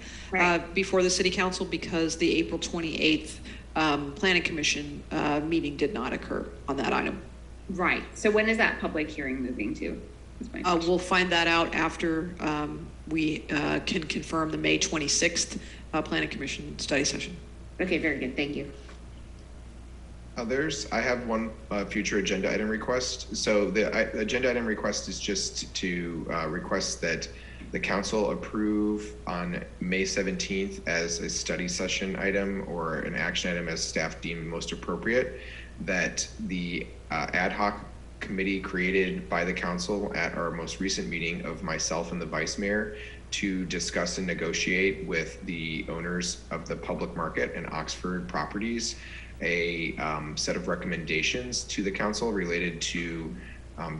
before the city council because the April 28th planning commission meeting did not occur on that item. Right. So when is that public hearing moving to? We'll find that out after we can confirm the May 26th planning commission study session. Okay, very good. Thank you. I have one future agenda item request. So the agenda item request is just to request that the council approve on May 17th as a study session item or an action item as staff deemed most appropriate, that the ad hoc committee created by the council at our most recent meeting of myself and the vice mayor to discuss and negotiate with the owners of the public market and Oxford properties a set of recommendations to the council related to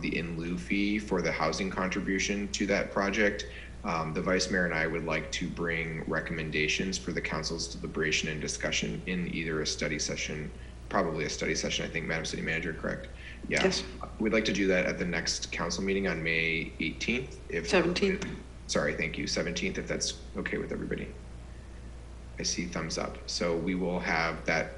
the in lieu fee for the housing contribution to that project. The vice mayor and I would like to bring recommendations for the council's deliberation and discussion in either a study session, probably a study session, I think, Madam City Manager, correct? Yeah. Yes. We'd like to do that at the next council meeting on May 18th. 17th. Sorry, thank you, 17th, if that's okay with everybody. I see thumbs up. So we will have that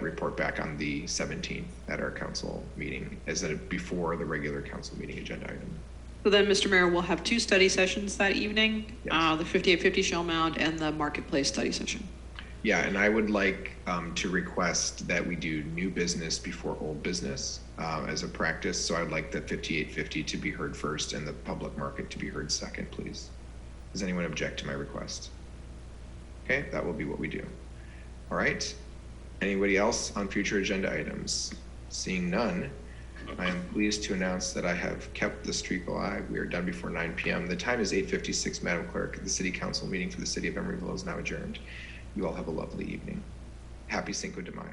report back on the 17th at our council meeting as before the regular council meeting agenda item. So then, Mr. Mayor, we'll have two study sessions that evening, yes. The 5850 Shell Mound and the Marketplace study session. Yeah, and I would like to request that we do new business before old business as a practice. So I'd like the 5850 to be heard first and the public market to be heard second, please. Does anyone object to my request? Okay, that will be what we do. All right. Anybody else on future agenda items? Seeing none, I am pleased to announce that I have kept the streak alive. We are done before 9 p.m. The time is 8:56, Madam Clerk. The City Council meeting for the City of Emeryville is now adjourned. You all have a lovely evening. Happy Cinco de Mayo.